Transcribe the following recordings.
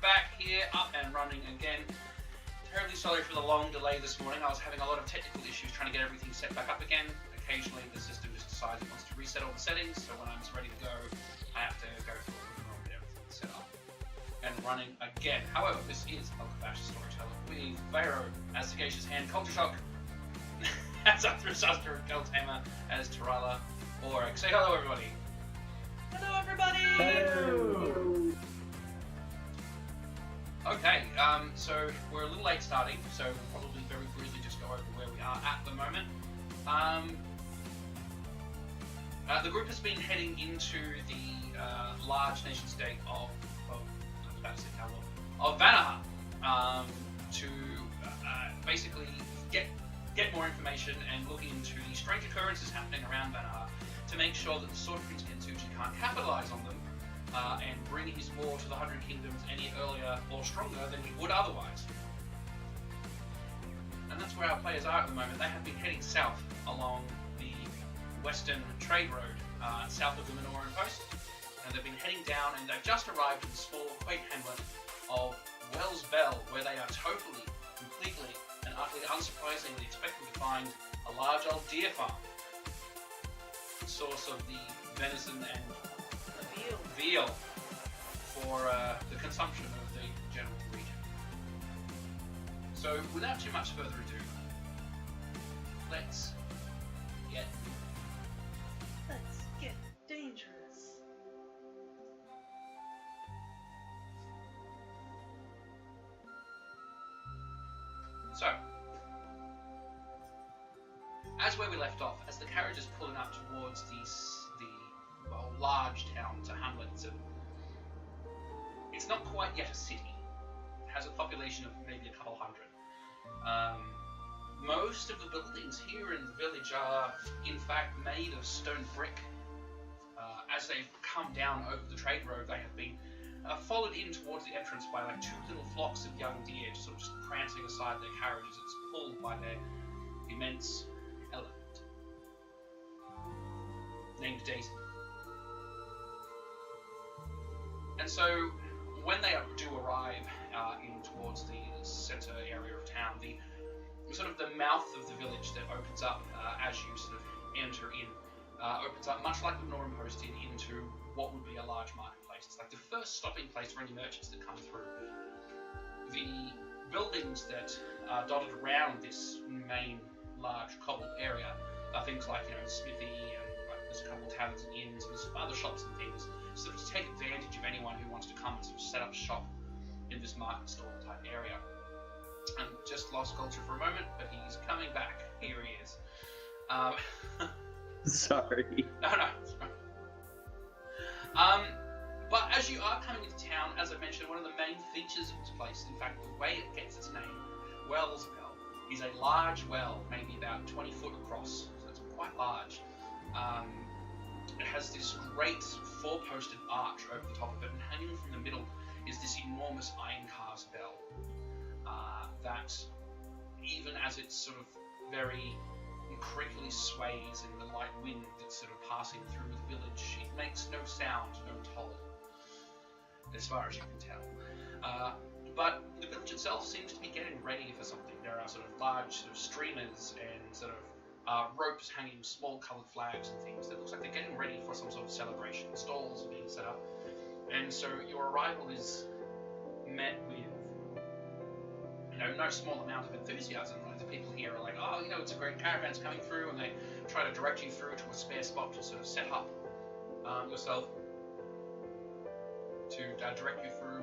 back here, up and running again. Terribly sorry for the long delay this morning. I was having a lot of technical issues trying to get everything set back up again. Occasionally the system just decides it wants to reset all the settings, so when I'm ready to go, I have to go through and get everything set up and running again. However, this is Alkabash Storyteller with Vero as Sagacious Hand, Culture Shock as Arthur and Keltamer as Tarala, or say hello everybody. Hello everybody! Hello! Okay, so we're a little late starting, so we'll probably very briefly just go over where we are at the moment. The group has been heading into the large nation state of Vanaha to basically get more information and look into the strange occurrences happening around Vanaha to make sure that the Sword Prince Kensuchi can't capitalize on them and bring his war to the 100 Kingdoms any earlier or stronger than he would otherwise. And that's where our players are at the moment. They have been heading south along the western trade road south of the Minoran Post, and they've been heading down, and they've just arrived in the small, quaint hamlet of Wells Bell, where they are totally, completely, and utterly unsurprisingly expecting to find a large old deer farm, the source of the venison and veal for the consumption of the general region. So, without too much further ado, let's get dangerous. So, as where we left off, as the carriage is pulling up towards the large town, it's a hamlet, it's not quite yet a city. It has a population of maybe a couple hundred. Most of the buildings here in the village are, in fact, made of stone brick. As they've come down over the trade road, they have been followed in towards the entrance by like two little flocks of young deer, sort of just prancing aside their carriages. It's pulled by their immense elephant, named Daisy. And so, when they do arrive in towards the centre area of town, the sort of the mouth of the village that opens up as you sort of enter in opens up much like the Minoran Post did into what would be a large marketplace. It's like the first stopping place for any merchants that come through. The buildings that are dotted around this main large cobbled area are things like, the smithy, and there's a couple of taverns and inns, and there's some other shops and things, sort of to take advantage of anyone who wants to come and sort of set up shop in this market stall type area. And just lost culture for a moment, but he's coming back. Here he is. Sorry. No. But as you are coming into town, as I mentioned, one of the main features of this place, in fact, the way it gets its name, Wells Bell, is a large well, maybe about 20 foot across, so it's quite large. It has this great four-posted arch over the top of it, and hanging from the middle is this enormous iron-cast bell that, even as it's sort of very creakily sways in the light wind that's sort of passing through the village, it makes no sound, no toll, as far as you can tell. But the village itself seems to be getting ready for something. There are sort of large sort of streamers and sort of ropes hanging small coloured flags and things that looks like they're getting ready for some sort of celebration. Stalls are being set up, and so your arrival is met with no small amount of enthusiasm. The people here are like, oh, it's a great caravan's coming through, and they try to direct you through to a spare spot to sort of set up yourself to direct you through.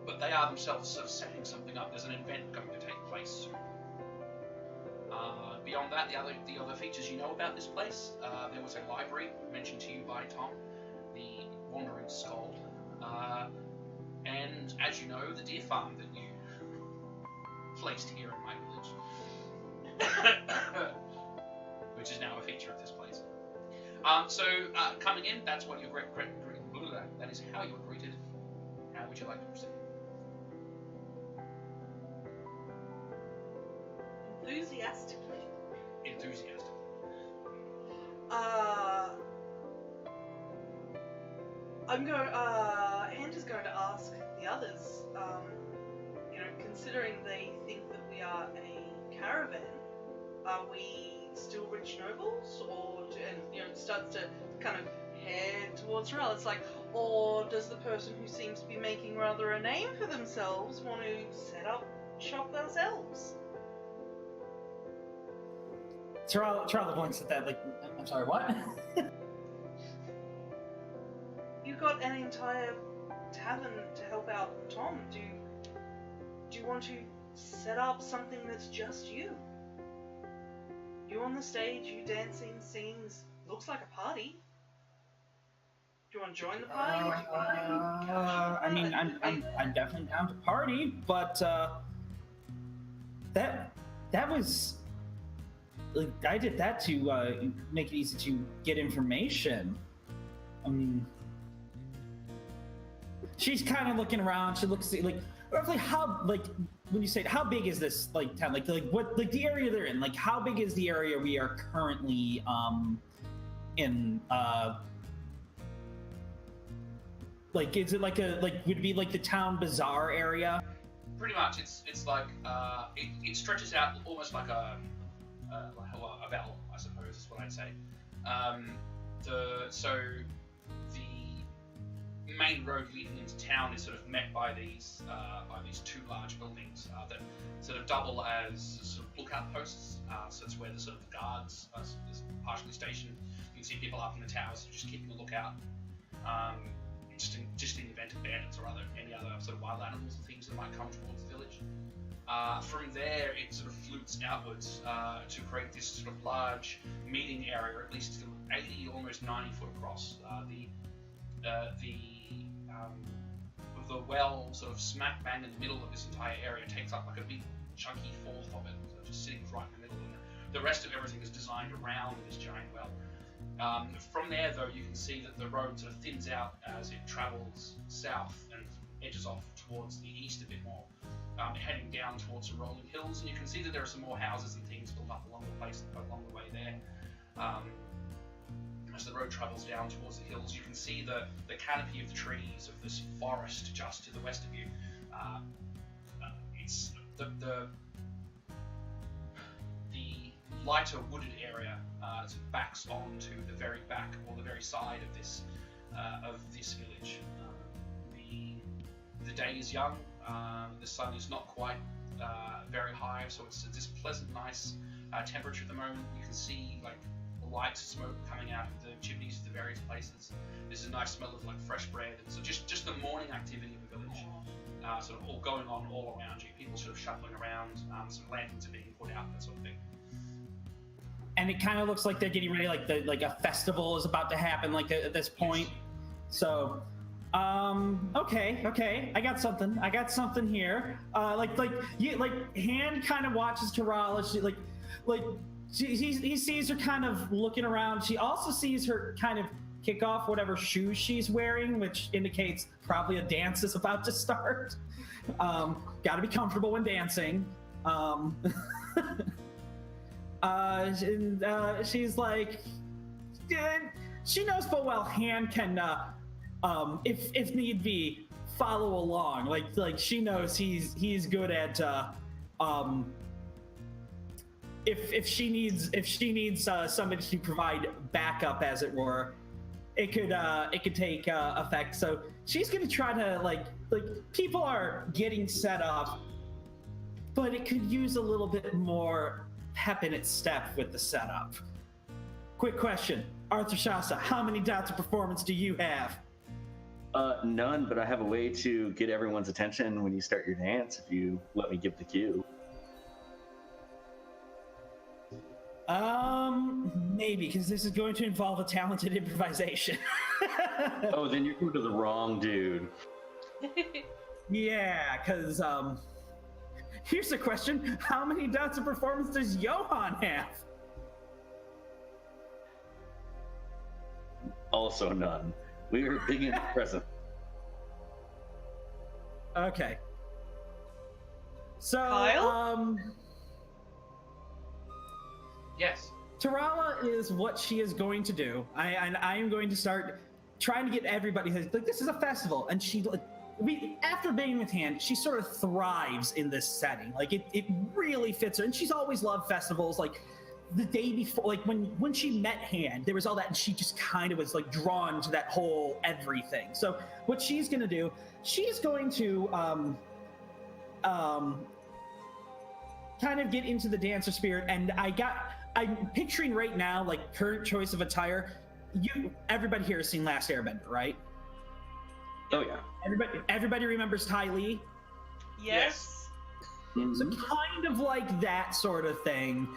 But they are themselves sort of setting something up. There's an event going to take place soon. Beyond that, the other features you know about this place, there was a library mentioned to you by Tom, the Wandering Skald, and as you know, the deer farm that you placed here in my village, which is now a feature of this place. So coming in, that's what that is how you were greeted. How would you like to proceed? Enthusiastically. I'm going. Hand is going to ask considering they think that we are a caravan, are we still rich nobles, or and starts to kind of head towards Rel? It's like, or does the person who seems to be making rather a name for themselves want to set up shop themselves? Charlie blinks at that, like, I'm sorry, what? You've got an entire tavern to help out Tom. Do you want to set up something that's just you? You on the stage, you dancing, singing, looks like a party. Do you want to join the party? I mean, I'm definitely down to party, but that was like, I did that to make it easy to get information. I mean, she's kind of looking around. She looks like roughly how, like, when you say how big is this like town? Like what, like the area they're in? Like how big is the area we are currently in? Like, is it like would it be like the town bazaar area? Pretty much, it's like it stretches out almost like a vowel, I suppose is what I'd say. So the main road leading into town is sort of met by these two large buildings that sort of double as sort of lookout posts. So it's where the sort of the guards are partially stationed. You can see people up in the towers just keeping a lookout. Just in the event of bandits or any other sort of wild animals and things that might come towards the village. From there, it sort of flutes outwards to create this sort of large meeting area, at least 80, almost 90 foot across. The well, sort of smack bang in the middle of this entire area, takes up like a big chunky fourth of it, so just sitting right in the middle, and the rest of everything is designed around this giant well. From there, though, you can see that the road sort of thins out as it travels south and edges off towards the east a bit more, heading down towards the rolling hills. And you can see that there are some more houses and things built up along the way there. As the road travels down towards the hills, you can see the canopy of the trees of this forest just to the west of you. It's the lighter wooded area backs onto the very back or the very side of this village. The day is young. The sun is not quite very high, so it's this pleasant, nice temperature at the moment. You can see like light smoke coming out of the chimneys of the various places. There's a nice smell of like fresh bread, and so just the morning activity of the village, sort of all going on all around you. People sort of shuffling around. Some lanterns are being put out, that sort of thing. And it kind of looks like they're getting ready, like a festival is about to happen, like at this point. Yes. So, okay, I got something here. Han kind of watches Tarala. He sees her kind of looking around. She also sees her kind of kick off whatever shoes she's wearing, which indicates probably a dance is about to start. Got to be comfortable when dancing. She's like, she knows full well Han can, if need be, follow along. Like she knows he's good at, if she needs somebody to provide backup, as it were, it could take effect. So she's gonna try to like people are getting set up, but it could use a little bit more pep in its step with the setup. Quick question, Arthur Shasta, how many dots of performance do you have? None, but I have a way to get everyone's attention when you start your dance if you let me give the cue. Maybe, because this is going to involve a talented improvisation. Oh, then you're going to the wrong dude. Yeah, because, here's the question. How many dots of performance does Johan have? Also none. We are big in the present. Okay. So, Kyle? Yes. Tarala is what she is going to do. I am going to start trying to get everybody like, this is a festival, and she after being with hand, she sort of thrives in this setting. Like it really fits her, and she's always loved festivals. Like the day before, like when she met Hand, there was all that, and she just kind of was like drawn to that whole everything. So what she's gonna do, she's going to kind of get into the dancer spirit, and I'm picturing right now, like current choice of attire. Everybody here has seen Last Airbender, right? Oh yeah. Everybody remembers Ty Lee. Yes. Mm-hmm. So kind of like that sort of thing.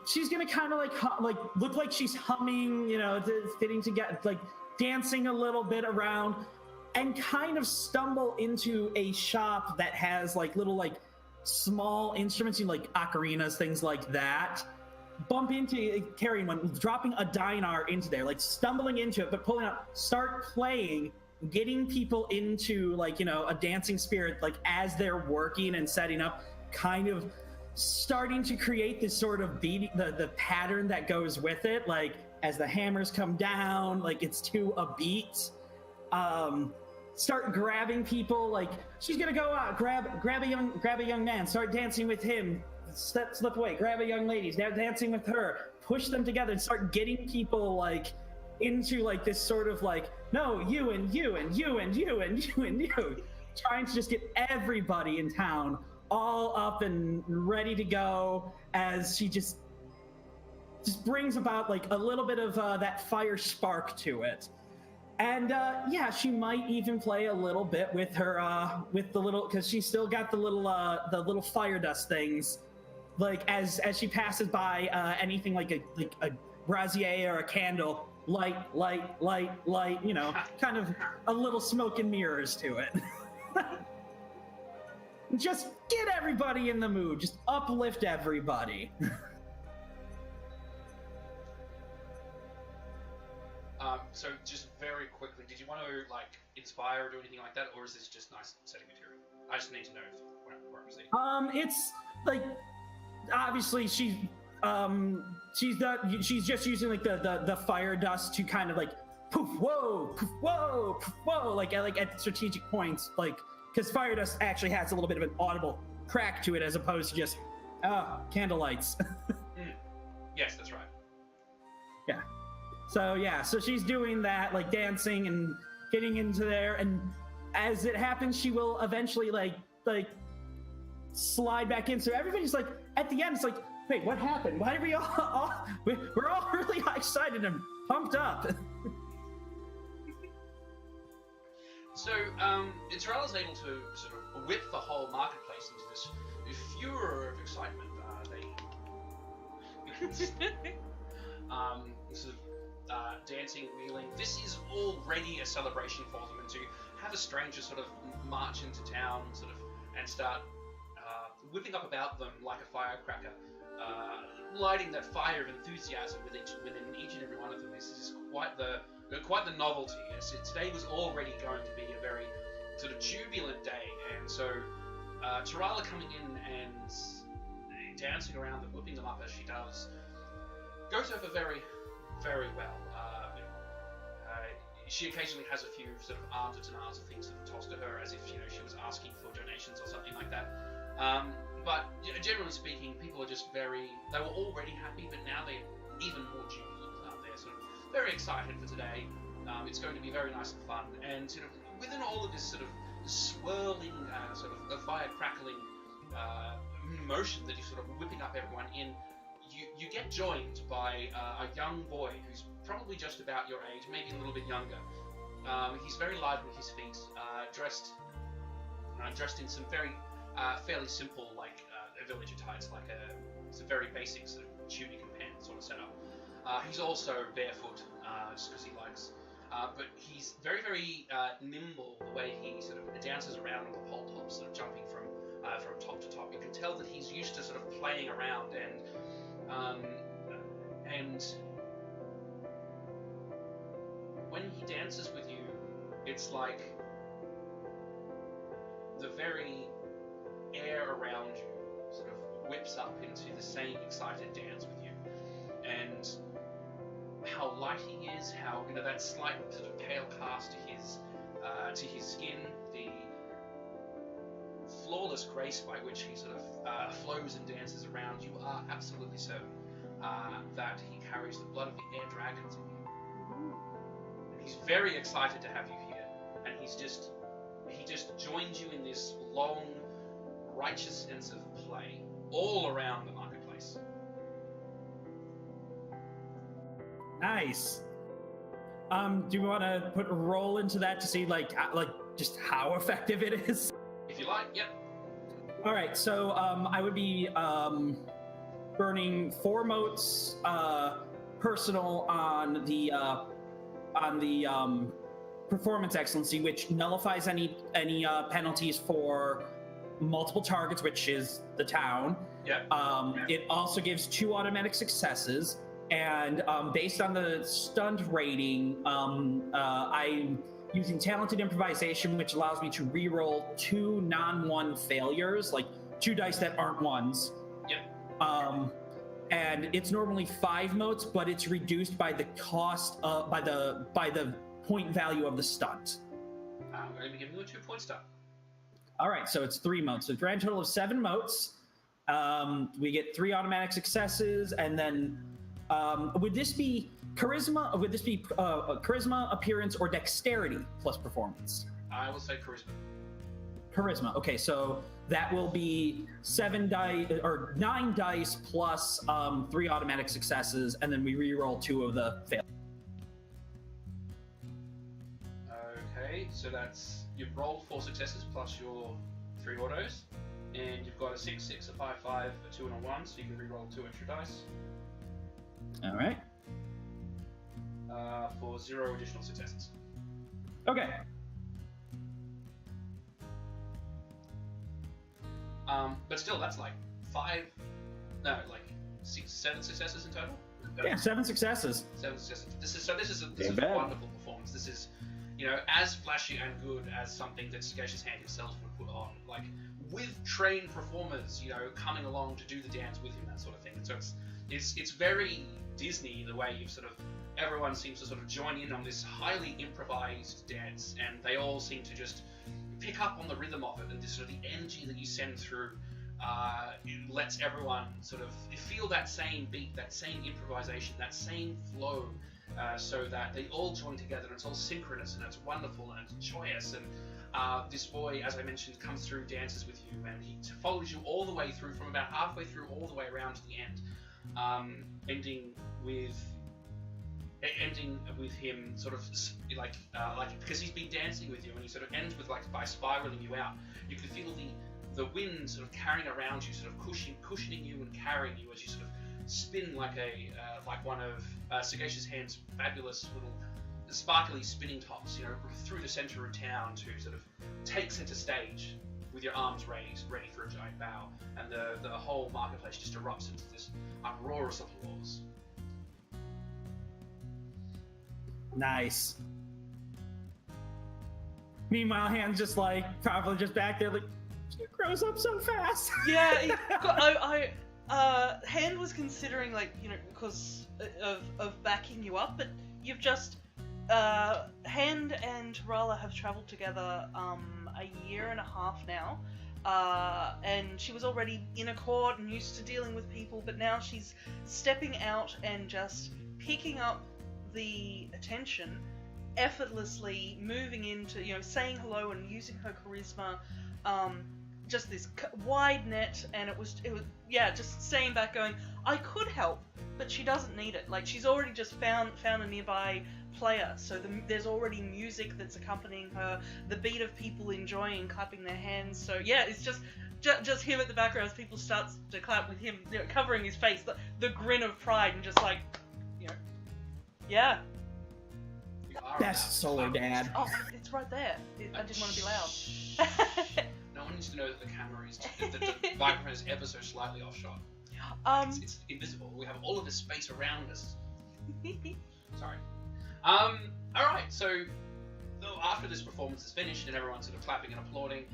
She's gonna kind of like look like she's humming, fitting together, like dancing a little bit around, and kind of stumble into a shop that has like little like small instruments, like ocarinas, things like that. Bump into carrying one, dropping a dinar into there, like stumbling into it, but pulling out, start playing, getting people into like a dancing spirit, like as they're working and setting up, kind of starting to create this sort of beat, the pattern that goes with it, like as the hammers come down, like it's to a beat. Start grabbing people, like she's gonna go out, grab a young man, start dancing with him, slip away, grab a young lady, now dancing with her, push them together, and start getting people like into like this sort of like, no, you and you and you and you and you and you, trying to just get everybody in town all up and ready to go, as she just brings about like a little bit of that fire spark to it. And yeah, she might even play a little bit with her with the little, because she's still got the little fire dust things, like as she passes by anything like a brazier or a candle, light, kind of a little smoke and mirrors to it. Just get everybody in the mood, just uplift everybody. So just very quickly, did you want to like inspire or do anything like that, or is this just nice setting material? I just need to know where I'm proceeding. It's like obviously she's just using like the fire dust to kind of like poof whoa poof whoa poof whoa, like at strategic points, like because fire dust actually has a little bit of an audible crack to it as opposed to just candle lights. Yes, that's right. Yeah. So she's doing that, like dancing and getting into there, and as it happens, she will eventually like slide back in. So everybody's like, at the end, it's like, wait, what happened? Why are we we're all really excited and pumped up. So Taralla's able to sort of whip the whole marketplace into this furor of excitement. Sort of dancing, wheeling. This is already a celebration for them, and to have a stranger sort of march into town, sort of, and start whipping up about them like a firecracker, lighting that fire of enthusiasm within each and every one of them is quite the novelty. Today was already going to be a very sort of jubilant day, and so Taralla coming in and dancing around and whipping them up as she does goes over very, very well. She occasionally has a few sort of arms and dinars of things sort of tossed to her as if she was asking for donations or something like that. But generally speaking, people are just they were already happy, but now they're even more jubilant. They're sort of very excited for today. It's going to be very nice and fun. And sort of within all of this sort of swirling, sort of fire crackling motion that is sort of whipping up everyone in, you get joined by a young boy who's probably just about your age, maybe a little bit younger. He's very light on his feet, dressed in some very fairly simple, like village attire. It's like it's a very basic sort of tunic and pants sort of setup. He's also barefoot, just because he likes. But he's very, very nimble the way he sort of dances around on the pole top, sort of jumping from top to top. You can tell that he's used to sort of playing around and when he dances with you, it's like the very air around you sort of whips up into the same excited dance with you, and how light he is, how that slight sort of pale cast to his to his skin, the flawless grace by which he sort of flows and dances around, you are absolutely certain that he carries the blood of the air dragons in him. And he's very excited to have you here, and he just joins you in this long, righteous sense of play all around the marketplace. Nice. Do you want to put a roll into that to see like just how effective it is? If you like, yep. All right, so I would be burning 4 motes personal on the performance excellency, which nullifies any penalties for multiple targets, which is the town. Yep. It also gives 2 automatic successes, and based on the stunt rating, I'm using talented improvisation, which allows me to reroll 2 non-1 failures, like 2 dice that aren't ones. Yep. And it's normally 5 motes, but it's reduced by the cost by the point value of the stunt. I'm going to be giving you a 2-point start. All right, so it's 3 motes. So a grand total of 7 motes. We get 3 automatic successes, and then would this be charisma? Would this be charisma, appearance, or dexterity plus performance? I will say charisma. Charisma. Okay, so that will be 7 dice or 9 dice plus 3 automatic successes, and then we re-roll 2 of the fail. Okay, so that's you've rolled 4 successes plus your 3 autos, and you've got a 6, 6, a 5, 5, a 2, and a 1, so you can re-roll 2 extra dice. All right. For 0 additional successes. Okay. But still, that's like 7 successes in total. Yeah, 7 successes. 7 successes. This is a bad. wonderful performance. This is, as flashy and good as something that Sagacious Hand himself would put on. Like with trained performers, coming along to do the dance with him, that sort of thing. So it's very Disney the way you've sort of everyone seems to sort of join in on this highly improvised dance, and they all seem to just pick up on the rhythm of it, and this sort of the energy that you send through it lets everyone sort of feel that same beat, that same improvisation, that same flow, so that they all join together, and it's all synchronous, and it's wonderful, and it's joyous. And this boy, as I mentioned, comes through, dances with you, and he follows you all the way through, from about halfway through all the way around to the end, ending with him sort of like because he's been dancing with you, and he sort of ends with by spiraling you out. You can feel the wind sort of carrying around you, sort of cushioning you and carrying you as you sort of spin like one of Sagacious Hand's fabulous little sparkly spinning tops, through the center of town to sort of take center stage with your arms raised, ready for a giant bow, and the whole marketplace just erupts into this uproarious applause. Nice. Meanwhile, Hand's just probably just back there it grows up so fast. Yeah, Hand was considering because of backing you up, but you've just Hand and Rala have traveled together a year and a half now, and she was already in a court and used to dealing with people, but now she's stepping out and just picking up the attention, effortlessly moving into saying hello and using her charisma, just this wide net, and it was just staying back going, I could help, but she doesn't need it. She's already just found a nearby player, so there's already music that's accompanying her, the beat of people enjoying, clapping their hands. So yeah, it's just him at the background as people start to clap with him, covering his face, the grin of pride, and just yeah. That's Solar Dad. Oh, it's right there. I didn't want to be loud. No one needs to know that the camera is the microphone is ever so slightly off shot. It's invisible. We have all of this space around us. Sorry. All right. So after this performance is finished and everyone's sort of clapping and applauding,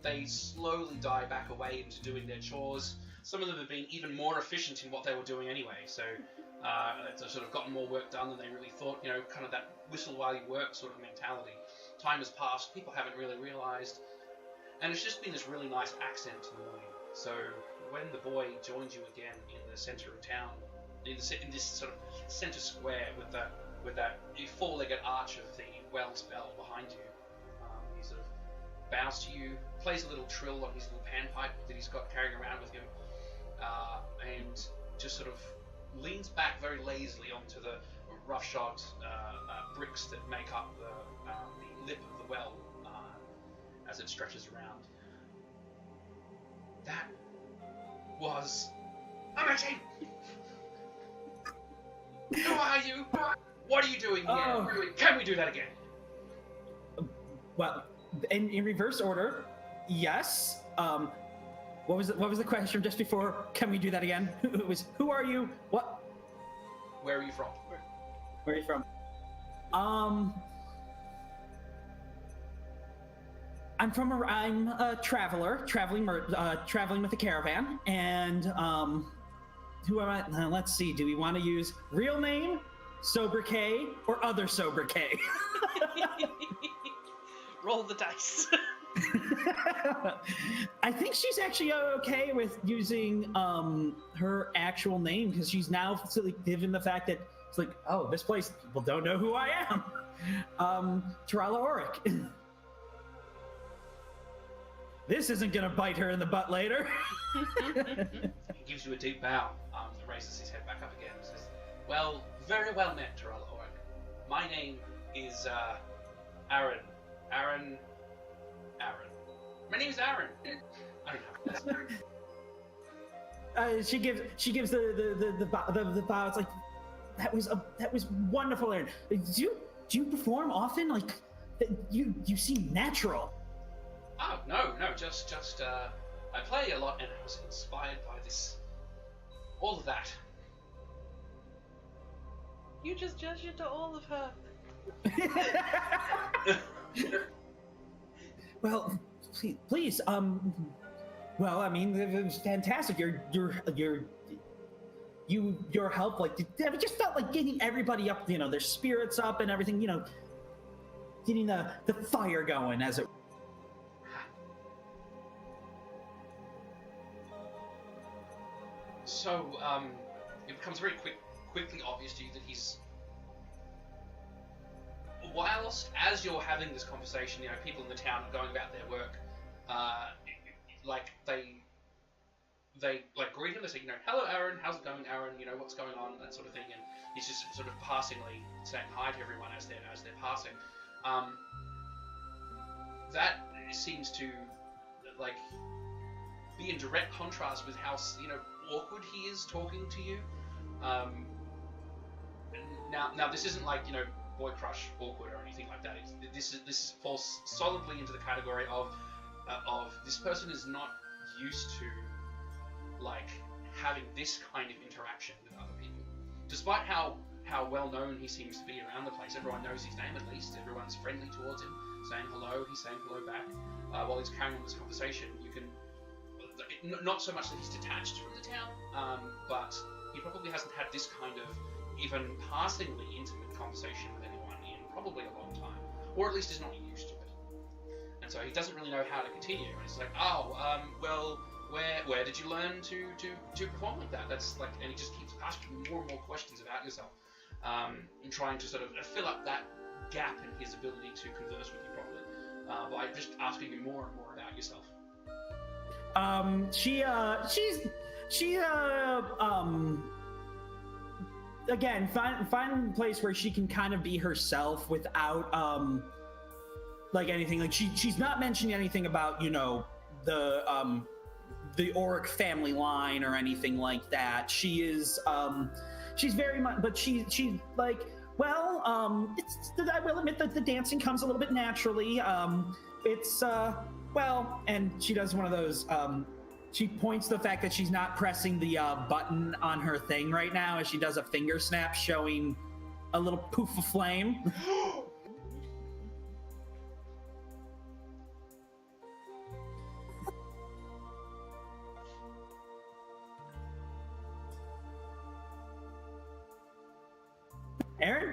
they slowly die back away into doing their chores. Some of them have been even more efficient in what they were doing anyway. So It's sort of gotten more work done than they really thought. You know, kind of that whistle while you work sort of mentality. Time has passed, people haven't really realised, and it's just been this really nice accent to the morning. So when the boy joins you again in the centre of town, in this sort of centre square with that four-legged arch of the Wells bell behind you, he sort of bows to you, plays a little trill on his little panpipe that he's got carrying around with him, and just sort of leans back very lazily onto the roughshod bricks that make up the lip of the well as it stretches around. That was amazing! Who are you? What are you doing here? Oh. Can we do that again? Well, in reverse order, yes. What was the question just before? Can we do that again? It was, who are you? What? Where are you from? Where are you from? I'm a traveler, traveling with a caravan, and who am I? Let's see. Do we want to use real name, sobriquet, or other sobriquet? Roll the dice. I think she's actually okay with using her actual name because she's now given the fact that it's like, oh, this place, people don't know who I am. Tarala Oric. This isn't gonna bite her in the butt later. He gives you a deep bow, and raises his head back up again and says, well, very well met, Tarala Oric. My name is Aaron. Aaron. My name is Aaron. I don't know. She gives the bow. It's like, that was wonderful, Aaron. Do you perform often? Like, you seem natural. Oh, no, just I play a lot and I was inspired by all of that. You just judged into all of her. Well, please, well, I mean, it was fantastic. Your help, like, it just felt like getting everybody up, their spirits up and everything, getting the fire going, as it. So, it becomes very quickly obvious to you that whilst as you're having this conversation, people in the town are going about their work, they greet him. They say, hello, Aaron. How's it going, Aaron? What's going on? That sort of thing. And he's just sort of passingly saying hi to everyone as they're passing. That seems to be in direct contrast with how awkward he is talking to you. Now this isn't like boy crush awkward or anything like that. This falls solidly into the category of this person is not used to having this kind of interaction with other people. Despite how well known he seems to be around the place, everyone knows his name at least. Everyone's friendly towards him, saying hello. He's saying hello back. While he's carrying on this conversation, you can not so much that he's detached from the town, but he probably hasn't had this kind of even passingly intimate conversation with anyone in probably a long time, or at least is not used to it. And so he doesn't really know how to continue. And it's like, well, where did you learn to perform like that? That's like, and he just keeps asking more and more questions about yourself, and trying to sort of fill up that gap in his ability to converse with you properly, by just asking you more and more about yourself. Again, find a place where she can kind of be herself without anything. Like she's not mentioning anything about the Oric family line or anything like that. She is she's very much, but she's like, well, I will admit that the dancing comes a little bit naturally. It's well, and she does one of those. She points to the fact that she's not pressing the button on her thing right now, as she does a finger snap, showing a little poof of flame.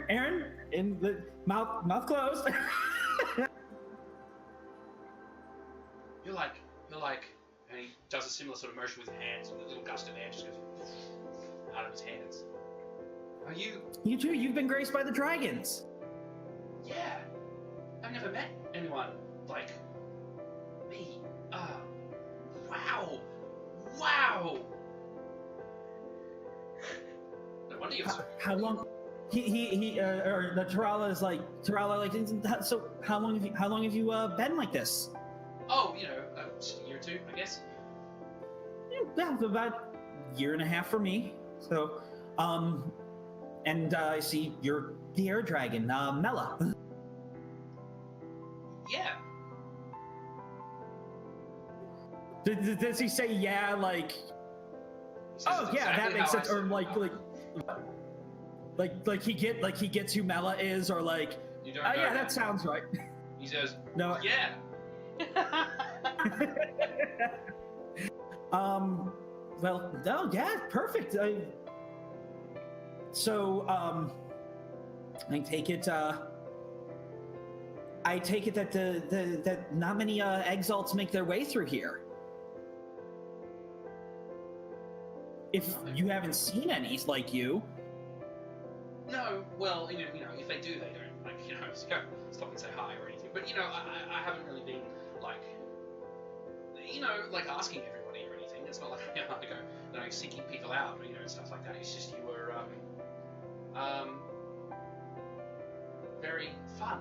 Aaron, in the mouth closed. You're like, and he does a similar sort of motion with his hands, and a little gust of air just goes out of his hands. Are you? You too. You've been graced by the dragons. Yeah. I've never met anyone like me. Wow. No wonder you're so. How long? Or the Tarala is like, so how long have you been like this? Oh, just a year or two, I guess. Yeah, about a year and a half for me. So, and I see you're the air dragon, Mela. Yeah. Does he say yeah, like? He says Oh yeah, exactly that makes how I sense. Or said like he gets who Mela is, or like. You don't Oh know yeah, that sounds right. He says, No. yeah. Well, oh yeah, perfect. So, I take it. I take it that that not many exalts make their way through here. If you haven't seen any like you. No, well, if they do, they don't. Like, stop and say hi or anything. But, I haven't really been, like, asking everybody or anything. It's not like, I go, seeking people out, and stuff like that. It's just you were, very fun.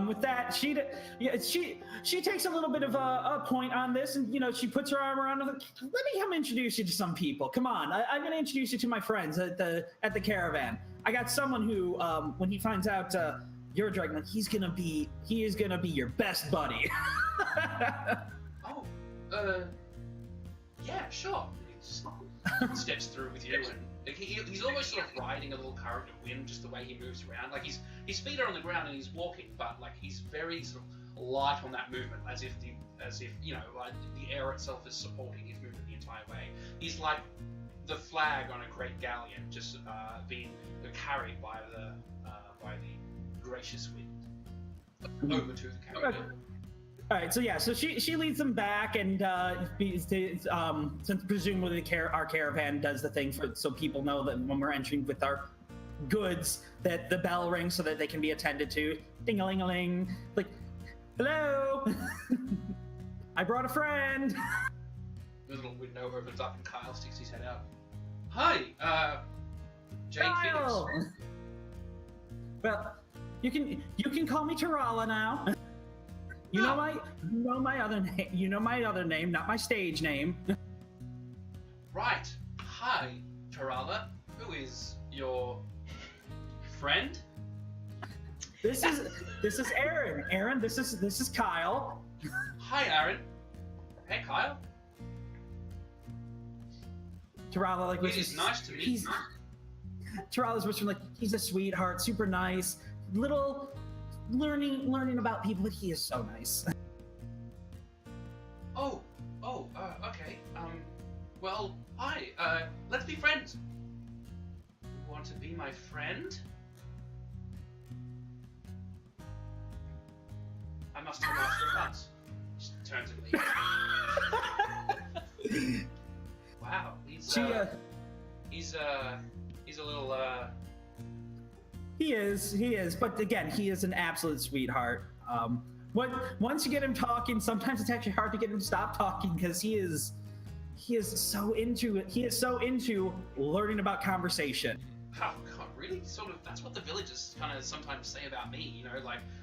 With that, she takes a little bit of a point on this, and she puts her arm around her. Let me come introduce you to some people. Come on, I'm going to introduce you to my friends at the caravan. I got someone who, when he finds out you're a dragon, he is gonna be your best buddy. Oh, yeah, sure. He just steps through with you, and he's almost sort of riding a little current of wind, just the way he moves around. Like his feet are on the ground and he's walking, but like he's very sort of light on that movement, as if the air itself is supporting his movement the entire way. He's like the flag on a great galleon, just being carried by the gracious wind over to the caravan. All right, so she leads them back, and since presumably our caravan does the thing so people know that when we're entering with our goods, that the bell rings so that they can be attended to. Ding-a-ling-a-ling, like, hello, I brought a friend. The little window opens up and Kyle sticks his head out. Hi, Jake Kyle. Phoenix. Well, you can call me Tarala now. You know my other name, not my stage name. Right. Hi, Tarala. Who is your friend? This is Aaron. Aaron, this is Kyle. Hi, Aaron. Hey, Kyle. Tarala, like, It is nice to meet you. Tarala's whispering, like, he's a sweetheart, super nice, little learning about people, but he is so nice. Okay. Well, hi. Let's be friends. You want to be my friend? I must have lost your once. Just turns and leaves. Wow, he's a little He is, but again, he is an absolute sweetheart. Once you get him talking, sometimes it's actually hard to get him to stop talking because he is so into it. He is so into learning about conversation. Oh God, really? Sort of. That's what the villagers kind of sometimes say about me.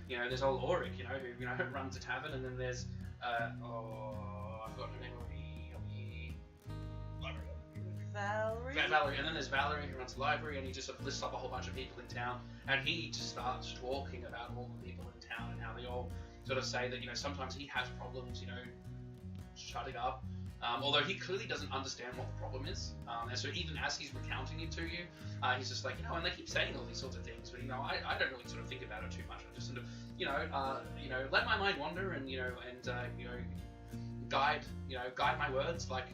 There's old Auric, who runs a tavern, and then there's I've got the name of the Valerie, and then there's Valerie who runs the library, and he just sort of lists up a whole bunch of people in town, and he just starts talking about all the people in town and how they all sort of say that sometimes he has problems shutting up, although he clearly doesn't understand what the problem is, and so even as he's recounting it to you, he's just like and they keep saying all these sorts of things, but I don't really sort of think about it too much. I just sort of let my mind wander and guide my words like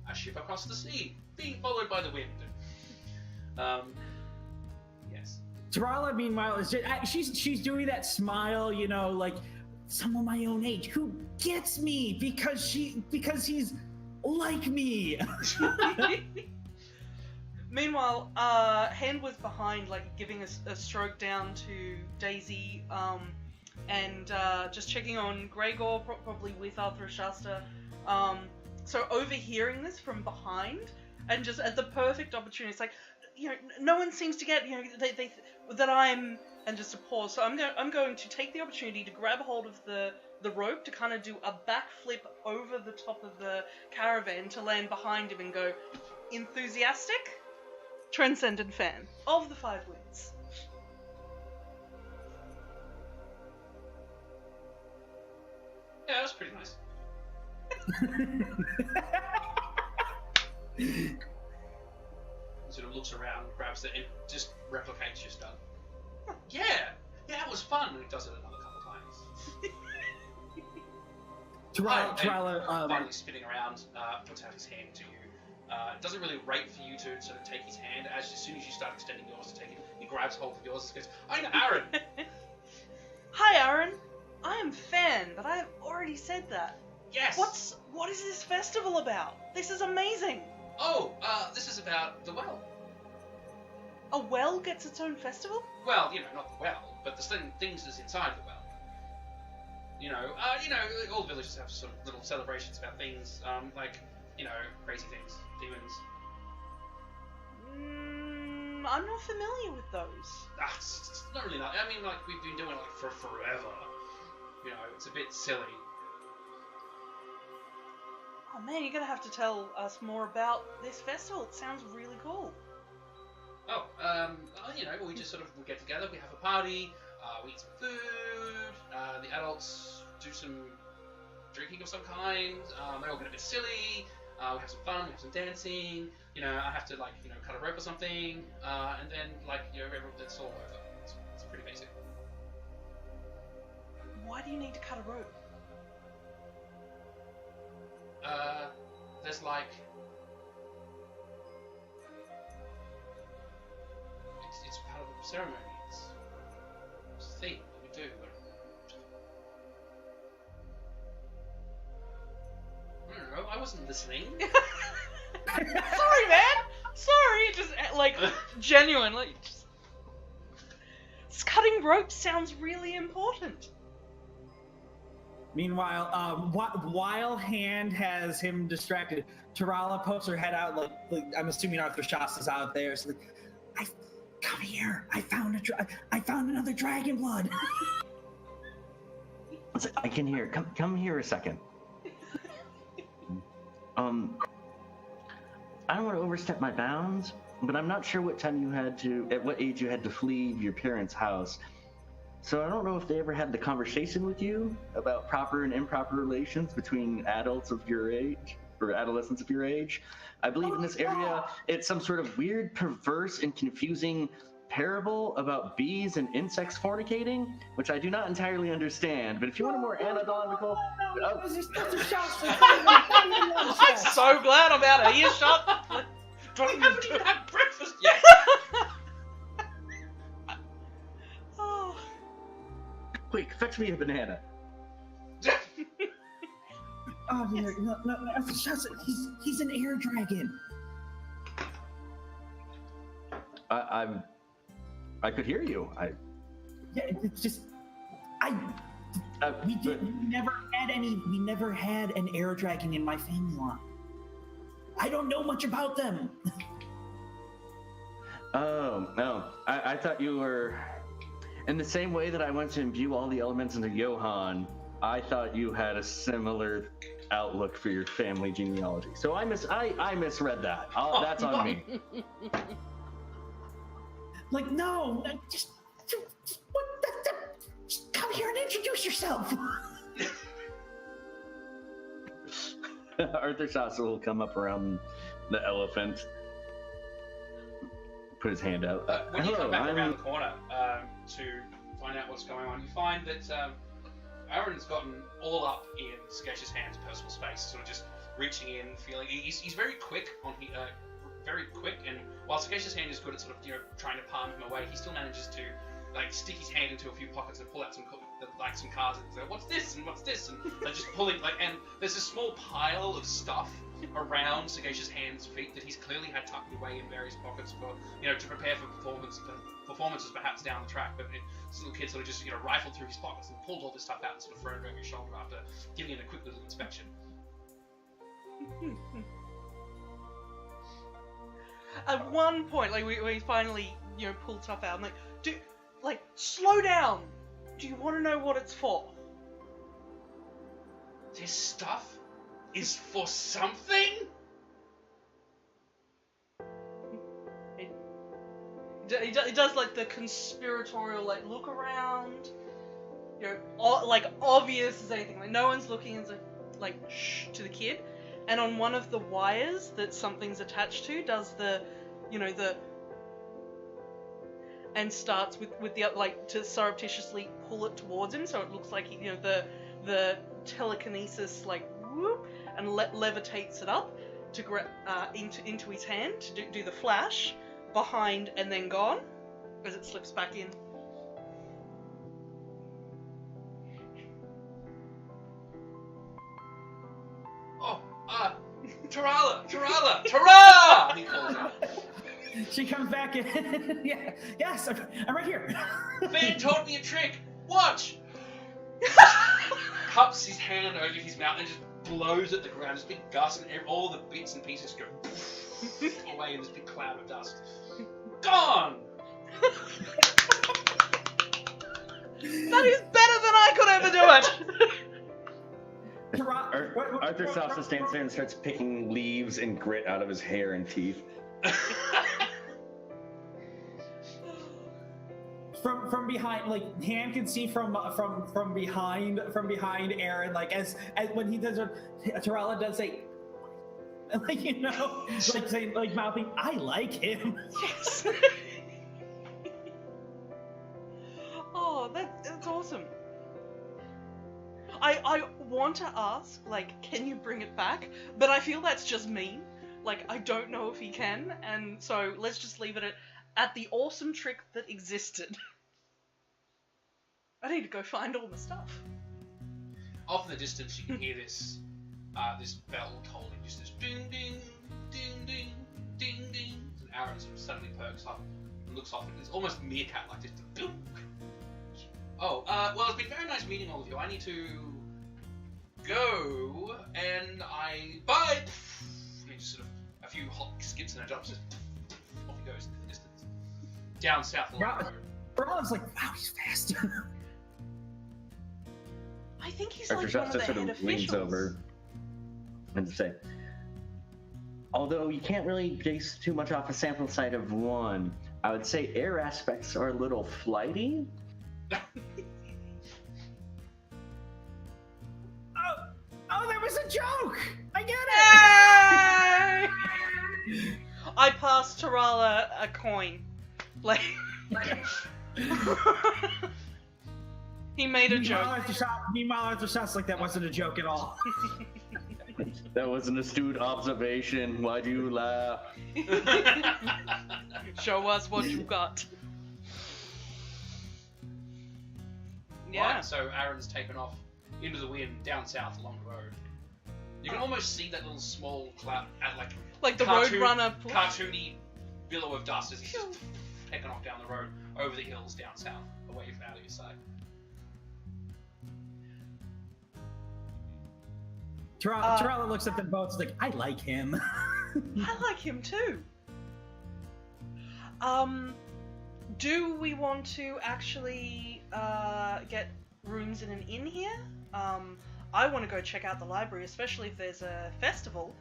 a ship across the sea, being followed by the wind. Yes. Tarala, meanwhile, is she's doing that smile, you know, like someone my own age who gets me because he's like me. Meanwhile, Hand was behind, like giving a stroke down to Daisy, and just checking on Gregor, probably with Arthur Shasta. So overhearing this from behind, and just at the perfect opportunity, it's like, you know, no one seems to get, you know, they that I'm, and just a pause. So I'm going to take the opportunity to grab hold of the rope to kind of do a backflip over the top of the caravan to land behind him and go, enthusiastic, transcendent fan of the Five Winds. Yeah, that was pretty nice. He sort of looks around, grabs it, and just replicates your stuff. Yeah, that was fun. And he does it another couple times. Tarala, Finally spinning around, puts out his hand to you. Doesn't really wait for you to sort of take his hand. As soon as you start extending yours to take it, he grabs hold of yours and goes, "I'm Aaron." Hi, Aaron. I am Fan, but I have already said that. Yes. What is this festival about? This is amazing. Oh, this is about the well. A well gets its own festival? Well, you know, not the well, but the things that's inside the well. You know, all the villages have sort of little celebrations about things, like, you know, crazy things, demons. I'm not familiar with those. It's not really that. I mean, like, we've been doing it like for forever. You know, it's a bit silly. Oh man, you're gonna have to tell us more about this festival. It sounds really cool. Oh, you know, we just sort of get together, we have a party, we eat some food, the adults do some drinking of some kind, they all get a bit silly, we have some fun, we have some dancing, you know, I have to, like, you know, cut a rope or something, and then, like, you know, it's all over. It's pretty basic. Why do you need to cut a rope? There's like... It's part of the ceremony. It's a thing that we do. I don't know, I wasn't listening. Sorry, man! Sorry! Just, like, genuine, like, just cutting ropes sounds really important. Meanwhile, while Hand has him distracted, Tarala pokes her head out, like I'm assuming Arthur Shasta's out there. So like, come here! I found another dragon blood. I can hear. Come here a second. I don't want to overstep my bounds, but I'm not sure at what age you had to flee your parents' house. So I don't know if they ever had the conversation with you about proper and improper relations between adults of your age or adolescents of your age. I believe in this area it's some sort of weird, perverse, and confusing parable about bees and insects fornicating, which I do not entirely understand. But if you want a more anatomical... I'm so glad I'm out of earshot. We haven't even had breakfast yet! Quick, fetch me a banana. Oh, no, he's an air dragon. I could hear you. Yeah, it's just we never had an air dragon in my family line. I don't know much about them. Oh no, I thought you were. In the same way that I went to imbue all the elements into Johann, I thought you had a similar outlook for your family genealogy. So I misread that. That's on me. Like, no, just come here and introduce yourself. Arthur Shasta will come up around the elephant, put his hand out. When you come back around the corner to find out what's going on, you find that Aaron's gotten all up in Sketch's hand's personal space, sort of just reaching in, feeling. He's very quick very quick, and while Sagacious Hand is good at sort of trying to palm him away, he still manages to like stick his hand into a few pockets and pull out some cards and say, "What's this?" and "What's this?" and they're just pulling and there's a small pile of stuff around Sagacious Hand's feet that he's clearly had tucked away in various pockets for to prepare for performances perhaps down the track. But this little kid sort of just rifled through his pockets and pulled all this stuff out and sort of thrown it over his shoulder after giving it a quick little inspection. At one point, like we finally pull stuff out. I'm like, slow down. Do you want to know what it's for? This stuff is for something? He does like the conspiratorial look around, like obvious as anything. Like no one's looking, and like shh to the kid. And on one of the wires that something's attached to, does the and starts with the to surreptitiously pull it towards him, so it looks like the telekinesis whoop, and levitates it up to into his hand to do the flash behind and then gone as it slips back in. Tarala! He calls out. She comes back in. Yeah, yes, I'm right here. Fan taught me a trick. Watch. Cups his hand over his mouth and just blows at the ground. This big gust, and all the bits and pieces go away in this big cloud of dust. Gone. That is better than I could ever do it. Arthur Salsa stands there and starts picking leaves and grit out of his hair and teeth. From behind, like Han can see from behind Aaron, like as when he does what Tarala does, say, like mouthing, "I like him." Yes. Oh, that's awesome. I want to ask, can you bring it back? But I feel that's just mean. I don't know if he can, and so let's just leave it at the awesome trick that existed. I need to go find all the stuff. Off in the distance, you can hear this bell tolling, just this ding, ding, ding, ding, ding, ding. And Aaron sort of suddenly perks up and looks off, and it's almost meerkat-like, just boom. Oh, well, it's been very nice meeting all of you. I need to go, and bye! And just sort of a few hop skips and a jump, just off he goes into the distance. Down south along the road. Brala's like, wow, he's fast. I think he's Arthur like one of the sort head of leans officials. over and say, although you can't really base too much off a sample size of one, I would say air aspects are a little flighty. Oh, that was a joke! I get it! I passed Tarala a coin. He made a joke. Meanwhile, Arthur Shot's like, that wasn't a joke at all. That was an astute observation. Why'd you laugh? Show us what you got. Yeah. Right, so Aaron's taken off into the wind down south along the road. You can almost see that little small cloud, like the Roadrunner cartoony billow of dust as he's just taken off down the road over the hills down south, away from out of your sight. Tarala looks at them both, like, I like him. I like him too. Do we want to actually get rooms in an inn here? I want to go check out the library, especially if there's a festival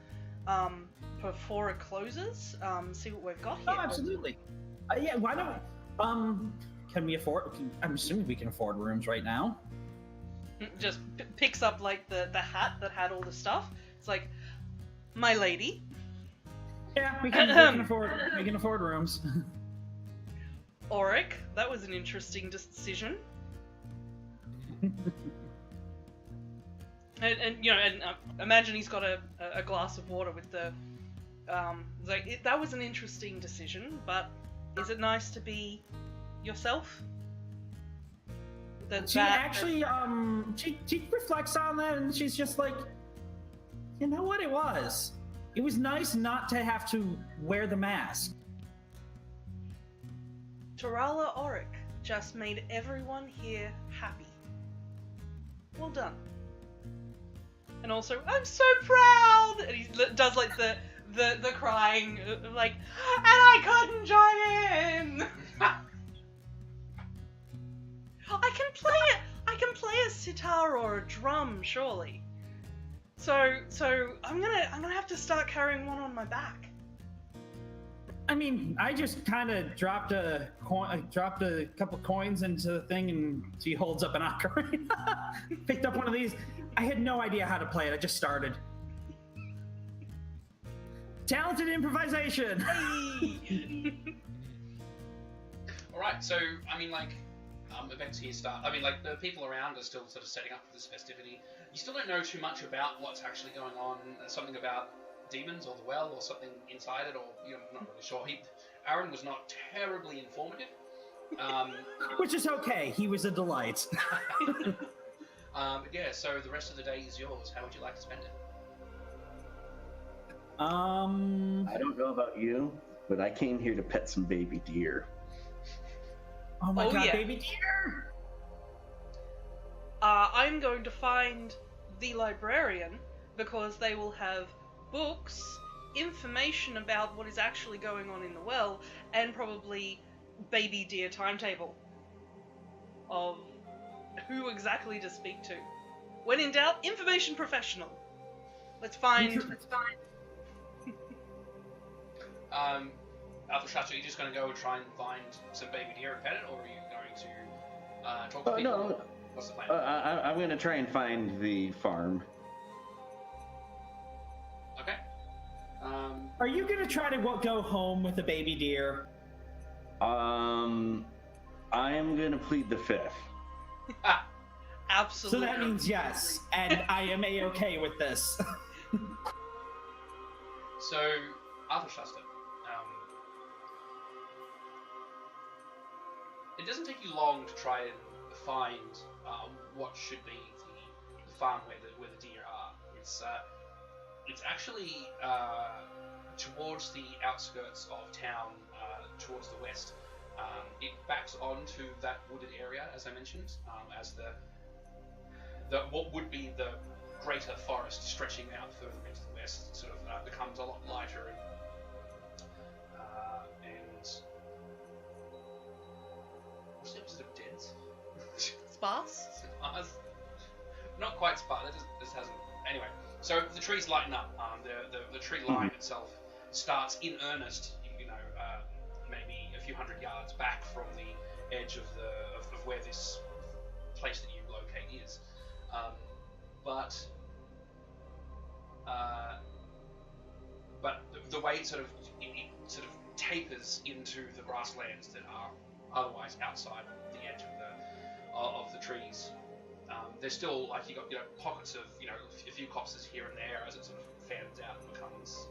before it closes. See what we've got here. Oh, absolutely. Yeah, why don't can we afford? I'm assuming we can afford rooms right now. Just picks up the hat that had all the stuff. It's like, my lady. Yeah, we can afford rooms. Auric, that was an interesting decision. And you know, and imagine he's got a glass of water with the that was an interesting decision, but is it nice to be yourself? She actually she reflects on that, and she's just like, you know what, it was nice not to have to wear the mask. Tarala Auric just made everyone here happy. Well done. And also, I'm so proud! And he does like the crying, like, and I couldn't join in! I can play a sitar or a drum, surely. So I'm gonna have to start carrying one on my back. I mean, I just kind of dropped a couple coins into the thing, and she holds up an ocarina. Picked up one of these. I had no idea how to play it. I just started. Talented improvisation. Hey! All right, so I mean, like, events here start. I mean, like, the people around are still sort of setting up for this festivity. You still don't know too much about what's actually going on. Something about demons or the well or something inside it, or you're not really sure. Aaron was not terribly informative. Which is okay. He was a delight. But yeah, so the rest of the day is yours. How would you like to spend it? I don't know about you, but I came here to pet some baby deer. Oh my god, yeah. baby deer! I'm going to find the librarian, because they will have books, information about what is actually going on in the well, and probably baby deer timetable of who exactly to speak to. When in doubt, information professional. Let's find. Althashat, are you just going to go and try and find some baby deer and pet it, or are you going to talk to people? No. What's the plan? I'm going to try and find the farm. Okay. Are you gonna try to go home with a baby deer? I am going to plead the fifth. Absolutely. So that means yes, and I am a-okay with this. So, Althashat, it doesn't take you long to try and find what should be the farm where the deer are. It's actually towards the outskirts of town, towards the west. It backs onto that wooded area, as I mentioned, as the what would be the greater forest stretching out further into the west sort of becomes a lot lighter and what's the opposite of dense? Sparse? Sparse. Not quite sparse. This hasn't. Anyway, so the trees lighten up. The tree line itself starts in earnest. Maybe a few hundred yards back from the edge of where this place that you locate is. But the way it sort of tapers into the grasslands that are otherwise outside the edge of the trees. There's still, like, you got pockets of a few copses here and there as it sort of fans out and becomes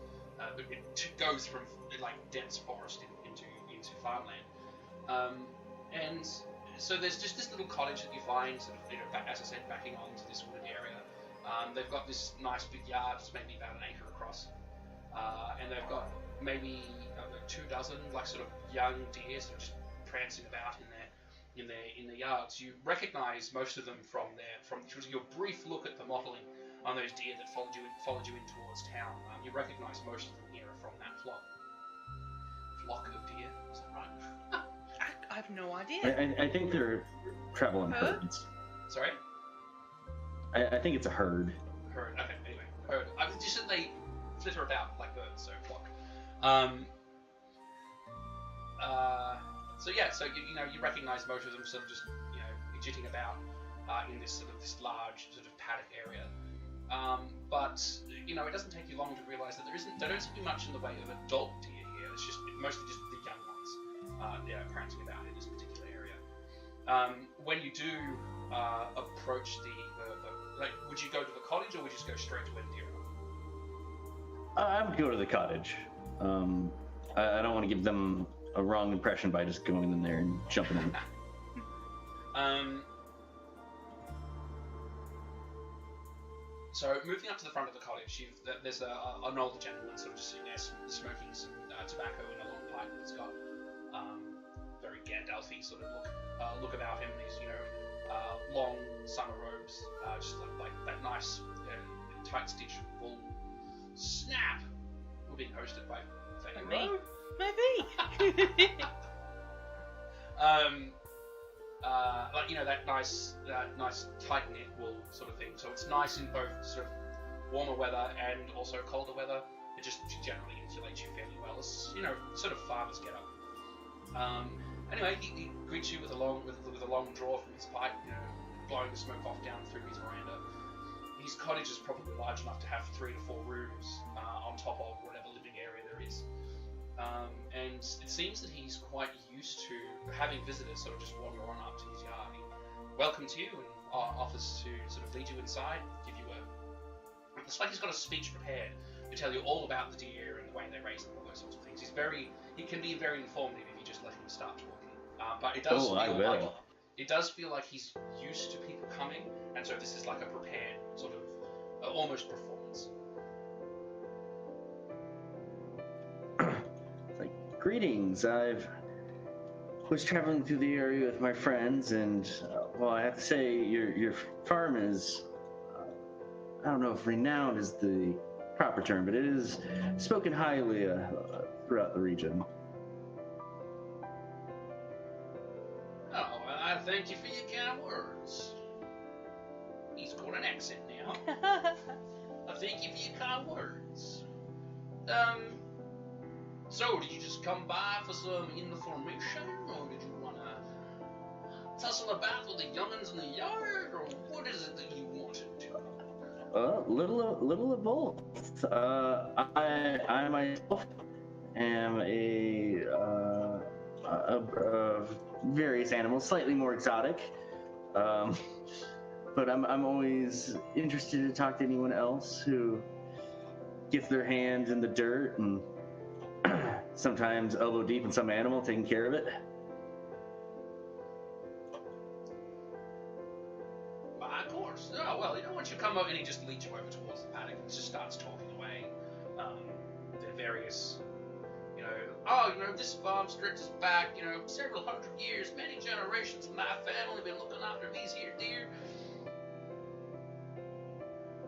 it goes from like dense forest into farmland. And so there's just this little cottage that you find, sort of, as I said, backing onto this wooded area. They've got this nice big yard, it's maybe about an acre across, and they've got maybe 24 like sort of young deer sort of just prancing about in their yards. You recognise most of them from your brief look at the modelling on those deer that followed you in towards town. You recognise most of them here from that flock of deer. Is that right? I have no idea. I think they're traveling herds. Sorry? I think it's a herd. Herd. Okay. Anyway, herd. Just that they flitter about like birds, so flock. So yeah, so you recognise most of them sort of just jitting about in this large sort of paddock area. But it doesn't take you long to realise that there don't seem to be much in the way of adult deer here. It's just mostly just the young ones. Prancing about in this particular area. When you do approach the like, would you go to the cottage or would you just go straight to Wendigo? I would go to the cottage. I don't want to give them a wrong impression by just going in there and jumping in. So moving up to the front of the cottage, there's an older gentleman sort of just sitting there smoking some tobacco in a long pipe. He's got very Gandalf-y sort of look about him. He's long summer robes, just like that nice tight stitch wool. Snap! We're being hosted by Me. that nice tight knit wool sort of thing. So it's nice in both sort of warmer weather and also colder weather. It just generally insulates you fairly well. It's sort of farmers get up. Anyway, he greets you with a long draw from his pipe, blowing the smoke off down through his veranda. His cottage is probably large enough to have 3 to 4 rooms on top of whatever living area there is. And it seems that he's quite used to having visitors sort of just wander on up to his yard. He welcomes you and offers to sort of lead you inside, give you it's like he's got a speech prepared to tell you all about the deer and the way they raise them, all those sorts of things. He can be very informative if you just let him start talking. But it does feel like he's used to people coming, and so this is like a prepared sort of almost performance. Like, greetings. I was traveling through the area with my friends, and I have to say your farm is I don't know if renowned is the proper term, but it is spoken highly throughout the region. Oh, I thank you for your kind words. He's got an accent now. I thank you for your kind words. So did you just come by for some information, or did you want to tussle about with the young'uns in the yard, or what is it that you wanted to? Little of both. I myself am a various animals, slightly more exotic. But I'm always interested to talk to anyone else who gets their hands in the dirt and sometimes elbow deep in some animal, taking care of it. Of course. Oh, well, once you come out and he just leads you over towards the paddock and just starts talking away. The various, this farm stretches back, several hundred years, many generations of my family been looking after these here deer.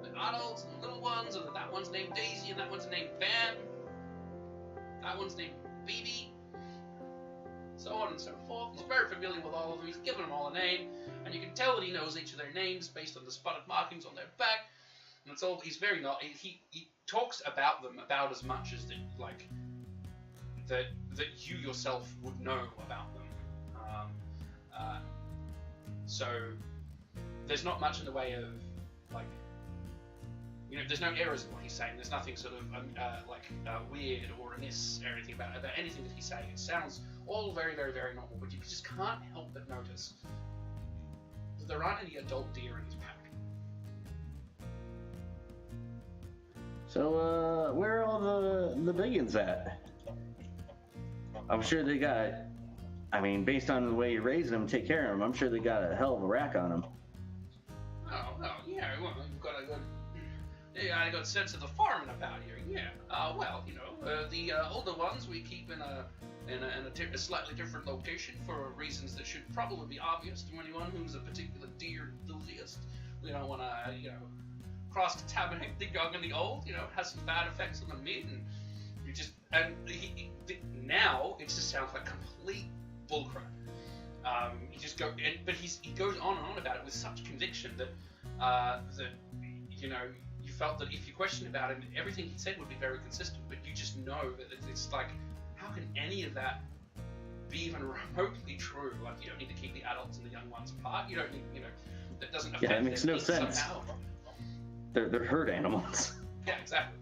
The adults and the little ones, and that one's named Daisy, and that one's named Van. That one's named BB. So on and so forth. He's very familiar with all of them. He's given them all a name, and you can tell that he knows each of their names based on the spotted markings on their back. And it's all. He's very not. He talks about them about as much as that you yourself would know about them. So there's not much in the way of there's no errors in what he's saying. There's nothing sort of weird or amiss or anything about anything that he's saying. It sounds all very, very, very normal, but you just can't help but notice that there aren't any adult deer in his pack. So, where are all the biggins at? I'm sure they got, based on the way you raise them, take care of them, I'm sure they got a hell of a rack on them. Oh, yeah, well, you've got a good sense of the farming about here, yeah. The older ones we keep in a slightly different location for reasons that should probably be obvious to anyone who's a particular deer enthusiast. We don't want to, cross-contaminate the young and the old, has some bad effects on the meat, and now it just sounds like complete bullcrap. He goes on and on about it with such conviction that you felt that if you questioned about him, everything he said would be very consistent, but you just know that it's like, how can any of that be even remotely true? Like, you don't need to keep the adults and the young ones apart. You don't need, that doesn't affect it makes no sense. Somehow. They're herd animals. Yeah, exactly.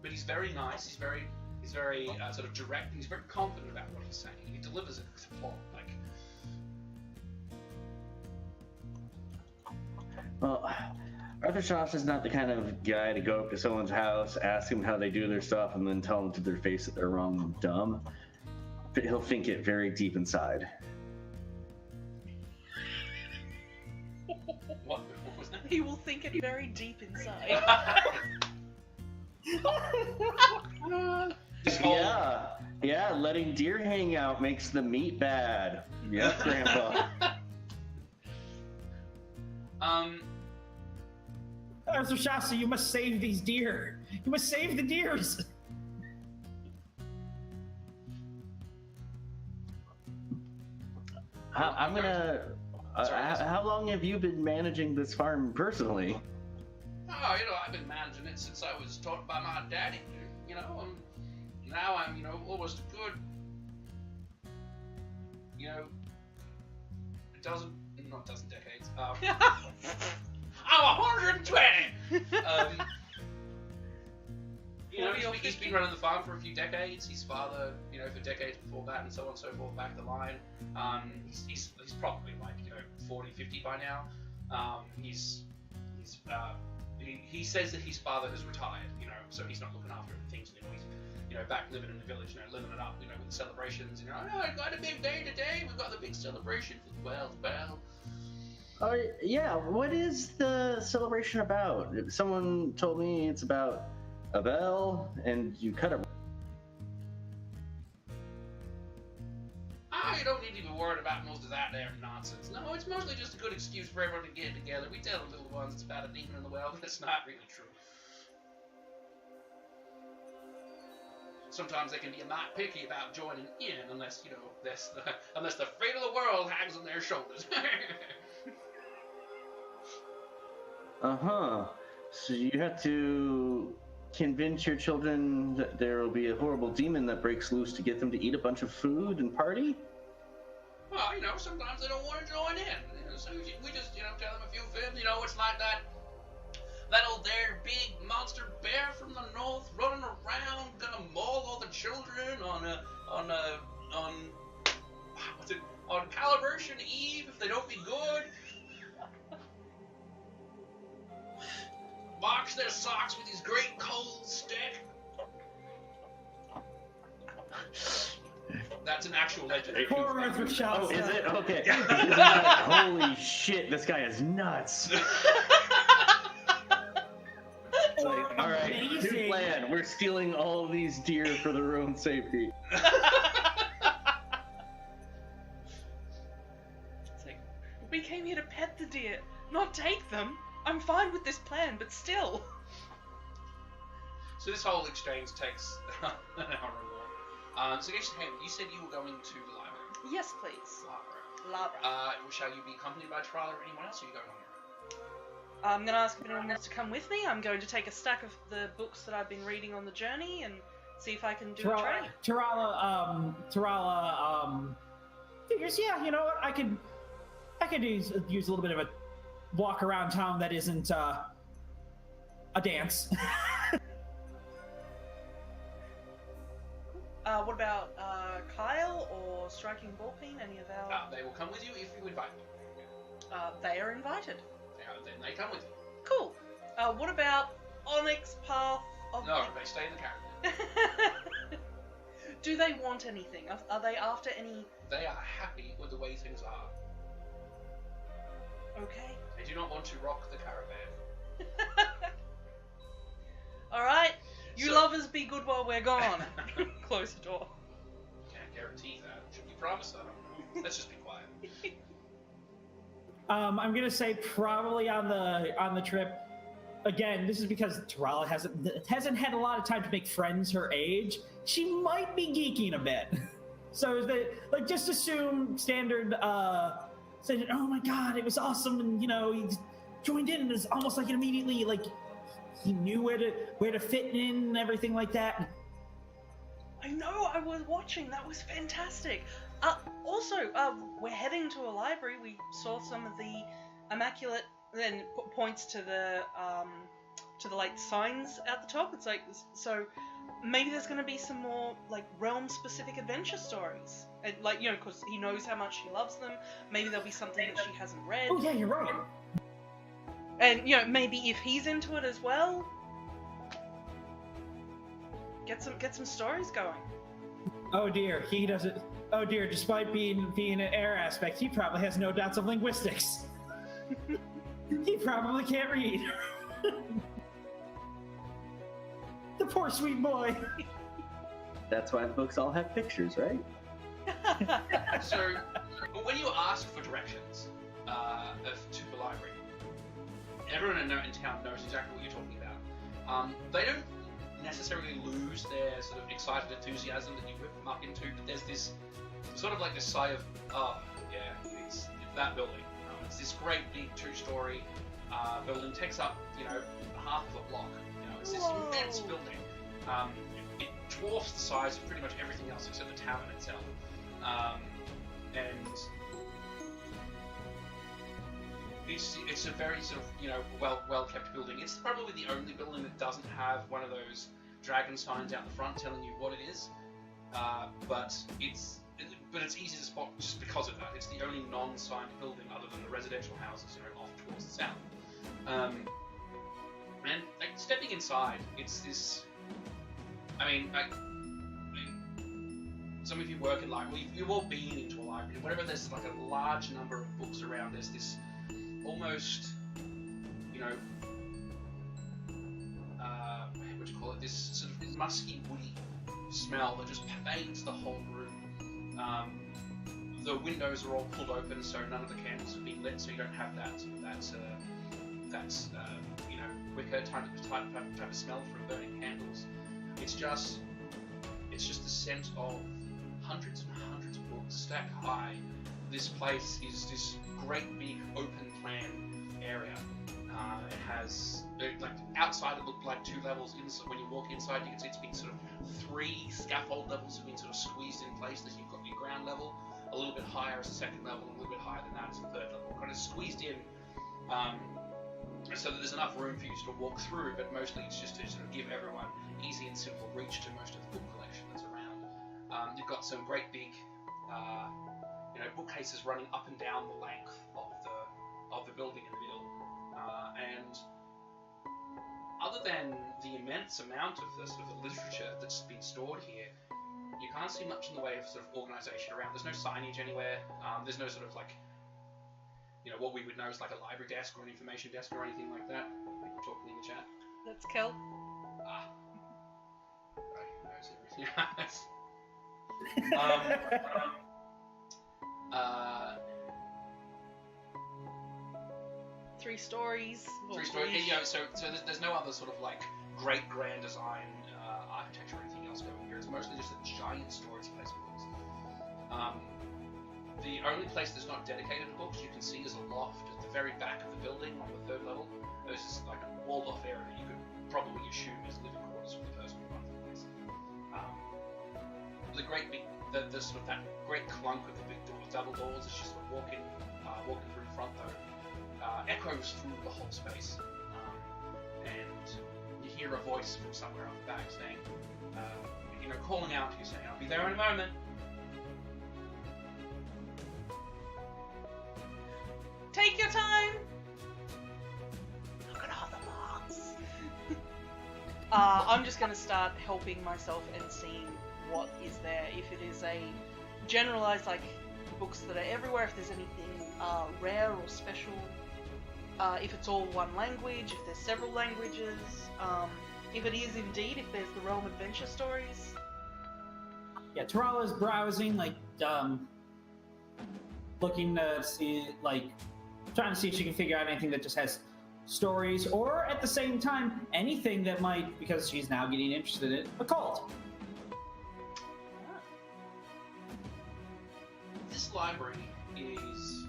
But he's very nice. He's He's very sort of direct, and he's very confident about what he's saying. He delivers it with plot, like. Well, Arthur Shops is not the kind of guy to go up to someone's house, ask them how they do their stuff, and then tell them to their face that they're wrong and dumb. But he'll think it very deep inside. What was that? He will think it very deep inside. This whole- Yeah, letting deer hang out makes the meat bad. Yep, Grandpa. Arthur Shasta, you must save these deer. You must save the deers. I'm gonna. How long have you been managing this farm personally? Oh, I've been managing it since I was taught by my daddy. Now I'm, almost a good, not dozen decades. I'm 120. He's been running the farm for a few decades. His father, for decades before that, and so on and so forth back the line. He's probably like 40, 50 by now. He says that his father has retired, so he's not looking after things anymore. He's back living in the village, living it up, with the celebrations. I got a big day today. We've got the big celebration for the bell. Oh yeah, what is the celebration about? Someone told me it's about a bell, and you cut a. You don't need to be worried about most of that there nonsense. No, it's mostly just a good excuse for everyone to get together. We tell the little ones it's about a demon in the well, but it's not really true. Sometimes they can be a mite picky about joining in, unless the fate of the world hangs on their shoulders. So you have to convince your children that there will be a horrible demon that breaks loose to get them to eat a bunch of food and party? Well, sometimes they don't want to join in. So we just, tell them a few fibs. It's like that old there big monster bear from the north running around, gonna maul all the children on Calibration Eve if they don't be good. Marks their socks with his great cold stick. That's an actual legend. Poor Arthur Shasta. Oh, is it? Okay. Holy shit, this guy is nuts. Alright, new Amazing. plan. We're stealing all of these deer for their own safety. It's like, we came here to pet the deer, not take them. I'm fine with this plan, but still. So this whole exchange takes an hour or more. So you said you were going to the library. Yes, please. Library. Labra. Shall you be accompanied by Trial or anyone else, or are you going on your own? I'm going to ask if anyone wants to come with me. I'm going to take a stack of the books that I've been reading on the journey and see if I can do a trade. Tarala figures, what, I could use a little bit of a walk around town that isn't a dance. What about Kyle or Striking Ballpeen? Any of our... They will come with you if you invite them. they are invited. Then they come with you. Cool. What about Onyx Path of... No, they stay in the caravan. Do they want anything? Are they after any... They are happy with the way things are. Okay. They do not want to rock the caravan. Alright. You lovers be good while we're gone. Close the door. Can't guarantee that. Should we promise? I don't know. Let's just be quiet. I'm gonna say probably on the trip. Again, this is because Tarala hasn't had a lot of time to make friends her age. She might be geeking a bit. So just assume standard. Said, "Oh my god, it was awesome," and he joined in, and it's almost like immediately he knew where to fit in and everything like that. I know, I was watching. That was fantastic. Also, we're heading to a library. We saw some of the immaculate. Then points to the signs at the top. It's like, so maybe there's going to be some more like realm-specific adventure stories, and, like, you know, because he knows how much she loves them. Maybe there'll be something that she hasn't read. Oh yeah, you're right. And, you know, maybe if he's into it as well, get some stories going. Oh dear, he doesn't. Oh dear, despite being an air aspect, he probably has no doubts of linguistics. He probably can't read. The poor sweet boy. That's why books all have pictures, right? So, but when you ask for directions to the library, everyone in town knows exactly what you're talking about. They don't necessarily lose their sort of excited enthusiasm that you whip them up into, but there's this sort of like this sigh of, oh, yeah, it's that building. It's this great big 2-story building, takes up, you know, half of a block. You know, it's this immense building. It dwarfs the size of pretty much everything else except the tavern itself. And it's a very sort of, you know, well kept building. It's probably the only building that doesn't have one of those dragon signs out the front telling you what it is. But it's easy to spot just because of that. It's the only non-signed building other than the residential houses, you know, off towards the south. And like, stepping inside, it's this. I mean, some of you work in library. You've all been into a library. Whenever there's like a large number of books around, there's this almost, you know, what do you call it? This sort of musky, woody smell that just pervades the whole room. The windows are all pulled open, so none of the candles have been lit, so you don't have that you know, wicker type of smell from burning candles. It's just the scent of hundreds and hundreds of books stacked high. This place is this great big open plan area. It has, like, outside it looked like 2 levels. Inside, when you walk inside, you can see it's been sort of 3 scaffold levels have been sort of squeezed in place. That you've got your ground level, a little bit higher as a second level, and a little bit higher than that as a third level. Kind of squeezed in, so that there's enough room for you to sort of walk through. But mostly it's just to sort of give everyone easy and simple reach to most of the book collection that's around. You've got some great big, you know, bookcases running up and down the length of the building in the middle. And other than the immense amount of the sort of the literature that's been stored here, you can't see much in the way of sort of organisation around. There's no signage anywhere. There's no sort of like, you know, what we would know is like a library desk or an information desk or anything like that. People talking in the chat. That's Kel. Ah. Right, who knows everything. 3 stories. 3 stories. Yeah, so there's no other sort of like great grand design architecture or anything else going here. It's mostly just a giant storage place of books. The only place that's not dedicated to books you can see is a loft at the very back of the building on the 3rd level. There's this like walled off area that you could probably assume is living quarters for the person who runs the place. The great big, the sort of that great clunk of the big door, double doors as you sort of walking through the front though, echoes through the whole space, and you hear a voice from somewhere up the back saying, you know, calling out to you, saying, "I'll be there in a moment." Take your time. Look at all the books. I'm just going to start helping myself and seeing what is there. If it is a generalized, like, books that are everywhere, if there's anything rare or special, if it's all one language, if there's several languages, if it is indeed, if there's the realm adventure stories. Yeah, Tarala's browsing, like, looking to see, like, trying to see if she can figure out anything that just has stories, or at the same time, anything that might, because she's now getting interested in occult. This library is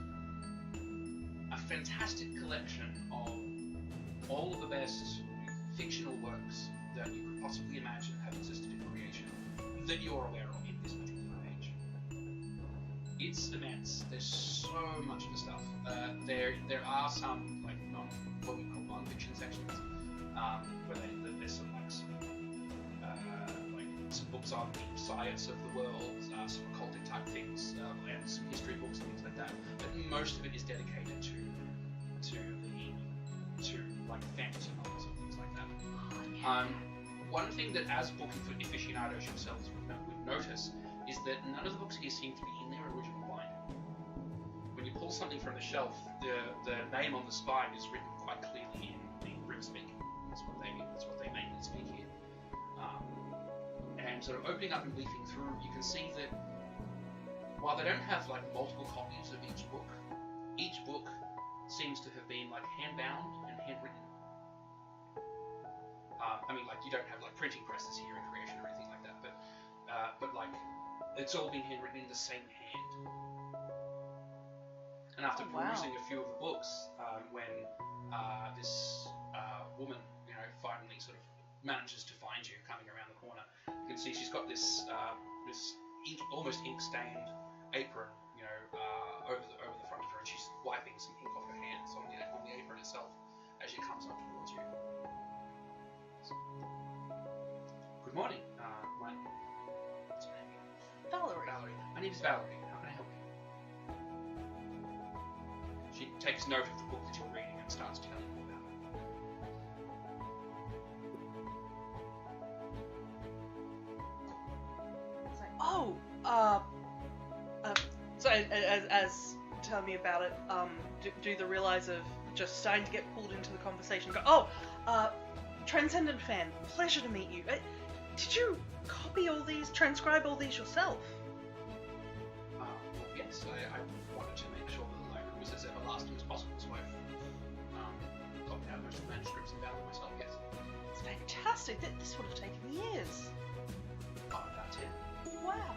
a fantastic collection of all of the best fictional works that you could possibly imagine have existed in creation that you're aware of in this particular age. It's immense. There's so much of the stuff. There are some like what we call non-fiction sections where there's some like some some books on the science of the world, some occultic type things, and some history books and things like that. But most of it is dedicated to like fantasy novels and things like that. One thing that as book aficionados yourselves would notice is that none of the books here seem to be in their original bind. When you pull something from the shelf, the name on the spine is written quite clearly in Grimspeak. That's what they mainly speak here. And sort of opening up and leafing through, you can see that while they don't have like multiple copies of each book seems to have been like hand-bound and handwritten. I mean, like you don't have like printing presses here in creation or anything like that, but like it's all been handwritten in the same hand. And after perusing a few of the books, when this woman, finally sort of manages to find you coming around the corner, you can see she's got this almost ink-stained apron, over the front of her, and she's wiping some ink off her hands on the apron itself as she comes up towards you. Good morning. What's your name? Valerie. Valerie. My name is Valerie. How can I help you? She takes note of the book that you're reading and starts telling you about it. It's like, so as tell me about it, do the realize of just starting to get pulled into the conversation. Go, Transcendent fan, pleasure to meet you. Did you copy all these, transcribe all these yourself? Yes, I wanted to make sure that the library was as everlasting as possible, so I've copied out most of the manuscripts and bound them myself, yes. It's fantastic. This would have taken years. Oh, about 10. Wow.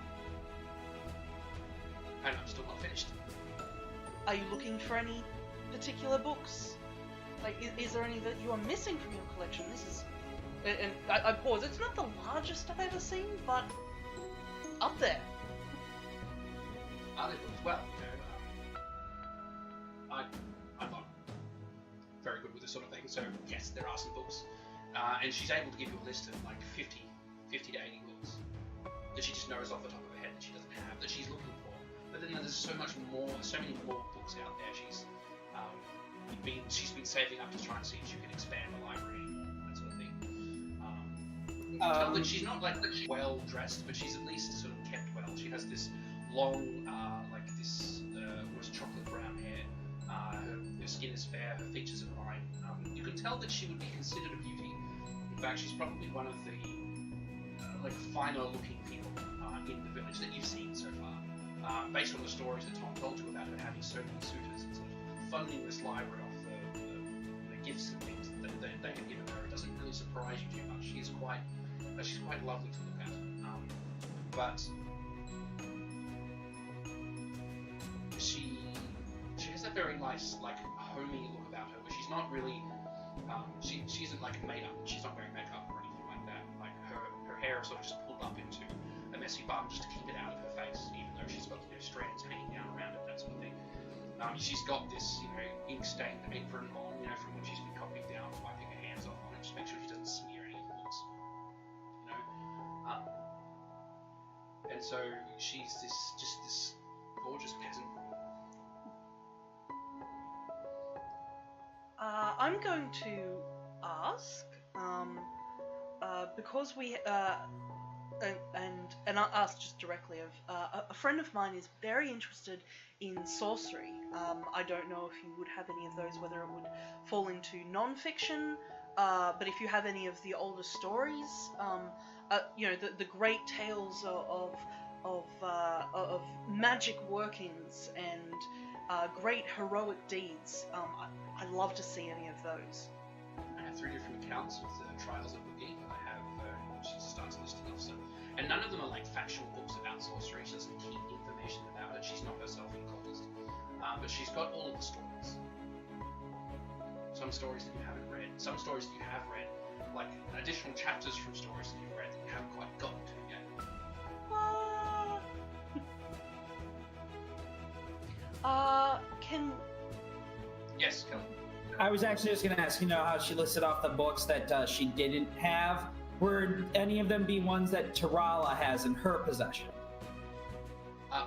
And I'm still not finished. Are you looking for any particular books? Like, is there any that you are missing from your collection? This is... And I pause. It's not the largest I've ever seen, but up there. Other books, well, I'm not very good with this sort of thing, so yes, there are some books. And she's able to give you a list of like 50 to 80 books that she just knows off the top of her head that she doesn't have, that she's looking for. But then there's so many more books out there. She's been saving up to try and see if she can expand the library, that sort of thing. You can tell that she's not like well dressed, but she's at least sort of kept well. She has this long, almost chocolate brown hair. Her skin is fair. Her features are fine. You can tell that she would be considered a beauty. In fact, she's probably one of the finer looking people in the village that you've seen so far. Based on the stories that Tom told you about her having so many suitors and sort of funding this library off the gifts and things that they have given her, it doesn't really surprise you too much. She's quite lovely to look at. But she has a very nice, homey look about her, where she's not really, she isn't made up. She's not wearing makeup or anything like that. Like her hair is sort of just pulled up into a messy bun just to keep it out of her face, even though she's got strands hanging down around it, that sort of thing. She's got this, ink-stained apron on, from when she's been copying down, wiping her hands off on it, just make sure she doesn't smear any of the books, and so she's this gorgeous peasant. I'm going to ask, because we, and I'll ask just directly of, a friend of mine is very interested in sorcery. I don't know if you would have any of those, whether it would fall into non-fiction, but if you have any of the older stories, the great tales of magic workings and great heroic deeds, I'd love to see any of those. I have 3 different accounts of the trials of the geek. I have, she starts listing off some, and none of them are factual books about sorcery. She doesn't keep information about it. She's not herself an occultist, but she's got all of the stories. Some stories that you haven't read, some stories that you have read, additional chapters from stories that you've read that you haven't quite gotten to yet. Yes, Kelly. I was actually just going to ask, how she listed off the books that she didn't have. would any of them be ones that Tarala has in her possession?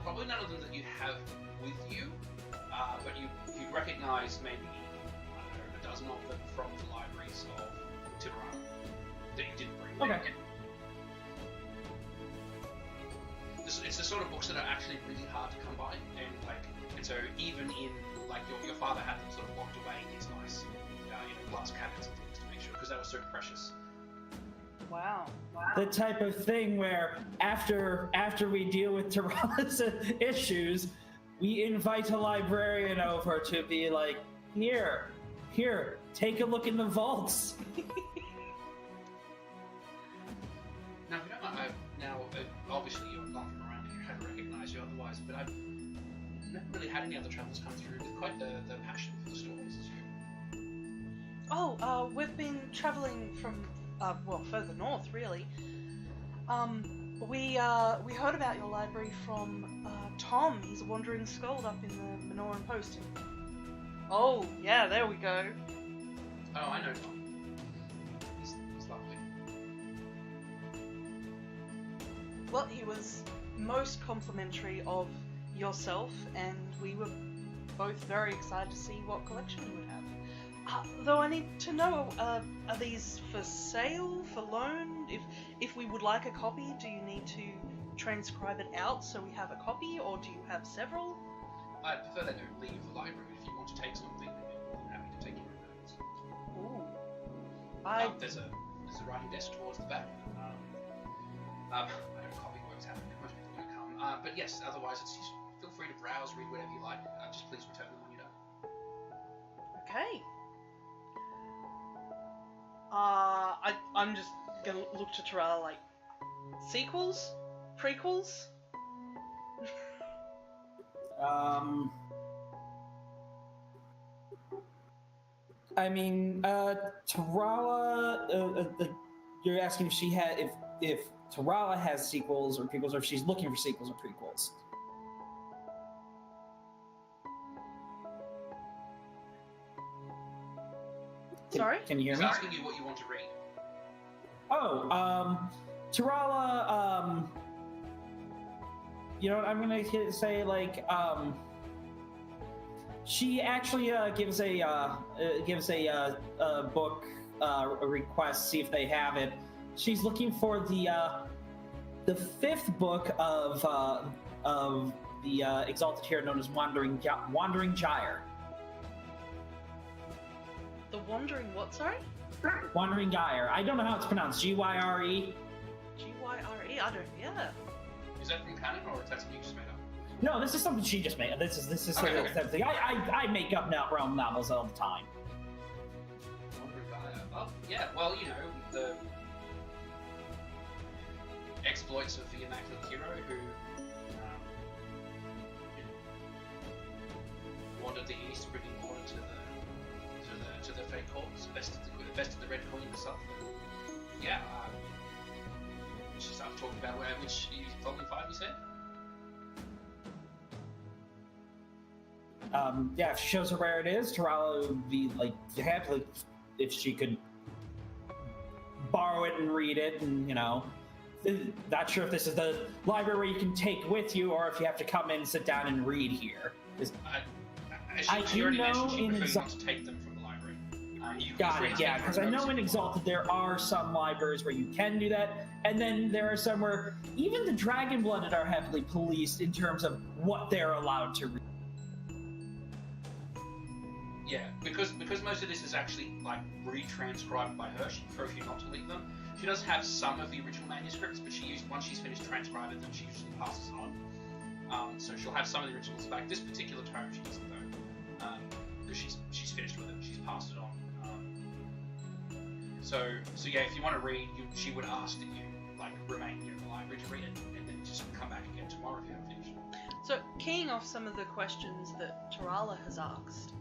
Probably none of them that you have with you, but you'd recognize maybe, I don't know, a dozen of them from the libraries of Tiburon that you didn't bring. Okay. It's the sort of books that are actually really hard to come by, and so even in, like, your father had them sort of locked away in his nice, glass cabinets and things to make sure, because they were so precious. Wow. The type of thing where after we deal with Tarala's issues, we invite a librarian over to be like, here, take a look in the vaults. Now, if you don't mind, obviously you're not from around here, I hadn't recognized you otherwise, but I've never really had any other travelers come through with quite the passion for the stories as you. Oh, we've been travelling from, further north, really. We heard about your library from Tom. He's a wandering skald up in the Minoran Post. Oh, yeah, there we go. Oh, I know Tom. He's lovely. Well, he was most complimentary of yourself, and we were both very excited to see what collection you would have. Though I need to know, are these for sale, for loan? If we would like a copy, do you need to transcribe it out so we have a copy, or do you have several? I prefer they don't leave the library. If you want to take something, I'm happy to take your notes. Ooh. There's a writing desk towards the back. I don't copy works out. Most people don't come. But yes, otherwise, feel free to browse, read whatever you like. Just please return them when you're done. Okay. I'm just gonna look to Tarala like, sequels? Prequels? I mean, Tarala, you're asking if Tarala has sequels or prequels, or if she's looking for sequels or prequels. Sorry? Can you hear He's me? asking you what you want to read. Oh, Tarala, you know what, I'm gonna say, like, she actually gives a book a request, see if they have it. She's looking for the fifth book of the Exalted here, known as Wandering Gyre. The Wandering what, sorry? Wandering Gyre. I don't know how it's pronounced. Gyre. Gyre? I don't, yeah. Is that from canon, or is that something you just made up? No, this is something she just made. This is Okay. something. I make up realm novels all the time. Oh, yeah, well, the exploits of the Immaculate Hero who wandered the east, bringing order to the Fate Courts, bested the Red Queen herself. Yeah, she started talking about which volume 5 you said? Yeah, if she shows her where it is, Tarala would be like happy if she could borrow it and read it, and not sure if this is the library where you can take with you, or if you have to come in and sit down and read here. She already mentioned she prefers not to take them from the library. Got it, yeah, because I know in Exalted there are some libraries where you can do that, and then there are some where even the Dragon-Blooded are heavily policed in terms of what they're allowed to read. Yeah, because most of this is actually like retranscribed by her. She prefers you not to leave them. She does have some of the original manuscripts, but once she's finished transcribing them, she usually passes on. So she'll have some of the originals back. This particular tome she doesn't though, because she's finished with it. She's passed it on. So yeah, if you want to read, she would ask that you remain here in the library to read it, and then just come back again tomorrow if you haven't finished. So, keying off some of the questions that Tarala has asked,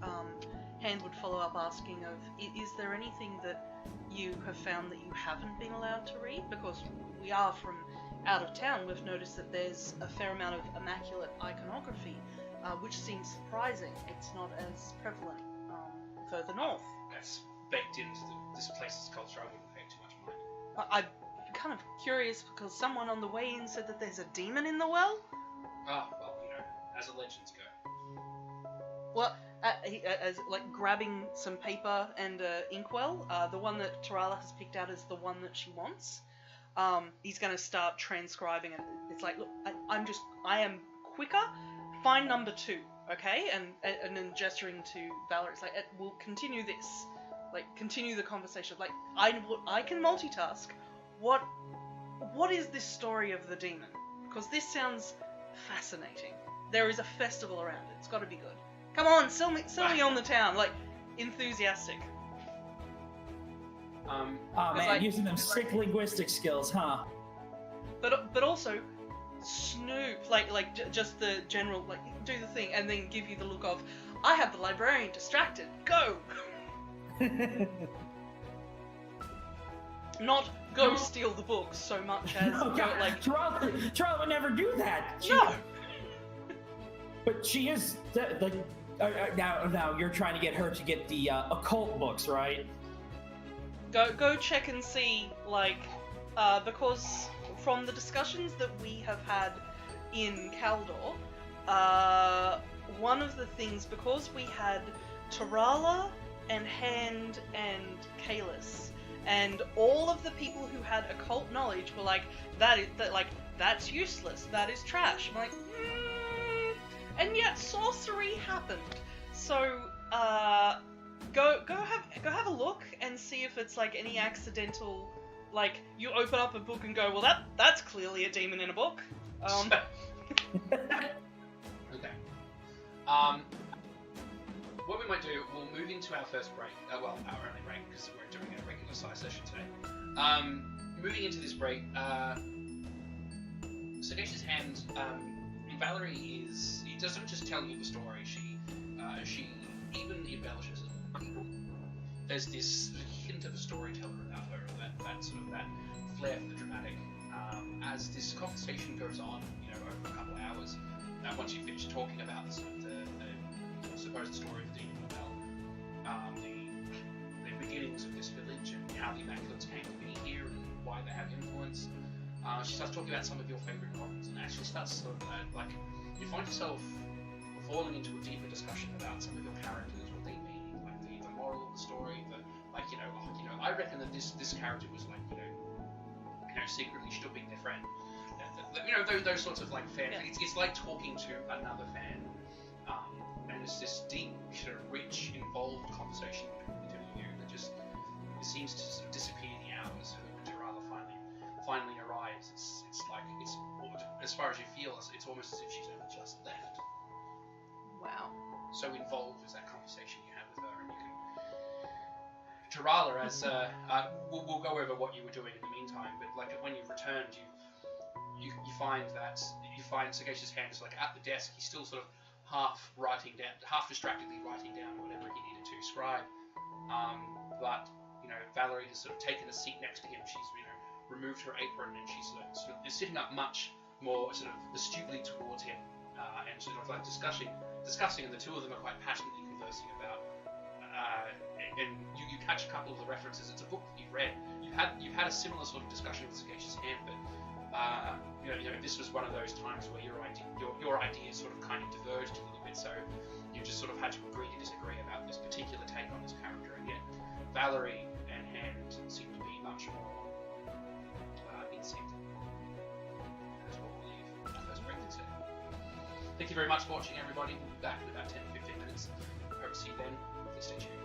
Hand would follow up asking is there anything that you have found that you haven't been allowed to read? Because we are from out of town, we've noticed that there's a fair amount of immaculate iconography, which seems surprising. It's not as prevalent further north. That's baked into this place's culture. I wouldn't pay too much mind. I'm kind of curious because someone on the way in said that there's a demon in the well. Oh, well, as the legends go. Well, as like grabbing some paper and inkwell, the one that Tarala has picked out is the one that she wants. He's going to start transcribing it. It's like, look, I am quicker. Find number 2, okay? And then gesturing to Valerie, it's like, we'll continue this. Like, continue the conversation. Like, I can multitask. What is this story of the demon? Because this sounds fascinating. There is a festival around it. It's got to be good. Come on, sell me on the town. Like, enthusiastic. Oh man, like, using them sick linguistic skills, huh? But also, snoop, like just the general, like, do the thing, and then give you the look of, I have the librarian distracted. Go. Not go steal the books so much as like Charlotte would never do that. No. But she is like now you're trying to get her to get the occult books, right? Go check and see, like, because from the discussions that we have had in Kaldor, one of the things, because we had Tarala and Hand and Kalis, and all of the people who had occult knowledge were like, that's useless, that is trash. I'm like, and yet sorcery happened. So, go have a look and see if it's like any accidental, like, you open up a book and go, well, that's clearly a demon in a book. Okay. What we might do, we'll move into our first break. Our only break, because we're doing a regular size session today. Moving into this break, Sagacious Hand, Valerie he doesn't just tell you the story, she even embellishes it. There's this hint of a storyteller about her, that sort of that flair for the dramatic. As this conversation goes on, over a couple of hours, once you finish talking about the supposed story of the demon well, the beginnings of this village and how the Immaculates came to be here and why they have influence, she starts talking about some of your favourite novels and actually starts sort of like, you find yourself falling into a deeper discussion about some of your characters, what they mean, like the moral of the story, I reckon that this character was like, secretly stooping their friend. Those sorts of like fan. Yeah. It's like talking to another fan, and it's this deep, rich, involved conversation between the two of you that just seems to sort of disappear in the hours. So when Tarala finally arrives, it's like as far as you feel, it's almost as if she's only just left. Wow. So involved is that conversation you have with her, and you can. Tarala, as we'll go over what you were doing in the meantime, but like when you've returned, you find Sagacious Hand is like at the desk. He's still sort of half distractedly writing down whatever he needed to scribe. But Valerie has sort of taken a seat next to him. She's removed her apron and she's sort of is sitting up much more sort of astutely towards him, and sort of like discussing, and the two of them are quite passionately conversing about. And you catch a couple of the references. It's a book that you've read. You've had a similar sort of discussion with Sagacious Hand, but this was one of those times where your ideas sort of kind of diverged a little bit. So you just sort of had to agree to disagree about this particular take on this character. And yet Valerie and Hand seem to be much more in sync. That's what we'll leave the first break to say. Thank you very much for watching, everybody. We'll be back in about 10-15 minutes. Hope to see you then. Please stay tuned.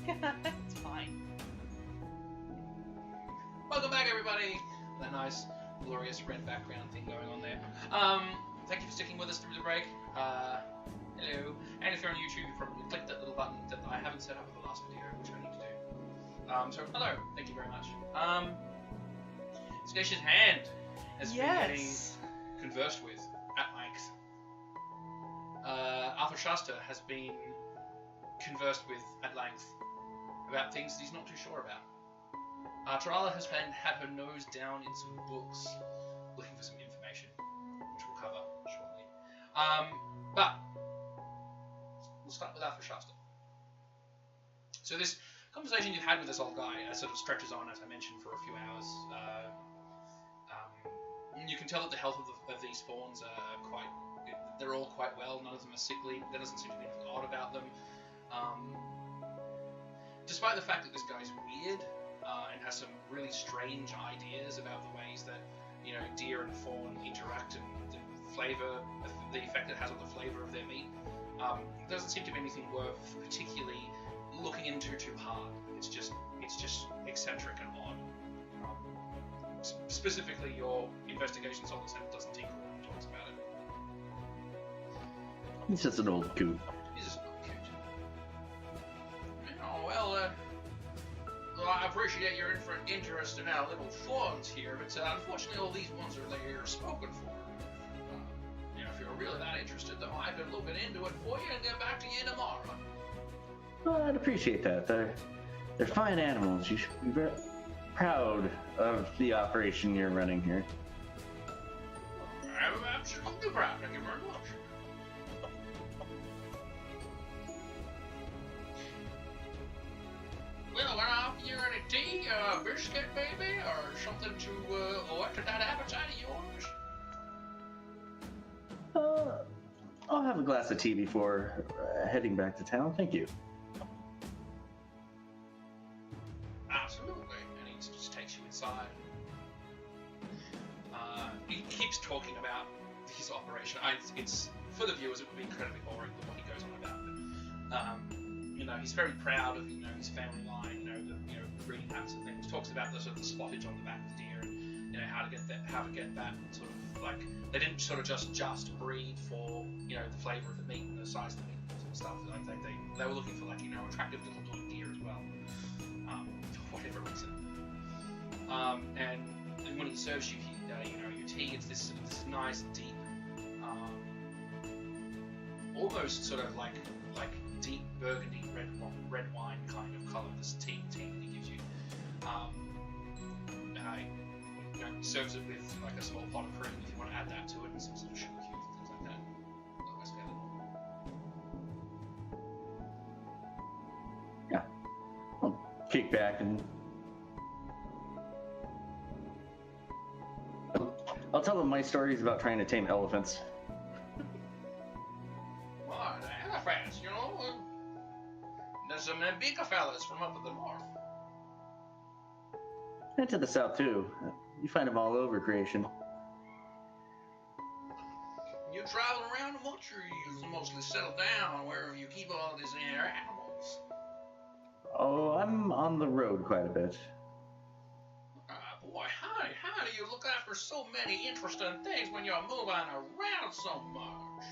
It's fine. Welcome back, everybody. That nice, glorious red background thing going on there. Thank you for sticking with us through the break. Hello. And if you're on YouTube, you probably clicked that little button that I haven't set up in the last video, which I need to do. So hello. Thank you very much. Stacia's hand has been getting conversed with at length. Arthur Shasta has been conversed with at length about things that he's not too sure about. Tarala has had her nose down in some books looking for some information, which we'll cover shortly. But we'll start with Arthur Shasta. So this conversation you've had with this old guy sort of stretches on, as I mentioned, for a few hours. You can tell that the health of these fawns are they're all quite well. None of them are sickly. There doesn't seem to be anything odd about them. Despite the fact that this guy's weird and has some really strange ideas about the ways that, you know, deer and fawn interact and the flavor, the effect it has on the flavor of their meat, there doesn't seem to be anything worth particularly looking into too hard. It's just eccentric and odd. Specifically, your investigations on this doesn't equal when he talks about it. He's just an old coot. He's just an old coot. Oh, well, I appreciate your interest in our little fawns here, but unfortunately all these ones are spoken for. You know, if you're really that interested, though, I could look into it for you and get back to you tomorrow. Well, I'd appreciate that. They're fine animals. You should be very proud of the operation you're running here. I'm absolutely proud. Thank you very much. Well, can I offer you any tea, biscuit, maybe, or something to alert to that appetite of yours? I'll have a glass of tea before heading back to town. Thank you. Absolutely. And he just takes you inside. He keeps talking about his operation. It's for the viewers, it would be incredibly boring the what he goes on about. But, you know, he's very proud of, you know, his family line, you know, the breeding habits and things. Talks about the sort of the spottage on the back of the deer, and you know how to get that sort of like they didn't sort of just breed for, you know, the flavor of the meat and the size of the meat and sort of stuff. Like they were looking for, like, you know, attractive little doing deer as well, for whatever reason. And when he serves you, you know, your tea, it's this nice deep, almost sort of like deep burgundy red wine kind of color. This tea that he gives you. You know, he serves it with like a small pot of cream if you want to add that to it, and some sort of sugar cubes and things like that. Otherwise, Yeah. I'll kick back and I'll tell them my stories about trying to tame elephants. Well, the elephants, you know, there's some big fellas from up in the north. And to the south too. You find them all over creation. You travel around much, or you mostly settle down where you keep all these animals? Oh, I'm on the road quite a bit. Boy, how do you look after so many interesting things when you're moving around so much?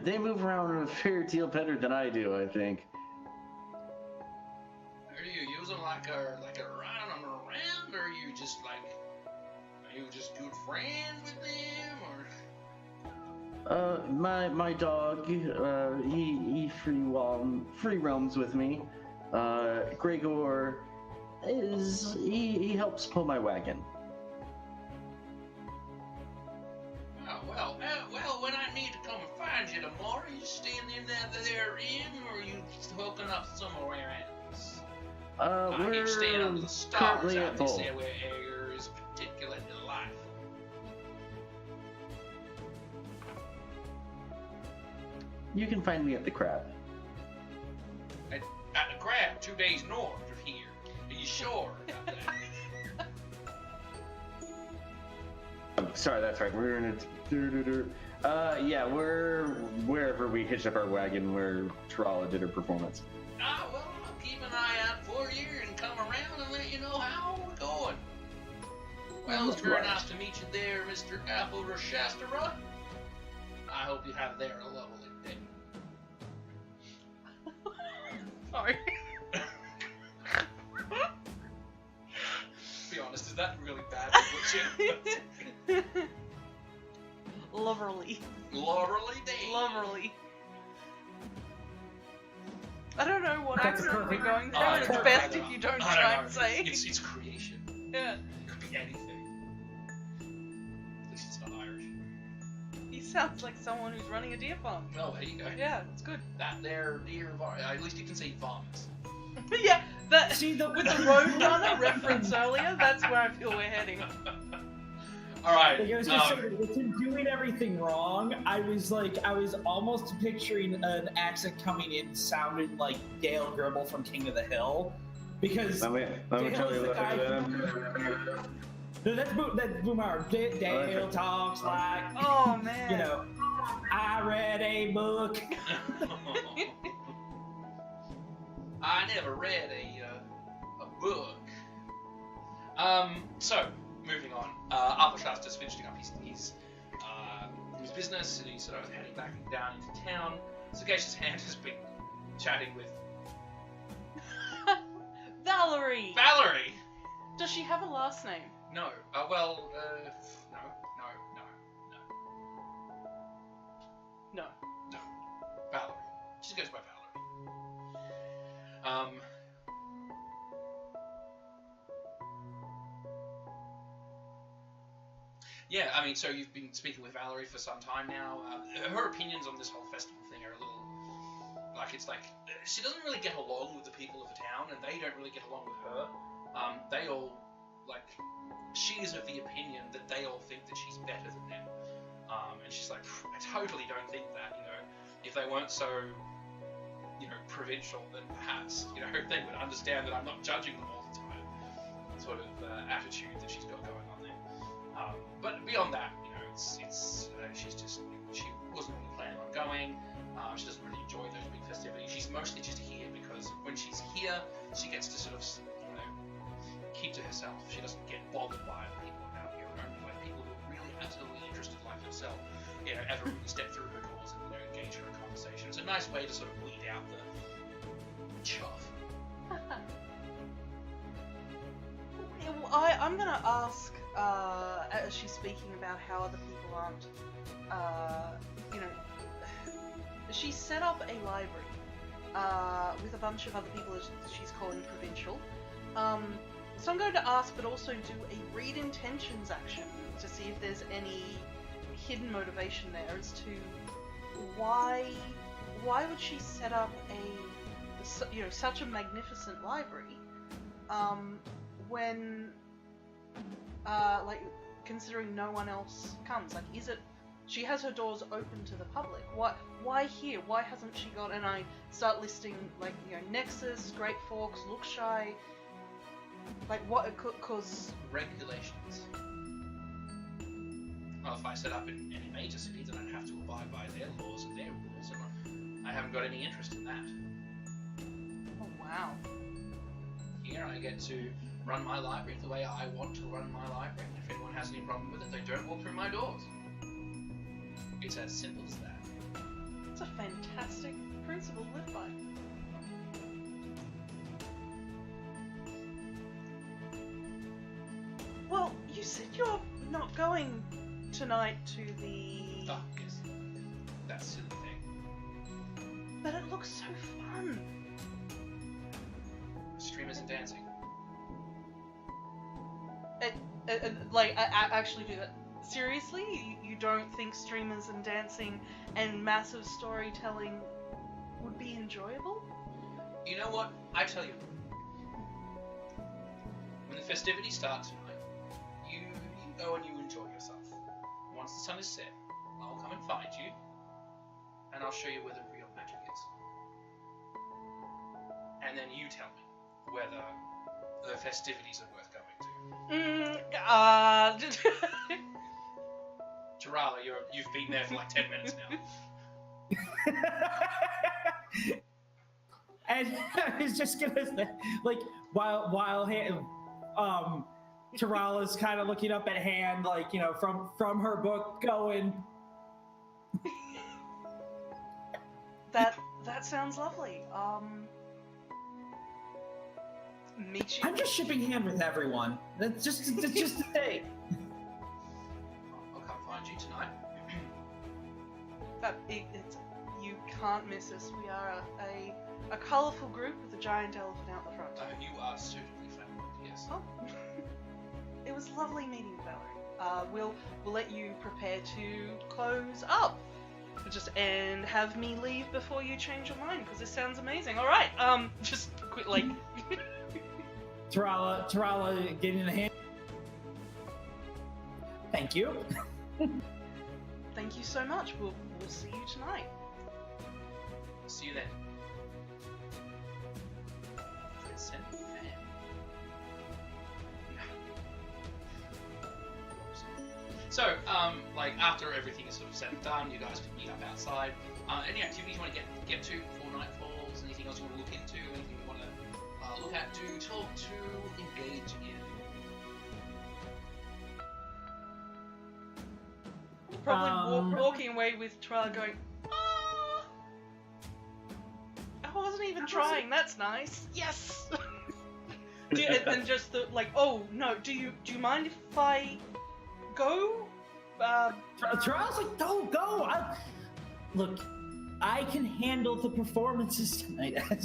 They move around a fair deal better than I do, I think. Do you use them like a riding them around, or are you just good friends with them, or? My dog, he free roams with me. Gregor he helps pull my wagon. Well, when I need to come and find you tomorrow, are you staying in there inn, or are you hooking up somewhere else? You're staying under the stars out there where air is particularly delightful. You can find me at the Crab. At the Crab, 2 days north of here. Are you sure about that? Sorry, that's right. We're in a... Yeah, we're wherever we hitch up our wagon where Tarala did her performance. Ah, well, I'll keep an eye out for you and come around and let you know how we're going. Well, it's very nice to meet you there, Mr. Apple Rashastera. I hope you have there a lovely day. Sorry. Be honest, is that really bad? Loverly. Laurely day. Loverly. I don't know what That's accent we're perfect. going through, Oh, and it's no, best no, if you don't I try know, and say. It's creation. Yeah. It could be anything. At least it's not Irish. He sounds like someone who's running a deer farm. Well, there you go. Yeah, it's good. That there, dear, at least you can say vomit. Yeah, that See, with the Roadrunner reference earlier, that's where I feel we're heading. Alright, Like I was just saying, with him doing everything wrong, I was almost picturing an accent coming in sounding like Dale Gribble from King of the Hill, because Let me Dale tell is you the what guy. that. No, that's Boomer. Dale talks like, Oh man. you know, I read a book. I never read a book. So, moving on. Arthurshafter's finishing up his business, and he's sort of heading back down into town. Sagacious Hand has been chatting with Valerie. Valerie! Does she have a last name? No. No. No. Valerie. She goes by Valerie. Yeah, I mean, so you've been speaking with Valerie for some time now. Her opinions on this whole festival thing are a little... she doesn't really get along with the people of the town, and they don't really get along with her. They all, she is of the opinion that they all think that she's better than them. And she's like, I totally don't think that, if they weren't so, provincial, then perhaps, they would understand that I'm not judging them all the time. Sort of attitude that she's got going on there. But beyond that, she's just, she wasn't really planning on going. She doesn't really enjoy those big festivities. She's mostly just here because when she's here, she gets to sort of, keep to herself. She doesn't get bothered by people out here around her, like people who are really absolutely interested like herself, ever really step through her doors and, engage her in conversation. It's a nice way to sort of weed out the chuff. I'm gonna ask, as she's speaking about how other people aren't, she set up a library with a bunch of other people as she's calling provincial. So I'm going to ask, but also do a read intentions action to see if there's any hidden motivation there as to why would she set up such a magnificent library when considering no one else comes. Is it she has her doors open to the public? Why here? Why hasn't she got? And I start listing Nexus, Great Forks, Lookshy. What? Cause Regulations. Well, if I set up in any major city, then I'd have to abide by their laws and their rules, and I haven't got any interest in that. oh wow. Here I get to run my library the way I want to run my library. If anyone has any problem with it, they don't walk through my doors. It's as simple as that. It's a fantastic principle to live by. Well, you said you're not going tonight to the... Oh, yes. That silly thing. But it looks so fun. Streamers and dancing. Actually do that. Seriously? You don't think streamers and dancing and massive storytelling would be enjoyable? You know what? I tell you. When the festivities start tonight, you go and you enjoy yourself. Once the sun is set, I'll come and find you, and I'll show you where the real magic is. And then you tell me whether the festivities are worth going to. Mm, Tarala, you've been there for like 10 minutes now. And I was just gonna say, like, while Tarala's kind of looking up at hand, like, you know, from her book, going, That sounds lovely. Meet you. I'm just shipping hand with everyone. That's just to say. I'll come find you tonight. You can't miss us. We are a colourful group with a giant elephant out the front. You are suitably flammable, yes. Oh. It was lovely meeting you, Valerie. We'll let you prepare to close up. And have me leave before you change your mind, because this sounds amazing. All right, just quit, like. Tarala getting the hand. Thank you. Thank you so much. We'll see you tonight. See you then. Transcendent fan. So, like, after everything is sort of said and done, you guys can meet up outside. Any activities you want to get to before night falls? Anything else you want to look into? Anything you want to look at, do, talk to, engage in? Probably walking away with Tarala going, ah! I wasn't even trying, that's nice. Yes! And just oh, no, do you mind if I go? Tarala's like, don't go! Look, I can handle the performances tonight. Like,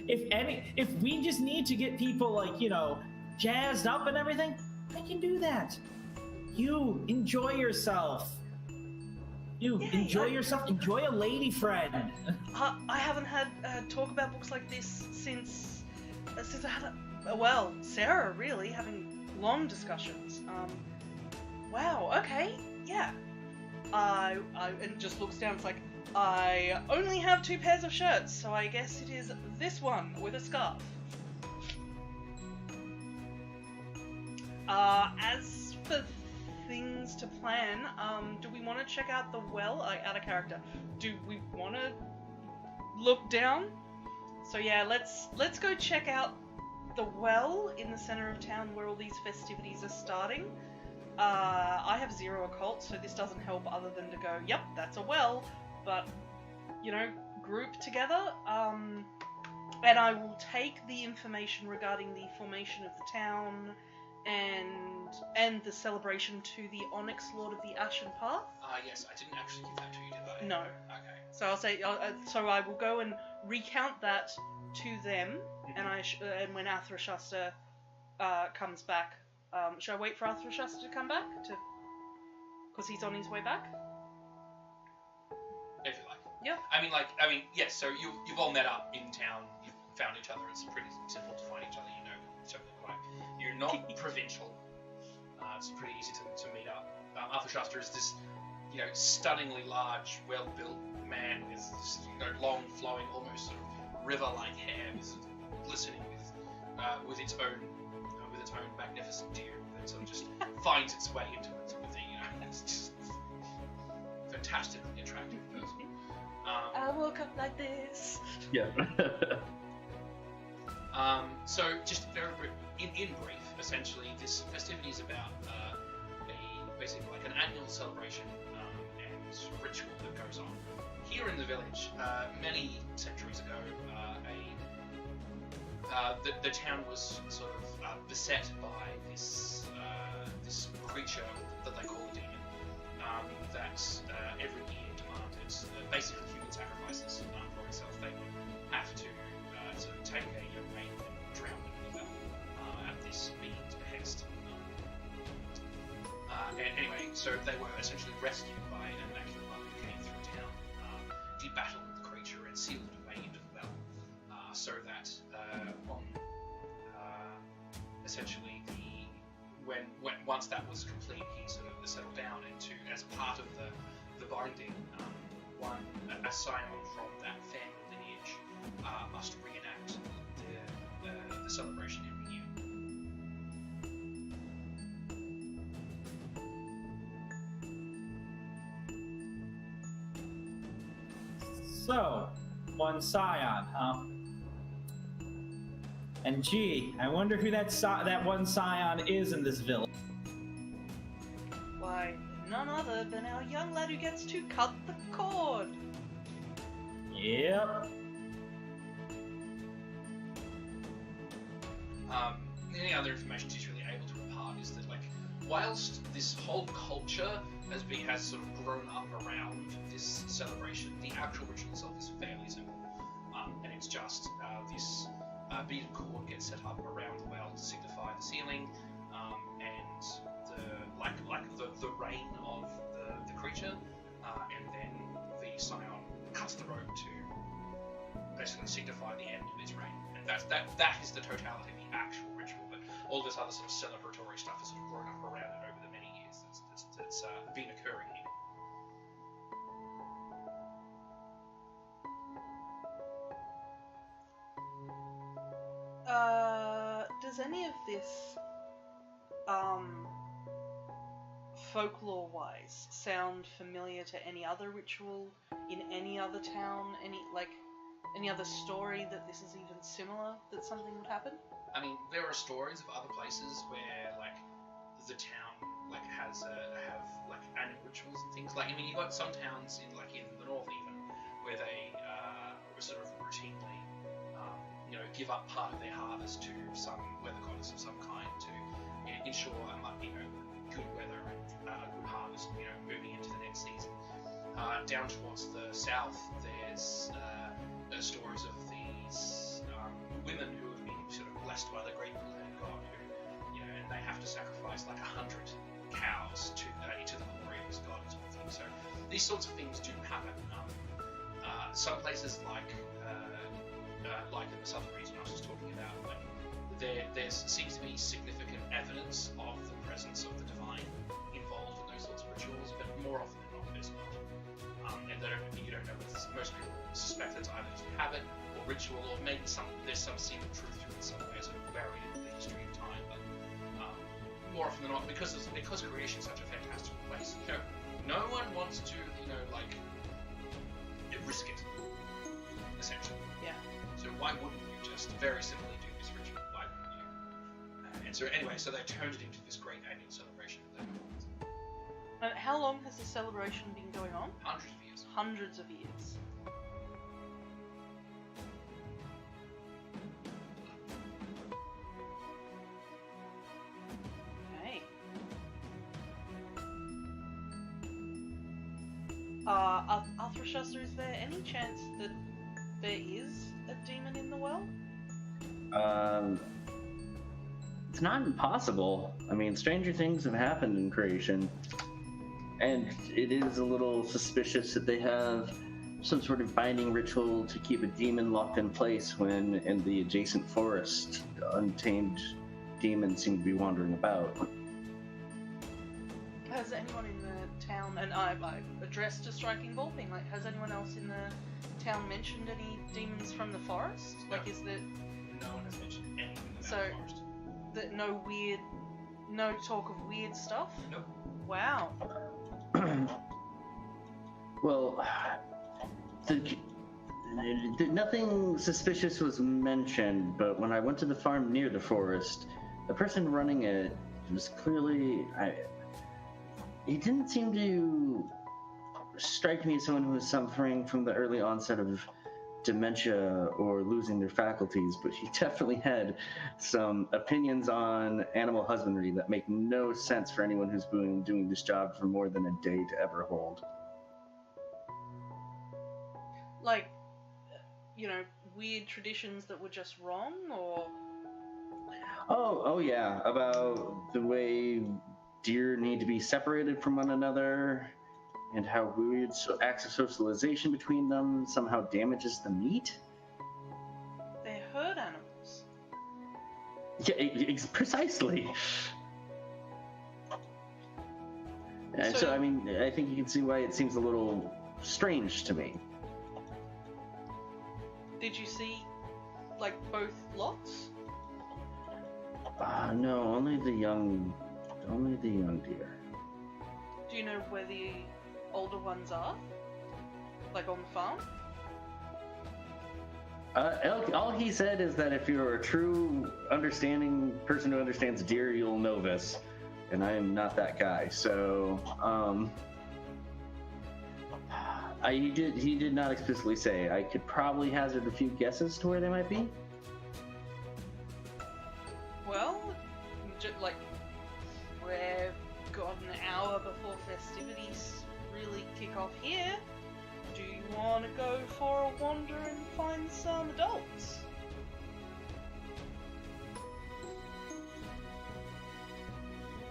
if we just need to get people, like, you know, jazzed up and everything, I can do that. You enjoy yourself. Yourself. Enjoy a lady friend. I haven't had talk about books like this since I had Sarah, really, having long discussions. Wow. Okay. Yeah. And just looks down. It's like, I only have 2 pairs of shirts, so I guess it is this one with a scarf. As for things to plan, do we want to check out the well? Out of character. Do we want to look down? So yeah, let's go check out the well in the center of town where all these festivities are starting. I have 0 occult, so this doesn't help other than to go, yep, that's a well, but, you know, group together, and I will take the information regarding the formation of the town and the celebration to the Onyx Lord of the Ashen Path. Yes, I didn't actually give that to you, did I? No. Okay. So I'll say, so I will go and recount that to them, and when Athrashasta comes back, should I wait for Athrashasta to come back? Because he's on his way back? If you like. Yeah. I mean, yes, so you've all met up in town, you've found each other, it's pretty simple to find each other, you know each other quite. You're not provincial. It's pretty easy to meet up. Athrashasta is this, you know, stunningly large, well-built man with this, you know, long, flowing, almost sort of river-like hair, glistening with its own magnificent deer that sort of just finds its way into it, sort of thing. You know, it's just fantastically attractive person. I woke up like this. Yeah. So just very brief, in brief, essentially, this festivity is about basically like an annual celebration and ritual that goes on here in the village. Many centuries ago, the town was sort of beset by this creature that they call a demon that every year demanded basically human sacrifices for itself. They would have to sort of take a young maiden and drown them in the well at this being's behest. Anyway, so they were essentially rescued by an immaculate monk who came through town, did battle with the creature and sealed it away into the well, so that essentially once that was complete, he sort of settled down into, as part of the binding, a scion from that family lineage must reenact the celebration every year. So, one scion, huh? And gee, I wonder who that one scion is in this village. Why, none other than our young lad who gets to cut the cord. Yep. Any other information she's really able to impart is that, like, whilst this whole culture has sort of grown up around this celebration, the actual ritual itself is fairly simple, and it's just this beaded cord gets set up around the well to signify the sealing, and the reign of the creature, and then the scion cuts the rope to basically signify the end of its reign, and that is the totality of the actual ritual. But all this other sort of celebratory stuff has sort of grown up around it over the many years that's been occurring here. Does any of this, folklore-wise, sound familiar to any other ritual in any other town? Any other story that this is even similar, that something would happen? I mean, there are stories of other places where, like, the town, like, have like annual rituals and things. Like, I mean, you got some towns in the north even, where they sort of routinely, give up part of their harvest to some weather goddess of some kind to ensure good weather and a good harvest, moving into the next season. Down towards the south, there's stories of these women who have been sort of blessed by the great bull-headed god, who, and they have to sacrifice like 100 cows to the glory of this god and sort of thing. So these sorts of things do happen. Some places like in the southern region I was just talking about, like there seems to be significant evidence of the presence of the divine involved in those sorts of rituals, but more often than not, there's not. And you don't know whether most people suspect it's either just habit or ritual, or maybe there's some secret truth to it in some way, sort of buried in the history of time. But more often than not, because creation is such a fantastic place, no one wants to risk it, essentially. Yeah. So why wouldn't you just very simply do this ritual? Why wouldn't you? And so anyway, so they turned it into this great annual celebration. And how long has the celebration been going on? Hundreds of years. Hundreds of years. Okay. Arthurshasta, is there any chance that there is a demon in the well? It's not impossible. I mean, stranger things have happened in creation, and it is a little suspicious that they have some sort of binding ritual to keep a demon locked in place when in the adjacent forest untamed demons seem to be wandering about. Has anyone in the town, and I've addressed a striking ball being like, has anyone else in the town mentioned any demons from the forest? No. Like, is there... No one has mentioned anything about So- the forest. No talk of weird stuff? No. Wow. Well, nothing suspicious was mentioned, but when I went to the farm near the forest, the person running it was clearly... he didn't seem to strike me as someone who was suffering from the early onset of dementia or losing their faculties, but he definitely had some opinions on animal husbandry that make no sense for anyone who's been doing this job for more than a day to ever hold. Like, weird traditions that were just wrong, or... Oh yeah, about the way deer need to be separated from one another, and how weird acts of socialization between them somehow damages the meat? They're herd animals. Yeah, precisely. So, I mean, I think you can see why it seems a little strange to me. Did you see, both lots? No, only the young deer. Do you know where the older ones are? Like on the farm? All he said is that if you're a true understanding person who understands deer, you'll know this, and I am not that guy. So, he did not explicitly say. I could probably hazard a few guesses to where they might be. Well, like, we've got an hour before festivities really kick off here. Do you want to go for a wander and find some adults?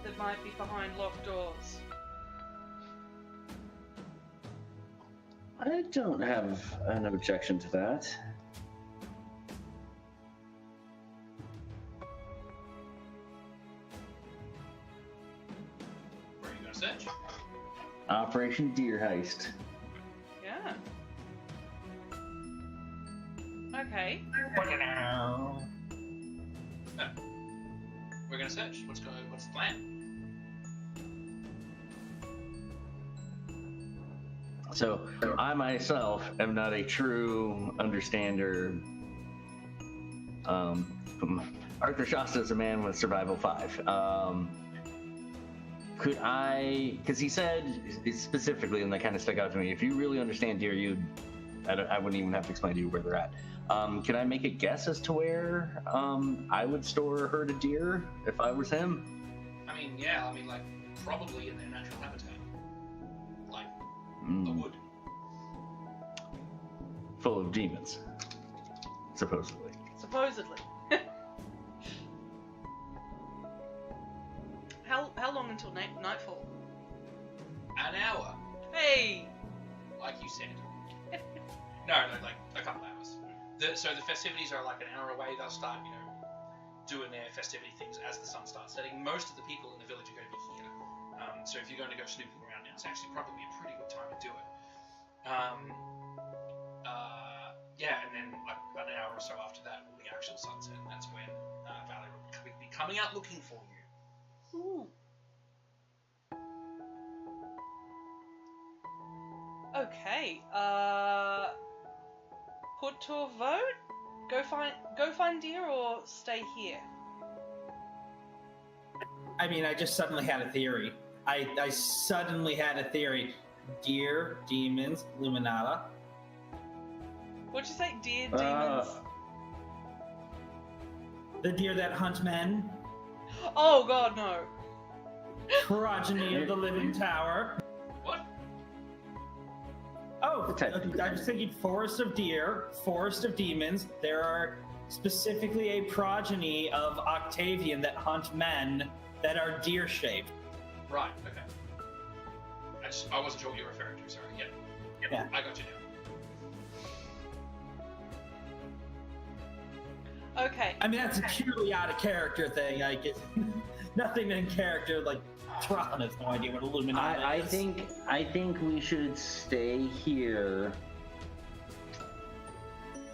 That might be behind locked doors. I don't have an objection to that. Where are you going to search? Operation Deer Heist. Yeah. Okay. No. We're going to search. What's the plan? So, I myself am not a true understander. Arthur Shasta is a man with survival 5. Could I, because he said specifically, and that kind of stuck out to me, if you really understand deer, I wouldn't even have to explain to you where they're at. Can I make a guess as to where I would store a herd of deer if I was him? Like, probably in their natural habitat. Like, the wood. Full of demons, supposedly. Supposedly. How long until nightfall? An hour. Hey! Like you said. No, like a couple hours. So the festivities are like an hour away. They'll start, doing their festivity things as the sun starts setting. Most of the people in the village are going to be here. So if you're going to go snooping around now, it's actually probably a pretty good time to do it. And then like about an hour or so after that will be actual sunset, and that's when Valerie will be coming out looking for you. Ooh. Okay. Put to a vote? Go find deer or stay here? I mean, I just suddenly had a theory. I suddenly had a theory. Deer, demons, Luminata. What'd you say? Deer, demons? The deer that hunt men. Oh god, no. Progeny of the Living Tower. What? Oh, I was thinking forest of deer, forest of demons. There are specifically a progeny of Octavian that hunt men that are deer-shaped. Right, okay. I wasn't sure what you were referring to, sorry. Yep, Yeah. I got you now. Okay. I mean, that's a purely out of character thing. I guess nothing in character. Like Tron has no idea what Illuminati is. I think we should stay here.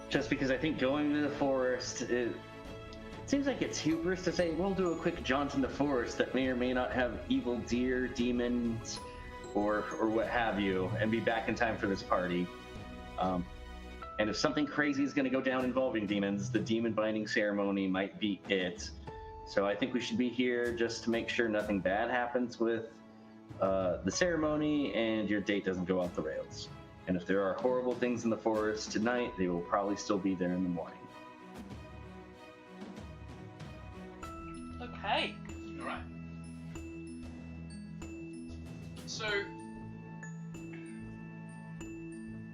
Just because I think going to the forest, it seems like it's hubris to say we'll do a quick jaunt in the forest that may or may not have evil deer, demons, or what have you, and be back in time for this party. And if something crazy is going to go down involving demons, the demon binding ceremony might be it. So I think we should be here just to make sure nothing bad happens with the ceremony and your date doesn't go off the rails. And if there are horrible things in the forest tonight, they will probably still be there in the morning. Okay. Alright. So,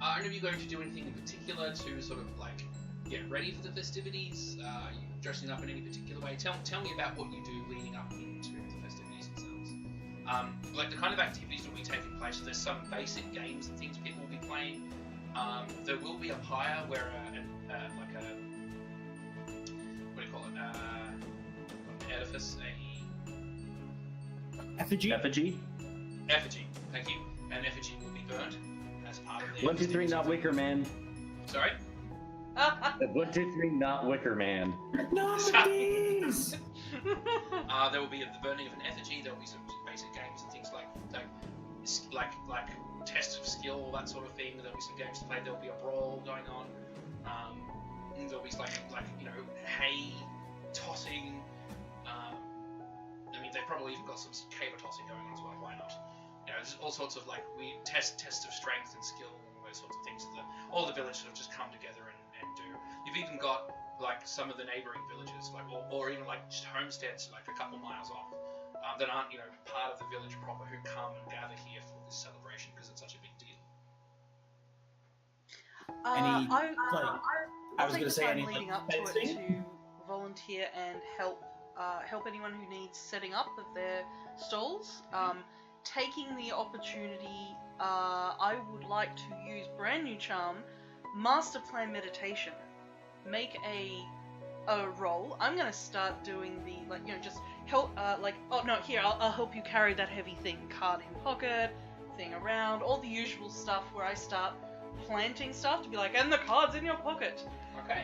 are any of you going to do anything in particular to sort of like get ready for the festivities? Are you dressing up in any particular way? Tell me about what you do leading up into the festivities themselves. Like the kind of activities that will be taking place. There's some basic games and things people will be playing. There will be a pyre where what do you call it? An edifice, Effigy. Effigy? Effigy. Thank you. An effigy will be burnt as part of the 1, 2, 3, not Wicker Man. Sorry. 1, 2, 3, not Wicker Man. Nominees! There will be the burning of an effigy. There will be some basic games and things like test of skill, that sort of thing. There will be some games to play. There will be a brawl going on. probably like hay tossing. I mean, they've probably even got some caber tossing going on as well. Why not? There's all sorts of we tests of strength and skill and all those sorts of things that all the villages have just come together and do. You've even got some of the neighboring villages, or even just homesteads a couple miles off that aren't part of the village proper, who come and gather here for this celebration because it's such a big deal. I was going to say anything leading up to it to volunteer and help anyone who needs setting up of their stalls. Taking the opportunity, I would like to use brand new charm, master plan meditation. Make a roll. I'm gonna start doing the just help. I'll help you carry that heavy thing. Card in pocket, thing around, all the usual stuff where I start planting stuff to be and the card's in your pocket. Okay.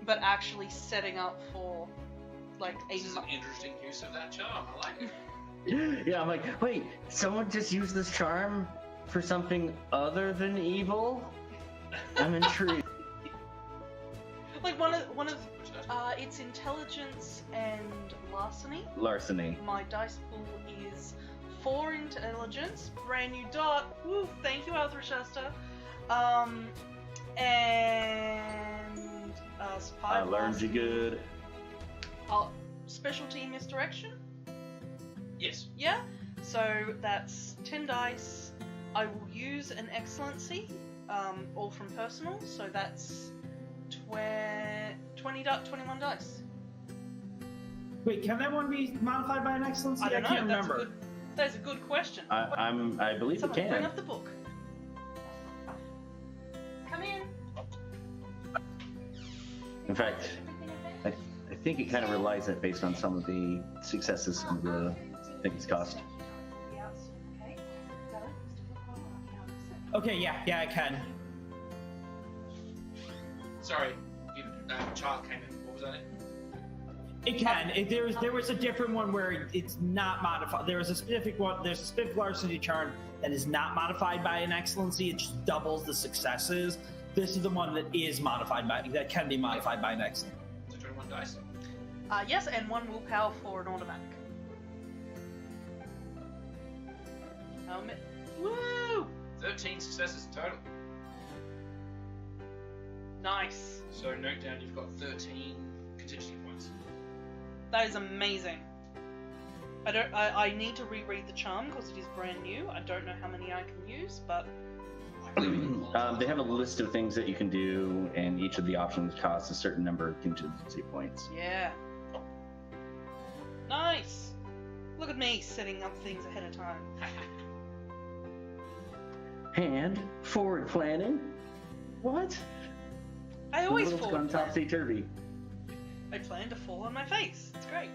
But actually setting up for This is an interesting use of that charm. I like it. Yeah, I'm wait, someone just used this charm for something other than evil? I'm intrigued. One of it's intelligence and larceny. Larceny. My dice pool is 4 intelligence, brand new dot. Woo! Thank you, Althrushasta. And I learned you good. Specialty misdirection. Yes. Yeah. So that's 10 dice. I will use an excellency, all from personal. So that's 21 dice. Wait, can that one be modified by an excellency? I don't know. Can't remember. That's a good question. I believe Someone it can. bring up the book. Come in. In fact, I think it kind of relies it based on some of the successes and the things cost. Okay, yeah, I can. Sorry, child came in. What was that? It can. There was a different one where it's not modified. There's a specific larceny charm that is not modified by an excellency. It just doubles the successes. This is the one that is modified that can be modified by an excellence. So 21 dice. Yes, and 1 willpower for an automatic. Woo! 13 successes total. Nice. So note down you've got 13 contingency points. That is amazing. I need to reread the charm because it is brand new. I don't know how many I can use, but they have a list of things that you can do, and each of the options costs a certain number of contingency points. Yeah. Nice. Look at me setting up things ahead of time. And forward planning. What? I always fall forward plan. topsy-turvy. I plan to fall on my face. It's great.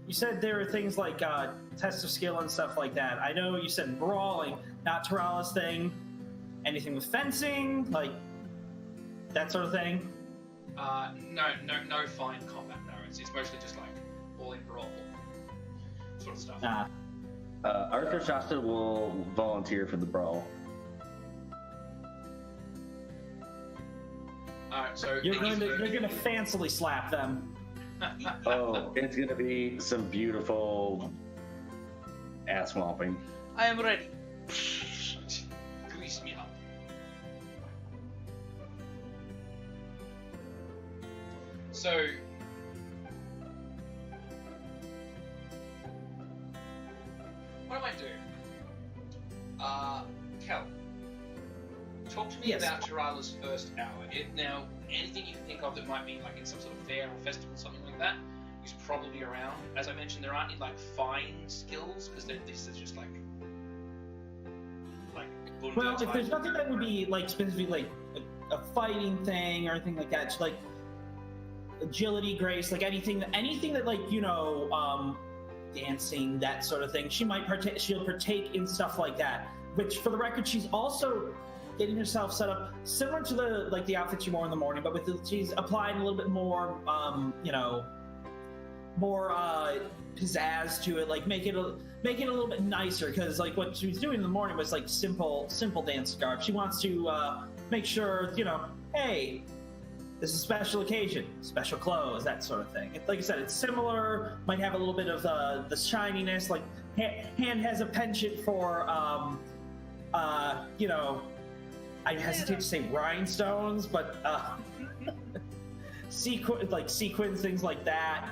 You said there are things like tests of skill and stuff like that. I know you said brawling, not Terrala's thing. Anything with fencing, like that sort of thing? No fine combat. No, it's mostly just all in brawl sort of stuff. Arthur Shasta will volunteer for the brawl. So you're going to fancily slap them. Oh, it's going to be some beautiful ass whomping. I am ready. Grease me up. So what do I do? Kel, talk to me about Terrala's first hour. Now, anything you can think of that might be in some sort of fair or festival, something like that, is probably around. As I mentioned, there aren't any fine skills because this is just well, if there's nothing that would be specifically a fighting thing or anything like that, just agility, grace, anything that dancing, that sort of thing. She'll partake in stuff like that. Which, for the record, she's also getting herself set up similar to the outfit she wore in the morning, but she's applying a little bit more, pizzazz to it, like make it a little bit nicer, because like what she was doing in the morning was like simple dance garb. She wants to make sure, hey, this is a special occasion, special clothes, that sort of thing. Like I said, it's similar, might have a little bit of the shininess, like hand has a penchant for I hesitate to say rhinestones, but sequins, things like that.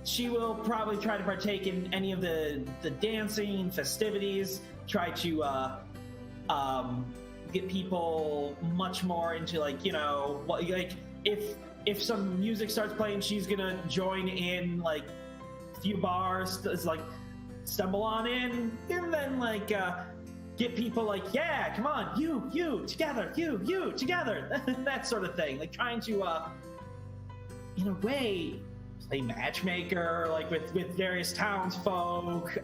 She will probably try to partake in any of the dancing festivities, try to get people much more into if some music starts playing, she's gonna join in like a few bars, it's like stumble on in, and then get people like, yeah, come on, you together, you together, that sort of thing, like trying to in a way play matchmaker, like with various townsfolk,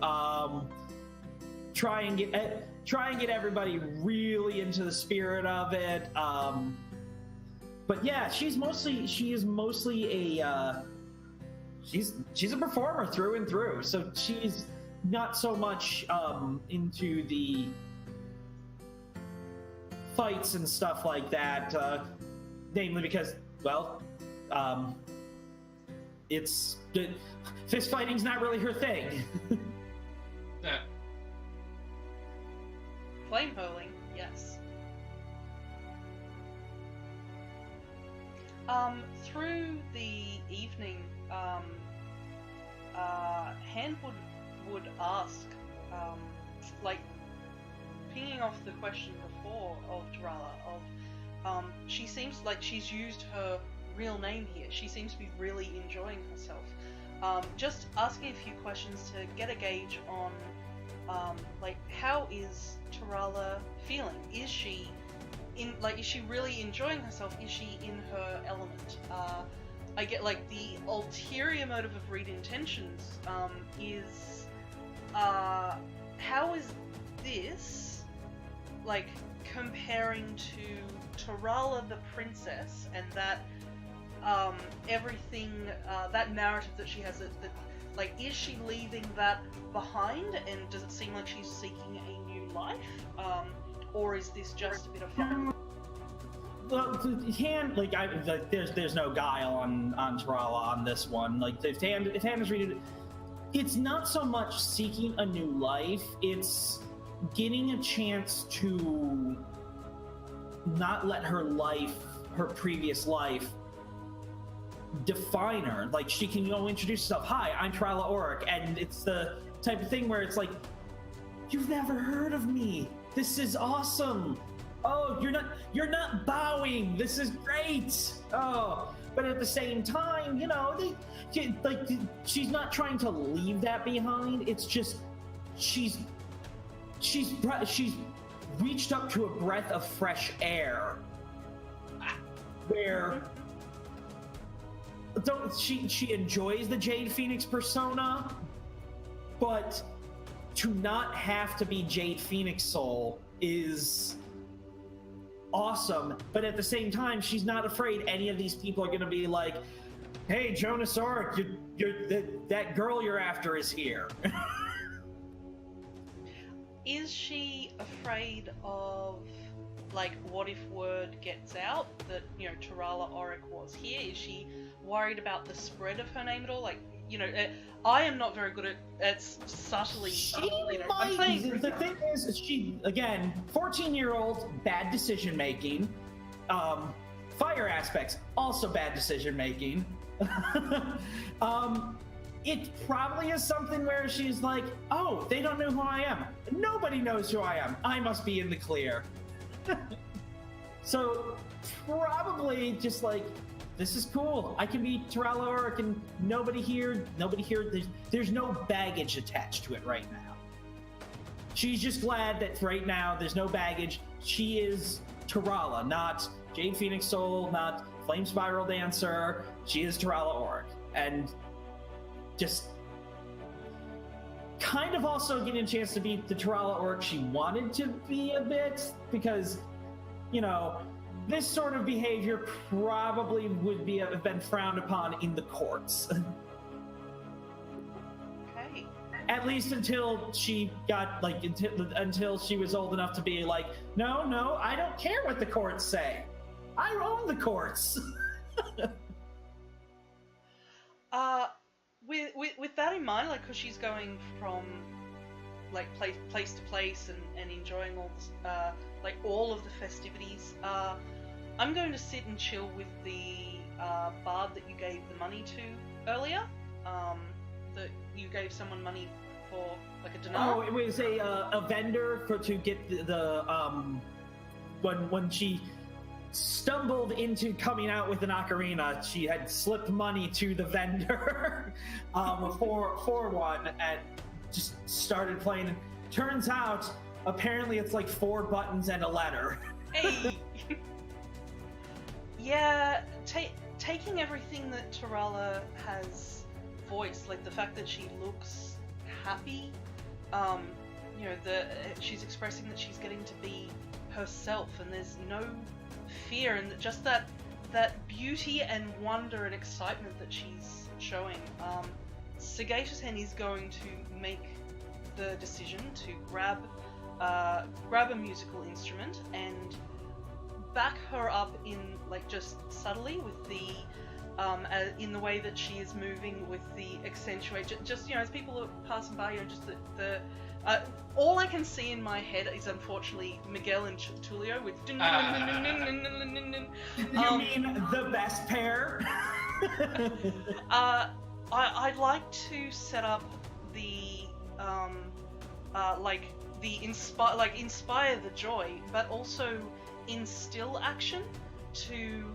try and get everybody really into the spirit of it. But yeah, she is mostly a she's a performer through and through. So she's not so much into the fights and stuff like that, namely because, well, it's fist fighting's not really her thing. Yeah. Flame hurling, yes. Through the evening, Hand would ask, pinging off the question before of Tarala, she seems like she's used her real name here. She seems to be really enjoying herself. Just asking a few questions to get a gauge on, how is Tarala feeling? Is she really enjoying herself? Is she in her element? I get the ulterior motive of read intentions is how is this comparing to Tarala the princess and that everything, that narrative that she has, that is she leaving that behind, and does it seem like she's seeking a new life, or is this just a bit of fun? Well, there's no guile on Tarala on this one. If Hand is reading it, it's not so much seeking a new life, it's getting a chance to not let her previous life, define her. She can introduce herself. Hi, I'm Tarala Oric, and it's the type of thing where it's like, you've never heard of me. This is awesome. Oh, you're not bowing. This is great. Oh, but at the same time, she's not trying to leave that behind. It's just she's reached up to a breath of fresh air where she enjoys the Jade Phoenix persona, but to not have to be Jade Phoenix Soul is awesome. But at the same time, she's not afraid any of these people are going to be like, hey, Jonas Oric, that girl you're after is here. Is she afraid of, what if word gets out that, Tarala Oric was here? Is she worried about the spread of her name at all? I am not very good at subtly. I'm playing. The thing is, she, again, 14-year-old, bad decision making. Fire aspects, also bad decision making. It probably is something where she's like, oh, they don't know who I am. Nobody knows who I am. I must be in the clear. So probably just this is cool. I can be Tarala Oric, and nobody here, there's no baggage attached to it right now. She's just glad that right now there's no baggage. She is Tarala, not Jade Phoenix Soul, not Flame Spiral Dancer. She is Tarala Oric. And just kind of also getting a chance to be the Tarala Oric she wanted to be a bit, because, this sort of behavior probably would have been frowned upon in the courts. Okay. At least until she got until she was old enough to be like, no, I don't care what the courts say. I own the courts. With that in mind, like, because she's going from like place to place and enjoying all of the festivities, I'm going to sit and chill with the bard that you gave the money to earlier. That you gave someone money for, like, a dinar. Oh, it was a vendor to get the when she stumbled into coming out with an ocarina, she had slipped money to the vendor for one and just started playing. Turns out, apparently it's like 4 buttons and a letter. Hey! Yeah, taking everything that Tarala has voiced, like the fact that she looks happy, she's expressing that she's getting to be herself and there's no fear, and just that beauty and wonder and excitement that she's showing. Sagacious Hen is going to make the decision to grab a musical instrument and back her up in, like, just subtly with the in the way that she is moving with the accentuate, just as people are passing by, just the all I can see in my head is, unfortunately, Miguel and Tulio with You mean the best pair? I'd like to set up the inspire the joy, but also instill action to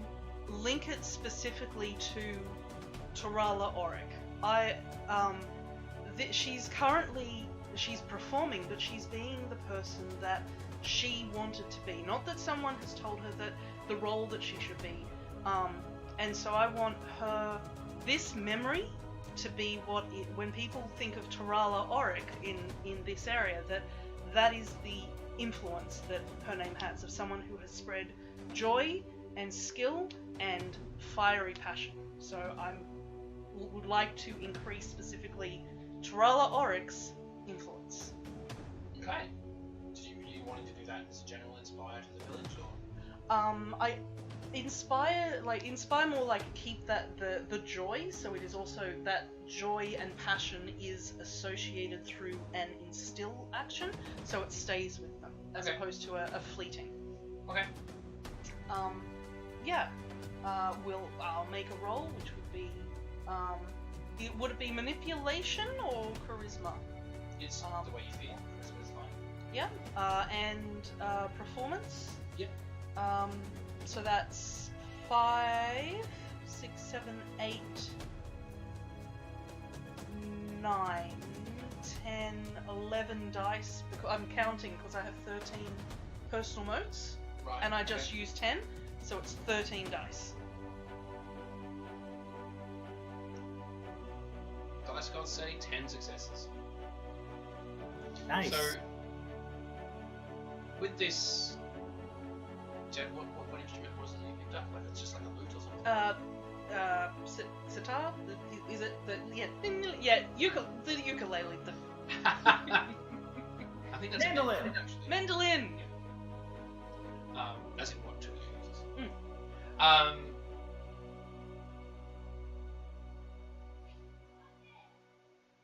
link it specifically to Tarala Auric. She's performing, but she's being the person that she wanted to be. Not that someone has told her that the role that she should be. And so I want this memory to be when people think of Tarala Auric in this area, that is the influence that her name has, of someone who has spread joy and skill and fiery passion. So I would like to increase specifically Tarala Auric's influence. Okay. Did you wanting to do that as a general inspire to the village, or? I inspire more, like, keep that the joy, so it is also that joy and passion is associated through an instill action, so it stays with them as opposed to a fleeting. Okay. I'll make a roll, which would be would it be manipulation or charisma? It's the way you feel. Charisma is fine. Yeah. And performance. Yep. So that's 5, 6, 7, 8, 9, 10, 11 dice. I'm counting because I have 13 personal motes, Right. and I just used 10, so it's 13 dice. Dice gods say 10 successes. Nice. So, with this, Jen, what instrument was it you picked up? Like, it's just like a lute or something? Sitar? Is it the the ukulele? I think that's Mandolin. a mandolin, actually. Mandolin. Yeah. As in what Tulio uses. Mm.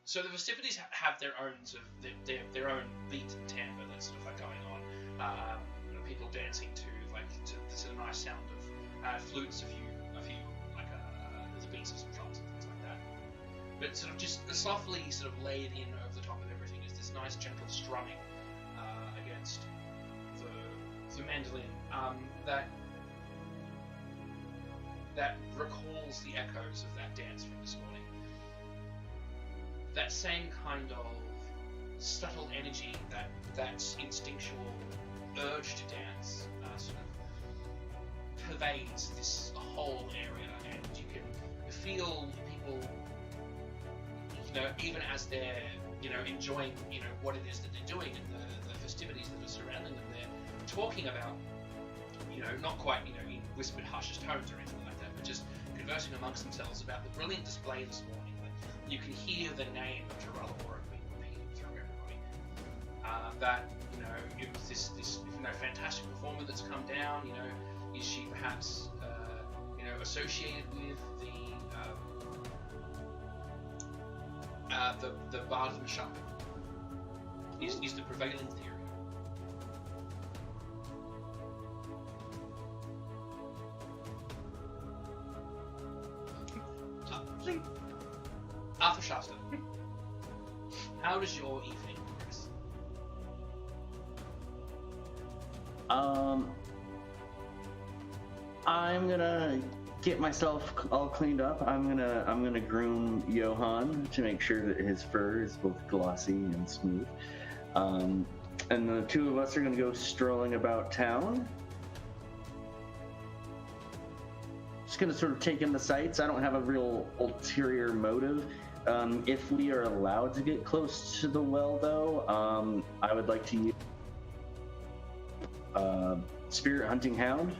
So the festivities have their own sort of their own beat and timbre that's sort of like going on. People dancing to the nice sound of flutes, a few like there's beats of some drums and things like that. But sort of just softly sort of laid in over the top of everything is this nice gentle strumming against the mandolin that recalls the echoes of that dance from this morning. That same kind of subtle energy, that instinctual urge to dance, sort of pervades this whole area, and you can feel people, even as they're, enjoying, what it is that they're doing and the festivities that are surrounding them. They're talking about, not quite, in whispered, hushed tones or anything like that, but just conversing amongst themselves about the brilliant display this morning. That you can hear the name of Terrellabora being repeated through everybody. That, it was this fantastic performer that's come down. Is she perhaps, associated with the Bard of Mashak? Is the prevailing theory. Arthur Shasta, how does your evening progress? I'm gonna get myself all cleaned up. I'm gonna groom Johan to make sure that his fur is both glossy and smooth. And the two of us are gonna go strolling about town. Just gonna sort of take in the sights. I don't have a real ulterior motive. If we are allowed to get close to the well, though, I would like to use Spirit Hunting Hound,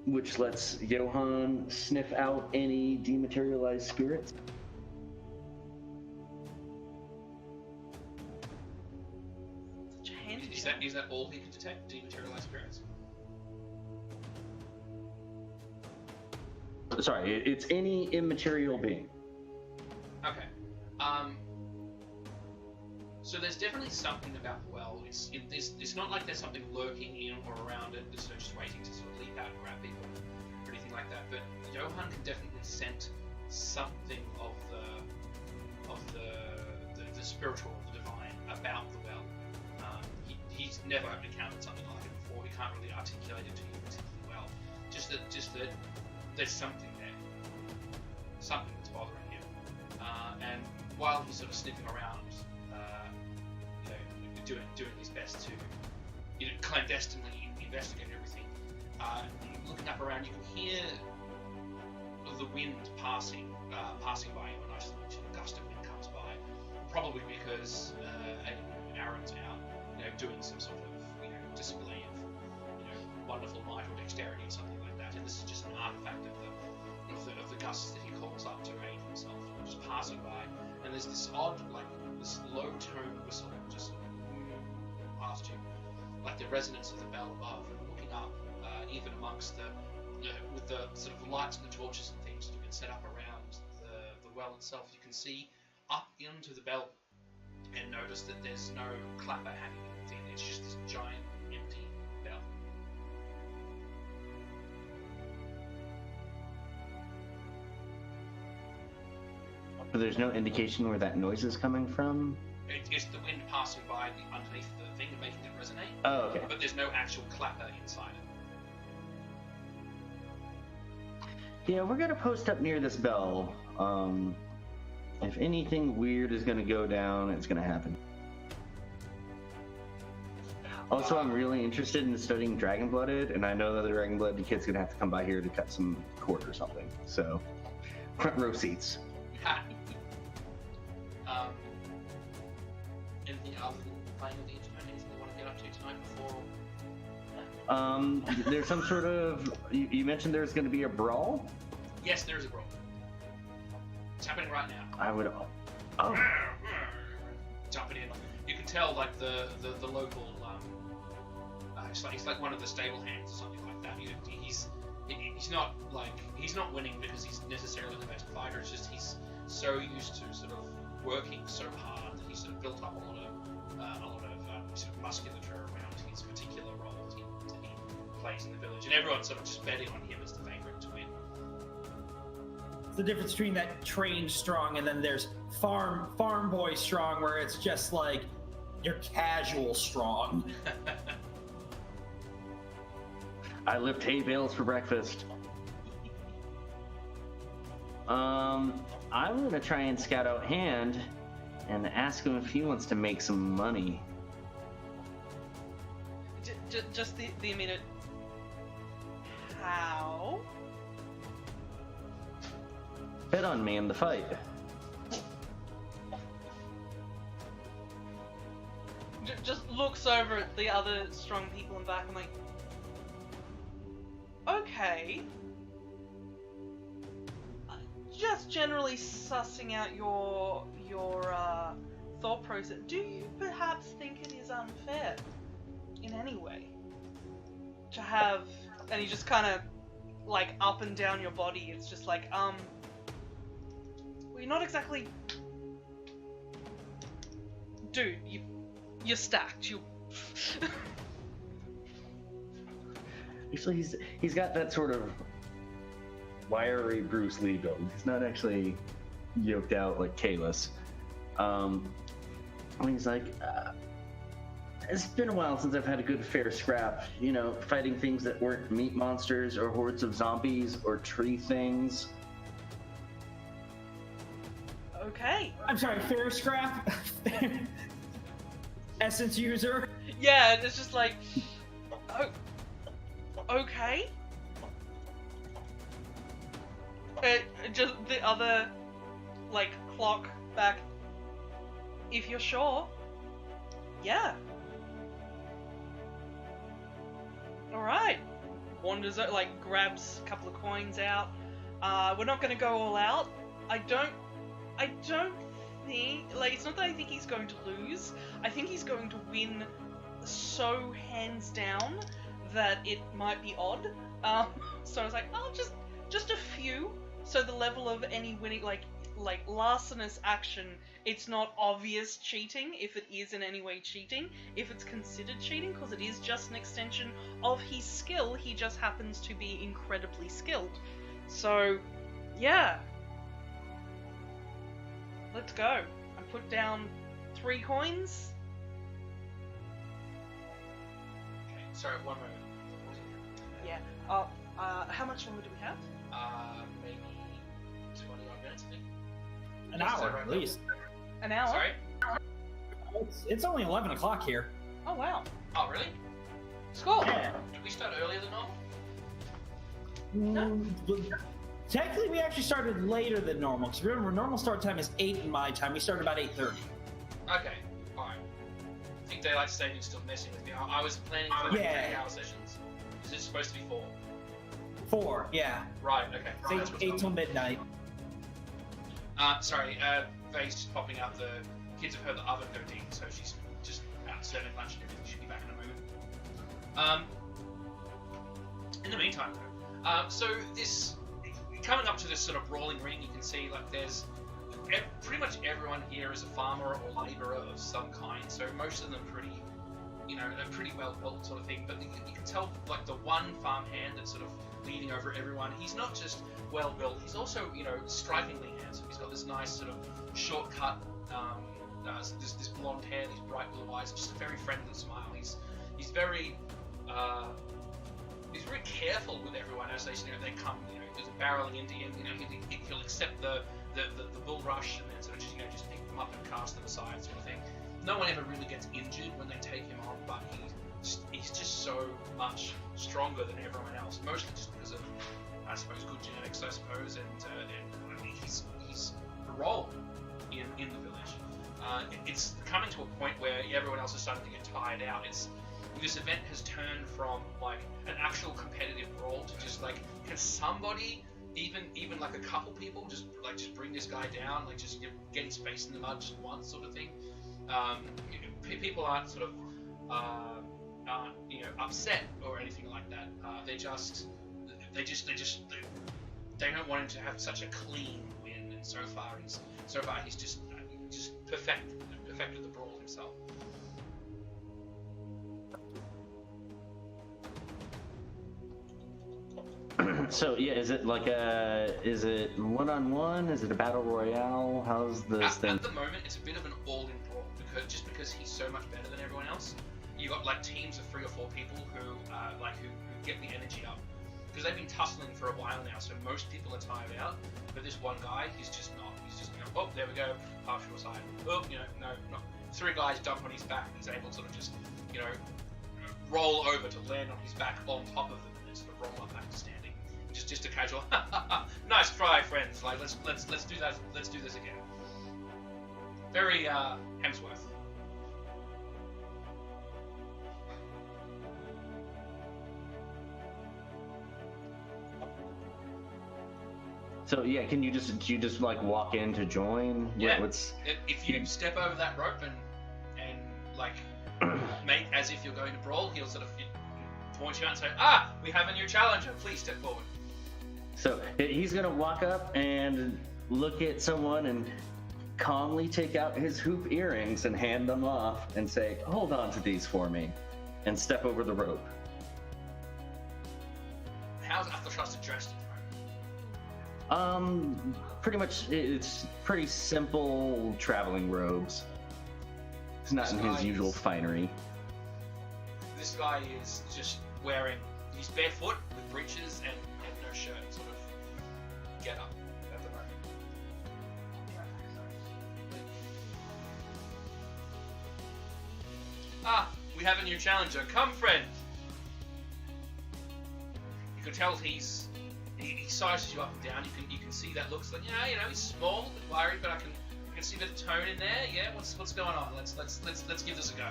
which lets Johan sniff out any dematerialized spirits. Such a handy. Is that all he can detect? Dematerialized spirits? Sorry, it's any immaterial being. Okay. So there's definitely something about the well. It's not like there's something lurking in or around it, just waiting to sort of leap out and grab people or anything like that. But Johan can definitely scent something of the spiritual, the divine about the well. He's never encountered something like it before. He can't really articulate it to you particularly well. Just that there's something there, something that's bothering him. And while he's sort of sniffing around, doing his best to clandestinely investigate everything, looking up around, you can hear the wind passing by him. A nice gust of wind comes by, probably because Aaron's out, doing some sort of display of wonderful might or dexterity or something like that. And this is just an artifact of the gusts that he calls up to aid himself, just passing by. And there's this odd, this low tone whistle just past you, like the resonance of the bell above. And looking up, even amongst with the sort of lights and the torches and things that have been set up around the well itself, you can see up into the bell and notice that there's no clapper hanging in it. It's just this giant empty bell. But there's no indication where that noise is coming from? It's the wind passing by underneath the thing and making it resonate. Oh, okay. But there's no actual clapper inside it. Yeah, we're gonna post up near this bell. If anything weird is gonna go down, it's gonna happen. Also, I'm really interested in studying Dragon-Blooded, and I know that the Dragon-Blooded kid's gonna have to come by here to cut some cord or something. So, front row seats. Anything other than playing with the internet? Anything you want to get up to tonight before? There's some sort of. You mentioned there's going to be a brawl? Yes, there's a brawl. It's happening right now. I would. Oh. Jumping in. You can tell, the local. He's like one of the stable hands or something like that. He's not winning because he's necessarily the best fighter. It's just he's so used to sort of working so hard that he's sort of built up a lot of sort of musculature around his particular role that he plays in the village, and everyone's sort of just betting on him as the favorite to win. It's the difference between that trained strong and then there's farm boy strong, where it's just like your casual strong. I lift hay bales for breakfast. I'm gonna try and scout out Hand and ask him if he wants to make some money. Just the immediate. How? Bet on me in the fight. Just looks over at the other strong people in back and like, okay. Just generally sussing out your thought process. Do you perhaps think it is unfair in any way to have, and you just kind of like up and down your body, it's just like, well, you're not exactly, dude, you're stacked, you Actually, he's got that sort of wiry Bruce Lee build. He's not actually yoked out like Kalis. And he's like, it's been a while since I've had a good fair scrap, you know, fighting things that weren't meat monsters or hordes of zombies or tree things. okay. I'm sorry, fair scrap? Essence user? Yeah, it's just like, oh, okay. Just the other, like, clock back. If you're sure, yeah. Alright. Wanders, like, grabs a couple of coins out. We're not gonna go all out. I don't think, like, it's not that I think he's going to lose. I think he's going to win so hands down that it might be odd. So I was like, oh, just a few. So the level of any winning, like larcenous action, it's not obvious cheating if it is in any way cheating. If it's considered cheating, because it is just an extension of his skill, he just happens to be incredibly skilled. So, yeah. Let's go. I put down 3 coins. Okay, sorry, one moment. Yeah. How much longer do we have? Maybe 20 minutes, I think. An hour, at least. An hour? Sorry? It's only 11 o'clock here. Oh, wow. Oh, really? Score! Yeah. Did we start earlier than normal? Technically, we actually started later than normal. Because remember, normal start time is 8 in my time. We started about 8:30. Okay, alright. I think daylight saving still messing with me. I was planning for like 8-hour sessions. Is it supposed to be 4? 4, yeah. Right, okay. It's 8 till midnight. Sorry, Faye's just popping up. The kids have heard the oven go ding, so she's just out serving lunch and everything. She'll be back in a moment. In the meantime, though, so this coming up to this sort of brawling ring, you can see like there's pretty much everyone here is a farmer or labourer of some kind. So most of them pretty, you know, they're pretty well built sort of thing. But you can tell like the one farmhand that's sort of leading over everyone. He's not just well built. He's also, you know, strikingly handsome. He's got this nice sort of shortcut, this blonde hair, these bright blue eyes, just a very friendly smile. He's very careful with everyone as they, you know, they come, you know, just barreling into him. You know, he'll accept the bull rush and then sort of just, you know, just pick them up and cast them aside, sort of thing. No one ever really gets injured when they take him on, but he's just so much stronger than everyone else, mostly just because of, I suppose, good genetics, I suppose, and I mean, he's the role in the village. It's coming to a point where everyone else is starting to get tired out. This event has turned from like an actual competitive brawl to just like, can somebody, even like a couple people, just bring this guy down, like just get his face in the mud just once, sort of thing. People aren't sort of aren't, you know, upset or anything like that. They don't want him to have such a clean win, and so far he's just perfected the brawl himself. So yeah, is it one-on-one? Is it a battle royale? How's this thing? At the moment, it's a bit of an all-in brawl because he's so much better than everyone else. You got like teams of 3 or 4 people who get the energy up because they've been tussling for a while now. So most people are tired out, but this one guy, he's just not. He's just, you know, oh, there we go, partial side. Oh, you know, no. 3 guys jump on his back. He's able to sort of just, you know, roll over to land on his back on top of them and sort of roll up back to standing. Just a casual, nice try, friends. Like let's do that. Let's do this again. Very Hemsworth. So yeah, can you just like walk in to join? Yeah. What's If you step over that rope and like make as if you're going to brawl, he'll sort of point you out and say, "Ah, we have a new challenger. Please step forward." So he's gonna walk up and look at someone and calmly take out his hoop earrings and hand them off and say, "Hold on to these for me," and step over the rope. How's Athelshasta dressed? Pretty much, it's pretty simple traveling robes. It's not in his usual finery. This guy is just wearing, he's barefoot with breeches and no shirt, sort of get up at the moment. Ah, we have a new challenger. Come, friend. You can tell he sizes you up and down. You can see that looks like he's small, a bit worried, but I can see a bit of tone in there. Yeah, what's going on? Let's give this a go.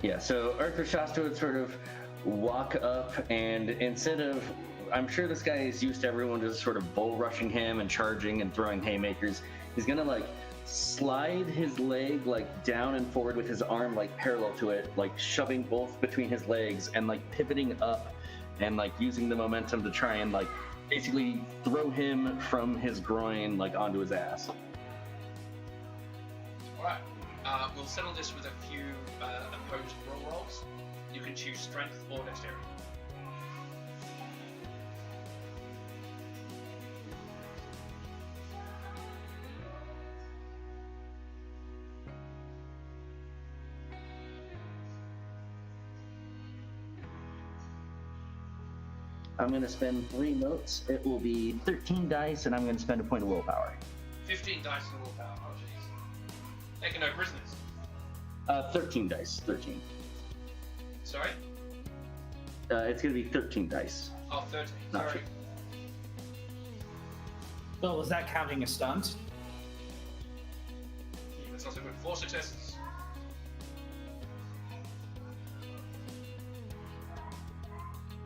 Yeah, so Arthur Shasta would sort of walk up, and instead of, I'm sure this guy is used to everyone just sort of bull rushing him and charging and throwing haymakers. He's gonna like slide his leg like down and forward with his arm like parallel to it, like shoving both between his legs and like pivoting up and like using the momentum to try and like basically throw him from his groin like onto his ass. Alright, we'll settle this with a few opposed brawl rolls. You can choose strength or dexterity. I'm going to spend 3 notes. It will be 13 dice, and I'm going to spend a point of willpower. 15 dice of willpower. Oh, jeez. Taking no prisoners. 13 dice. 13. Sorry? It's going to be 13 dice. Oh, 13. Not Sorry. Well, was that counting a stunt? That's also good. 4 successes.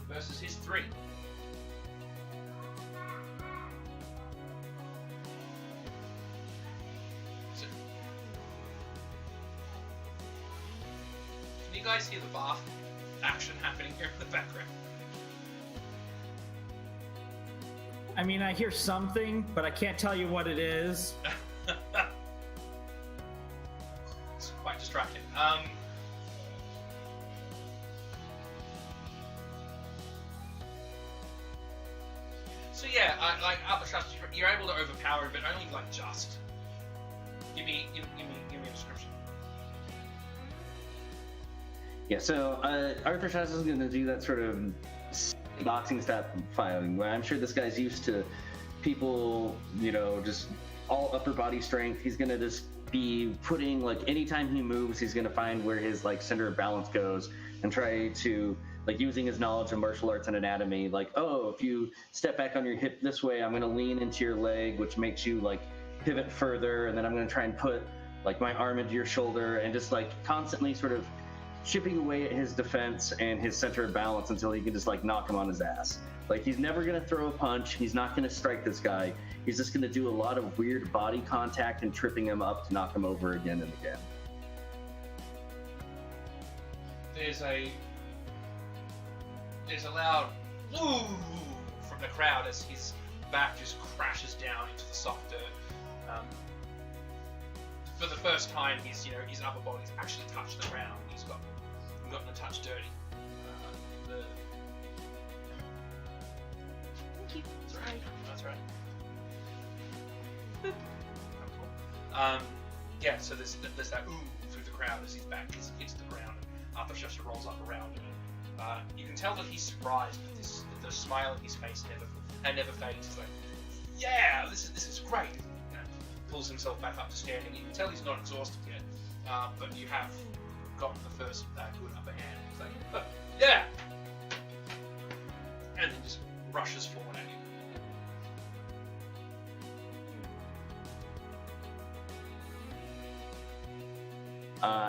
Versus his 3. So, can you guys hear the bath action happening here in the background? I mean, I hear something, but I can't tell you what it is. It's quite distracting. So yeah, like Athelshasta, you're able to overpower it, but only like just. Give me a description. Yeah, so Arthur Shasta is going to do that sort of boxing style fighting, where I'm sure this guy's used to people, just all upper body strength. He's going to just be putting, like, anytime he moves, he's going to find where his, like, center of balance goes and try to, like, using his knowledge of martial arts and anatomy, like, oh, if you step back on your hip this way, I'm going to lean into your leg, which makes you, like, pivot further, and then I'm going to try and put, like, my arm into your shoulder, and just, like, constantly sort of chipping away at his defense and his center of balance until he can just, like, knock him on his ass. Like, he's never going to throw a punch. He's not going to strike this guy. He's just going to do a lot of weird body contact and tripping him up to knock him over again and again. There's a loud woo from the crowd as his back just crashes down into the soft dirt. For the first time, his upper body's actually touched the ground. He's gotten a touch dirty. Thank you. That's right. Yeah, so there's that ooh through the crowd as his back hits the ground, and Athelshasta rolls up around him. You can tell that he's surprised, but the smile on his face never fades. He's like, yeah, this is great. Pulls himself back up to standing. You can tell he's not exhausted yet, but you have gotten the first good upper hand. It's like, oh, yeah, and then just rushes forward at you.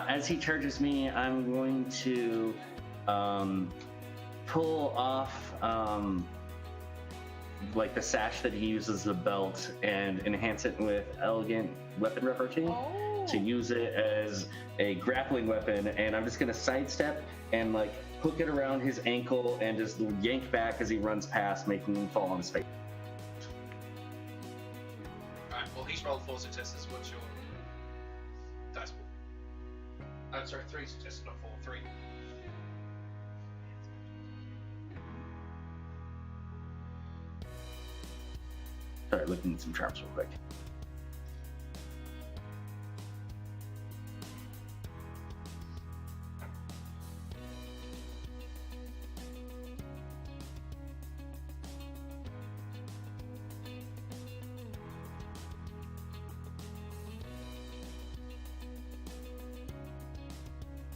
As he charges me, I'm going to pull off like the sash that he uses as a belt and enhance it with elegant weapon repartee to use it as a grappling weapon. And I'm just gonna sidestep and like hook it around his ankle and just yank back as he runs past, making him fall on his face. Alright, well he's rolled 4 successes. What's your dice pool? I'm sorry, 3 successes, not 4. 3. Sorry, looking at some charms real quick.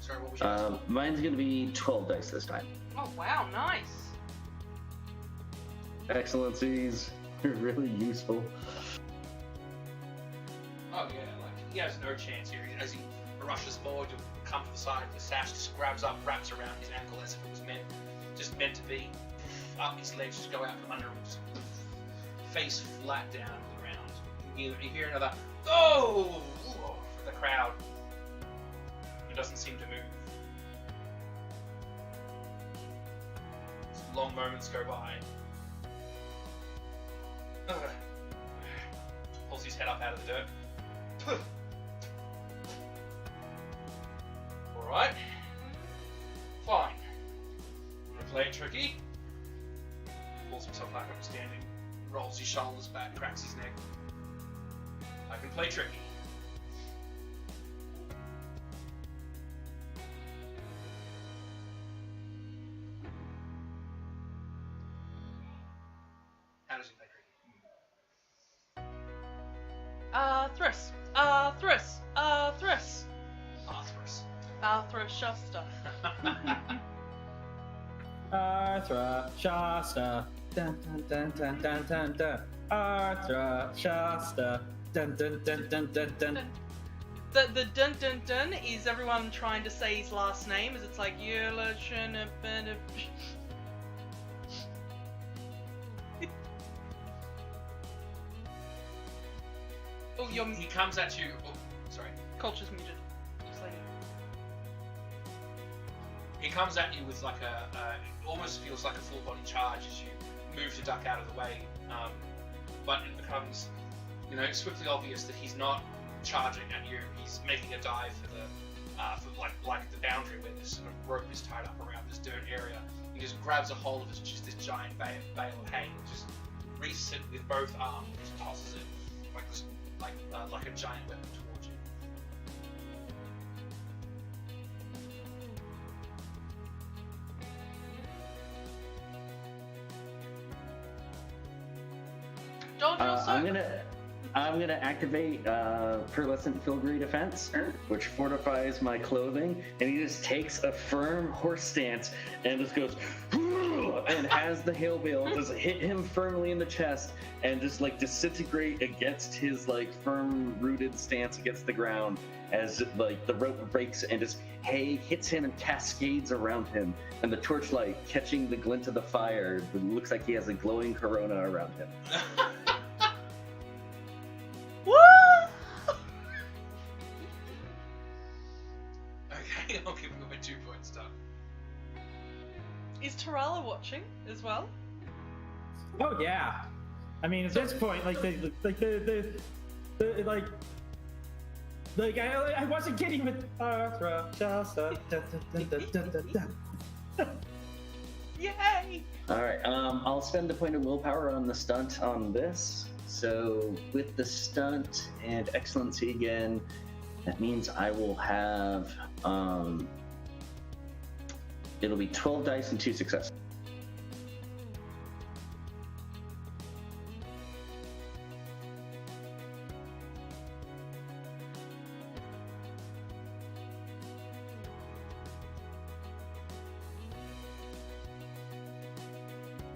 Sorry, what was your Mine's gonna be 12 dice this time. Oh wow, nice. Excellencies are really useful. Oh yeah, like he has no chance here. As he rushes forward to come to the side, the sash just grabs up, wraps around his ankle as if it was meant to be. Up his legs just go out from under him, just face flat down to the ground. You hear another "Oh!" from the crowd. He doesn't seem to move. Some long moments go by. Pulls his head up out of the dirt. Alright. Fine. I'm gonna play tricky. Pulls himself back up standing. Rolls his shoulders back, cracks his neck. I can play tricky. How does he play tricky? Thriss. Arthurus. Arthur Shasta. Arthur Shasta. Dun dun dun dun dun dun dun. Arthur Shasta. Dun dun dun dun dun dun. The dun dun dun is everyone trying to say his last name, as it's like Oh, He comes at you. Oh, sorry. culture's muted. Just like He comes at you with like it almost feels like a full body charge as you move to duck out of the way. But it becomes, swiftly obvious that he's not charging at you. He's making a dive for like the boundary where this sort of rope is tied up around this dirt area. He just grabs a hold of this giant bale of hay, and just reaches it with both arms, and just tosses it like a giant weapon towards you. Don't I'm gonna activate Pearlescent Filigree Defense, which fortifies my clothing, and he just takes a firm horse stance and just goes and has the hail bale just hit him firmly in the chest and just like disintegrate against his like firm rooted stance against the ground as like the rope breaks and just hay hits him and cascades around him, and the torchlight catching the glint of the fire, it looks like he has a glowing corona around him. What? Okay, I'll give him a 2-point star. Is Tarala watching as well? Oh yeah. I mean, at this point, I wasn't kidding with Arthur Shasta. Dun, dun, dun, dun, dun, dun, dun. Yay! All right, I'll spend a point of willpower on the stunt on this. So with the stunt and excellency again, that means I will have, it'll be 12 dice and 2 successes.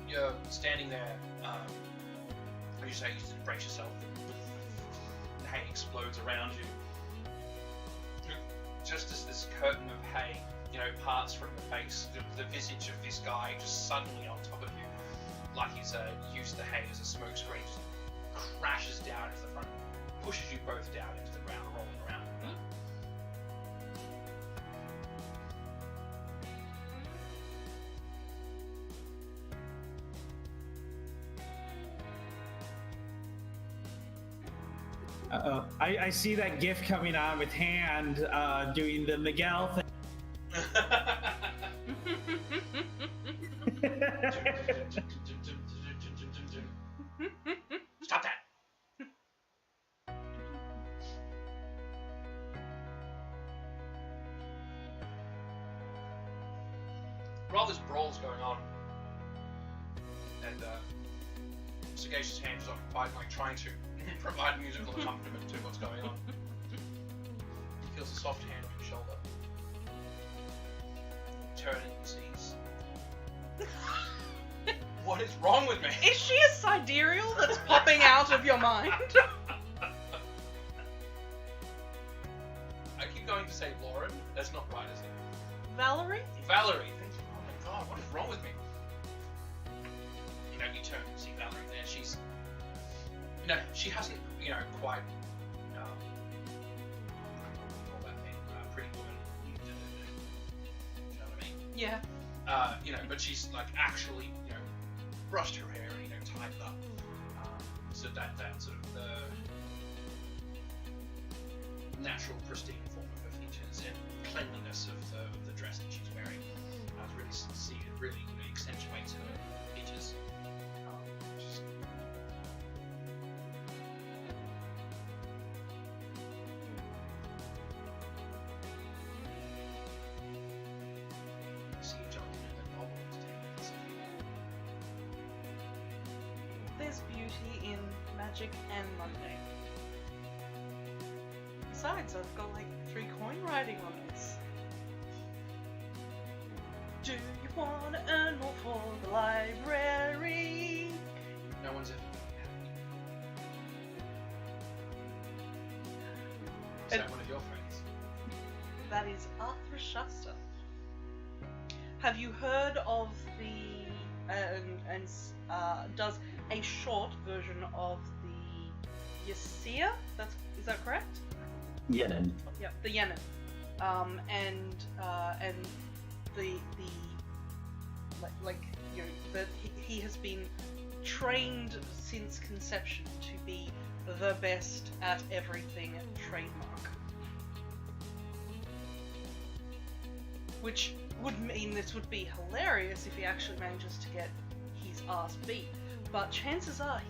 You're standing there, as you say, you just brace yourself. The hay explodes around you. Just as this curtain of hay parts from the face, the visage of this guy just suddenly on top of you, like he's used the hay as a smoke screen, just crashes down into the front, pushes you both down into the ground, rolling around. Uh-oh. I see that gif coming on with Hand doing the Miguel thing. Stop that! While this brawl's going on, and Sagacious Hand is occupied trying to provide musical accompaniment to what's going on, he feels a soft hand on his shoulder. Turning and sees. What is wrong with me? Is she a sidereal that's popping out of your mind? I keep going to say Lauren. That's not right, is it? Valerie? Valerie. Thank you. Oh my god, what is wrong with me? You turn and see Valerie there. She's, she hasn't, quite, all that thing, pretty woman. You know what I mean? Yeah. But she's actually, brushed her hair and tied it up. So that sort of natural, pristine form of her features and cleanliness of the dress that she's wearing really accentuates her features. See a gentleman in the novel is taking There's beauty in magic and mundane. Besides, I've got 3 coin writing on this. Do you want to earn more for the library? No one's ever Is that one of your friends? That is Arthur Shasta. Have you heard of the does a short version of the Yasia? Is that correct? Yenin. Yep, the Yenin. And the that he has been trained since conception to be the best at everything trademark. Which would mean this would be hilarious if he actually manages to get his ass beat. But chances are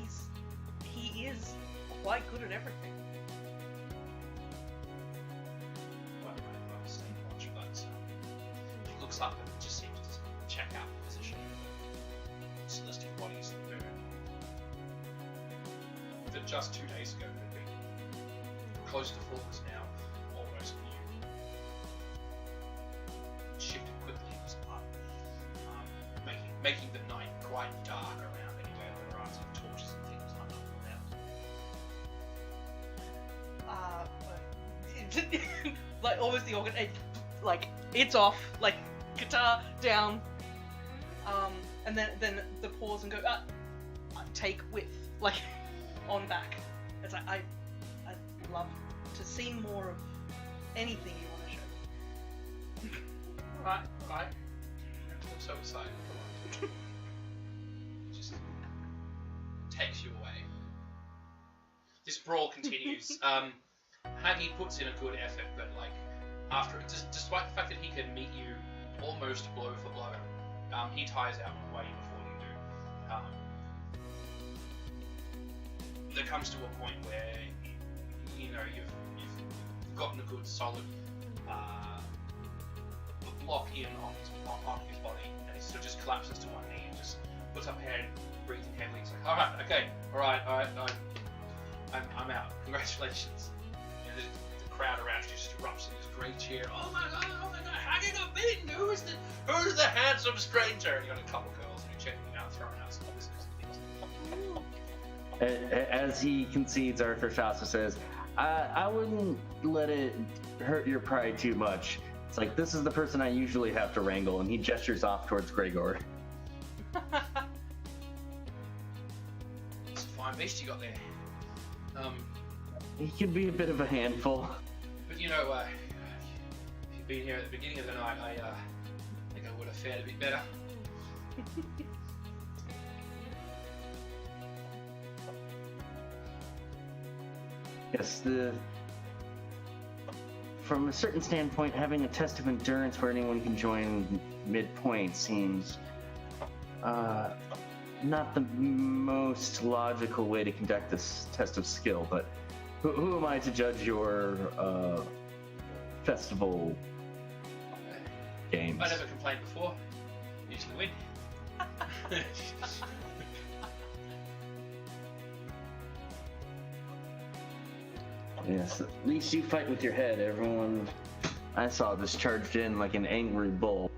he is quite good at everything. Well, I've stayed watch, but he looks up and just seems to check out the position of celestial bodies that just 2 days ago had been close to full is now almost new. Shifted quickly in this part, making the night quite dark around anywhere where there are some torches and things hung up around. Always the organ, it's off, guitar down, and then the pause and go, take with, on back. It's I'd love to see more of anything you want to show. Right. I'm so excited. Come on. Just takes you away. This brawl continues. Haggy puts in a good effort, but after, despite the fact that he can meet you almost blow for blow, he tires out way before you do. There comes to a point where you've gotten a good solid lock in on his body, and he sort of just collapses to one knee and just puts up a hand, breathing heavily. He's like, all right, I'm out. Congratulations. And the crowd around you just erupts in this great cheer. Oh my god, how you got beaten? Who's the handsome stranger? And you got a couple girls and you're checking out, throwing out some things. As he concedes, Arthur Shasta says, I wouldn't let it hurt your pride too much. It's like, this is the person I usually have to wrangle, and he gestures off towards Gregor. It's a fine beast you got there. He can be a bit of a handful. But you know, if you'd been here at the beginning of the night, I think I would have fared a bit better. Yes, from a certain standpoint, having a test of endurance where anyone can join midpoint seems not the most logical way to conduct this test of skill, but who am I to judge your festival games? I never complained before. Usually win. Yes, at least you fight with your head. Everyone I saw just charged in like an angry bull.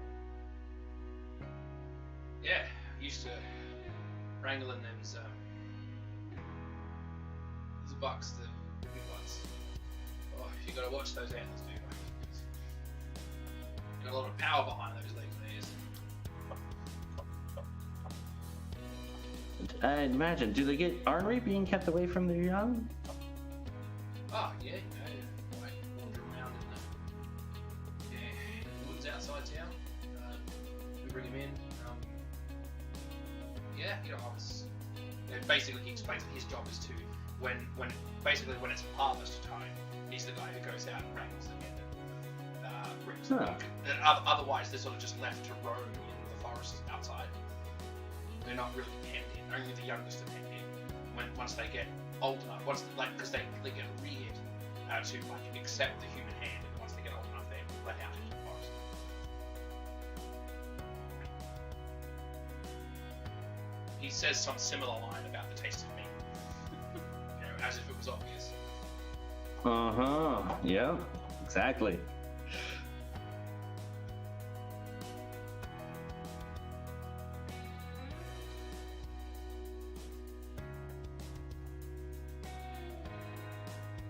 Yeah, used to wrangle in them's the bucks, the big ones. Oh, you gotta watch those antlers, dude. Got a lot of power behind those legs and ears. I imagine, do they get ornery being kept away from their young? Oh, yeah, you know, like wander around in the woods outside town. We bring him in. Yeah, you know, basically he explains that his job is to, when it's harvest time, he's the guy who goes out and wrangles them in and brings them in. Otherwise, they're sort of just left to roam in the forests outside. They're not really penned in. Only the youngest are penned in. Once they get old enough, because they get reared to accept the human hand, and once they get old enough, they're let out into the forest. He says some similar line about the taste of meat, you know, as if it was obvious. Yeah, exactly.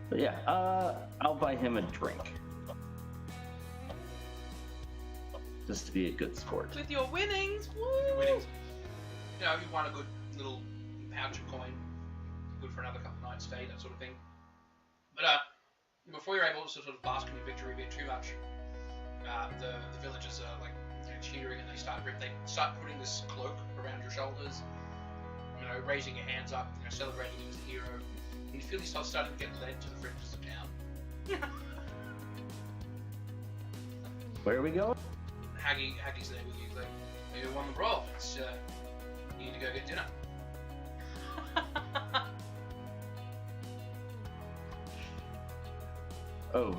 But yeah, I'll buy him a drink. Just to be a good sport. With your winnings, woo! Winnings. You know, you won a good little pouch of coin, good for another couple of nights stay, that sort of thing. But before you're able to sort of bask in your victory a bit too much, the villagers are like, you know, cheering, and they start putting this cloak around your shoulders, you know, raising your hands up, you know, celebrating you as a hero. And you feel yourself starting to get led to the fringes of town. Where are we going? Haggie's there with you. Like, you won the brawl. It's, you need to go get dinner. Oh,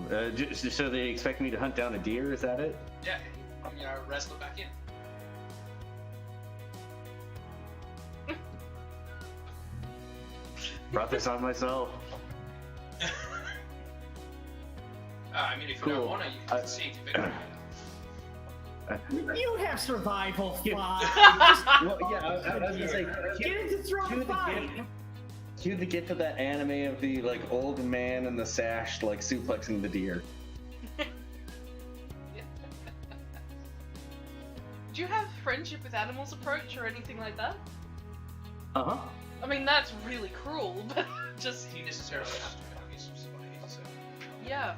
so they expect me to hunt down a deer? Is that it? Yeah, you know, wrestle it back in. Brought this on myself. I mean, if you Cool. don't want to, you can concede your victory. You have survival five. Well, yeah, I was gonna say, Get into strong fight. cue the gift of that anime of the like old man and the sash like suplexing the deer. Do you have friendship with animals approach or anything like that? Uh-huh. I mean, that's really cruel, but just, He necessarily has to have his society, so. yeah.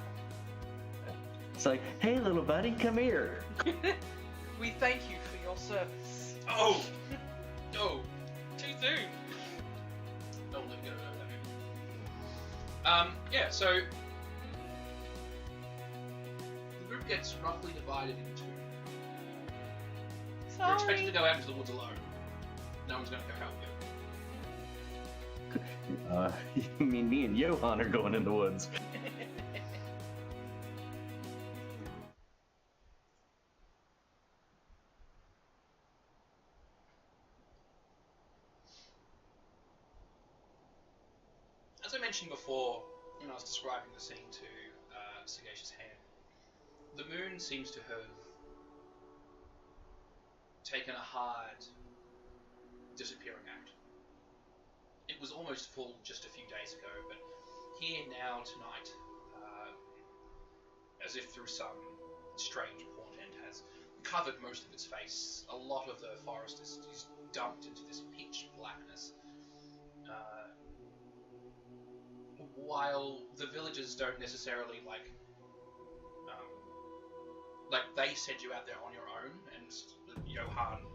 It's like, hey little buddy, come here. We thank you for your service. Oh! No! Too soon! Don't let me get over that. Yeah, so the group gets roughly divided into two. You're expected to Sorry. go out into the woods alone. No one's going to go help you. You mean me and Johan are going in the woods? As I mentioned before, when I was describing the scene to Sagacious Hand, the moon seems to have taken a hard disappearing act. It was almost full just a few days ago, but here now tonight, as if through some strange portent has covered most of its face. A lot of the forest is dumped into this pitch blackness. While the villagers don't necessarily like they send you out there on your own, and Johan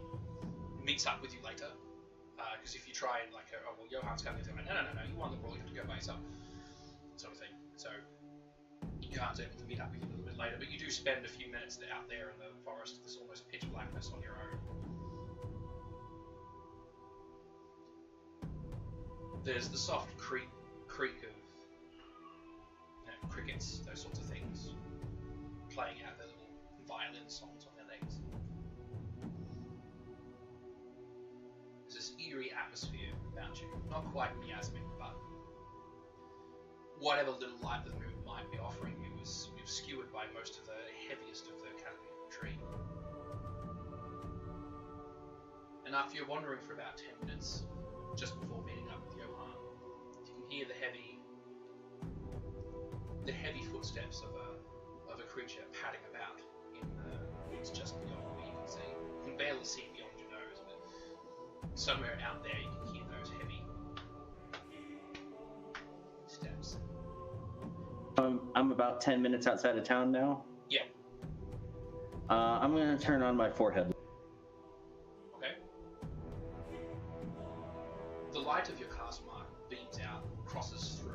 meets up with you later. Because if you try and Johan's coming, they're like, no, you won the brawl, you have to go by yourself, sort of thing. So Johan's able to meet up with you a little bit later, but you do spend a few minutes out there in the forest, this almost pitch blackness on your own. There's the soft creak of crickets, those sorts of things, playing out their little violin songs on their legs. There's this eerie atmosphere about you. Not quite miasmic, but whatever little light the moon might be offering you is obscured by most of the heaviest of the canopy of the tree. And after you're wandering for about 10 minutes, just before meeting up with Johan, you can hear the heavy footsteps of a creature padding about in the woods just beyond where you can see. You can barely see beyond your nose, but somewhere out there you can hear those heavy steps. I'm about 10 minutes outside of town now. Yeah. I'm going to turn on my forehead. Okay. The light of your cast mark beams out, crosses through.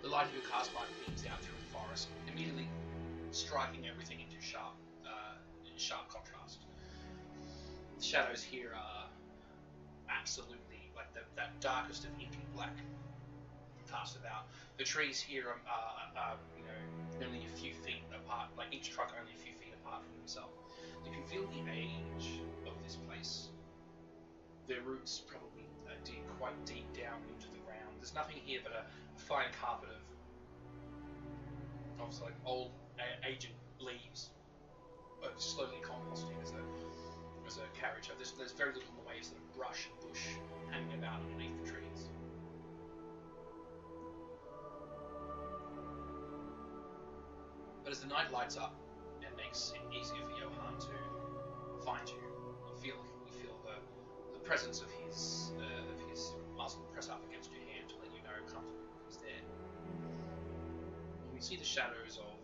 The light of your cast mark beams out through the forest, immediately striking everything into sharp contrast. The shadows here are absolutely like that darkest of inky black cast about. The trees here are only a few feet apart, like each trunk only a few feet apart from themselves. You can feel the age of this place. Their roots probably dig quite deep down into the ground. There's nothing here but a fine carpet of like old aged leaves, slowly composting as a carriage. There's very little in the way of sort of brush and bush hanging about underneath the trees. But as the night lights up and makes it easier for Johan to find you, you feel the presence of his muzzle press up against your hand to let you know comfortably he's there. And you see the shadows of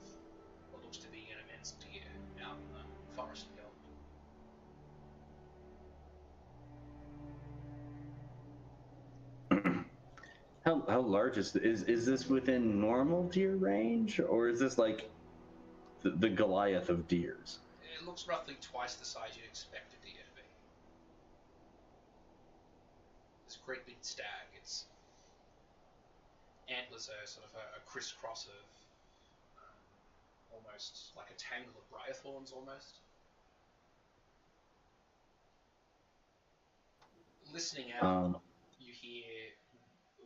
what looks to be an immense deer out in the forest beyond. How large is this within normal deer range, or is this like the Goliath of deers? It looks roughly twice the size you'd expect a deer to be. This great big stag, its antlers are sort of a crisscross of almost like a tangle of briar thorns almost. Listening out, you hear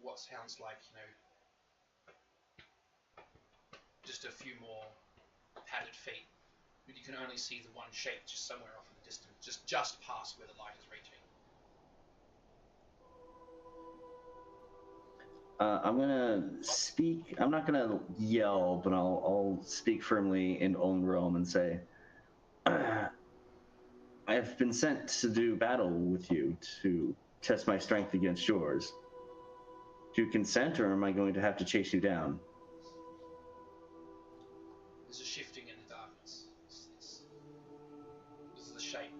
what sounds like, just a few more padded feet. But you can only see the one shape just somewhere off in the distance, just past where the light is reaching. I'm gonna speak. I'm not gonna yell, but I'll speak firmly in own realm and say, I have been sent to do battle with you to test my strength against yours. Do you consent, or am I going to have to chase you down? There's a shifting in the darkness as the shape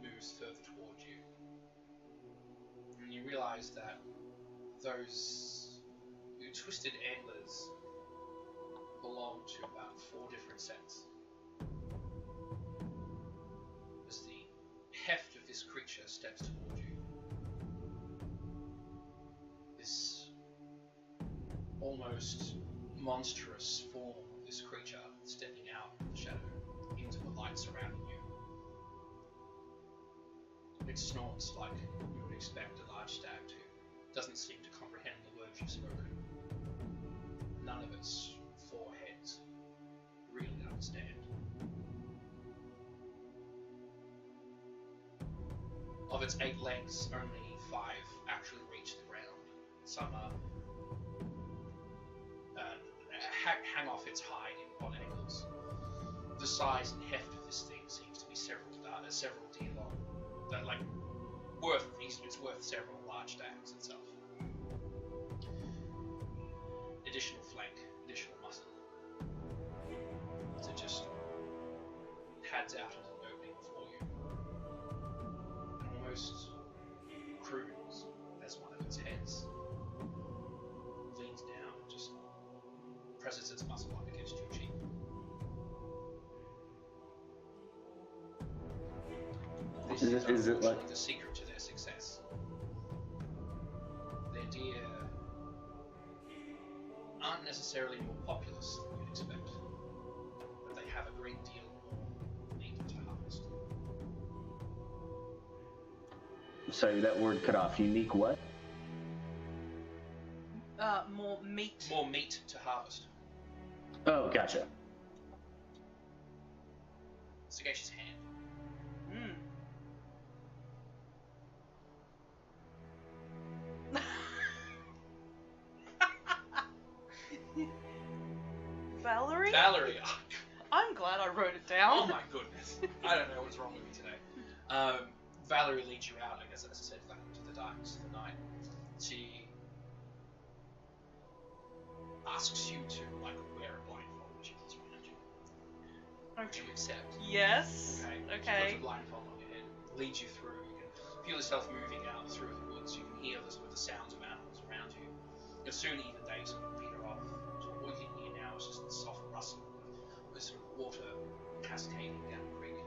moves further toward you. And you realize that those twisted antlers belong to about 4 different sets. As the heft of this creature steps toward you, this almost monstrous form of this creature stepping out of the shadow into the light surrounding you. It snorts like you would expect a large stag to. Doesn't seem to comprehend the words you've spoken. None of its 4 heads really understand. of its 8 legs, only 5 actually reach the ground. Some are hang off its hide in odd angles. The size and heft of this thing seems to be several deer long. It's worth several large stacks itself. Additional flank, additional muscle. So it just pads out into the opening for you. And almost croons as one of its heads leans down and just presses its muscle up against your cheek. This is it like the secret to their success. Their deer aren't necessarily more populous than you'd expect, but they have a great deal more meat to harvest. Sorry, that word cut off. Unique what? More meat. More meat to harvest. Oh, gotcha. Sagacious hand. Valerie? Valerie. I'm glad I wrote it down. Oh my goodness. I don't know what's wrong with me today. Valerie leads you out, I guess, as I said, into the darkness of the night. She asks you to, wear a blindfold when she puts one on you. Would you accept? Yes. Okay. She puts a blindfold on your head, leads you through. You can feel yourself moving out through the woods. You can hear the sounds of animals around you. You'll soon even day sort of peter off. So all you can hear now is just the soft rustle of sort of water cascading down the creek.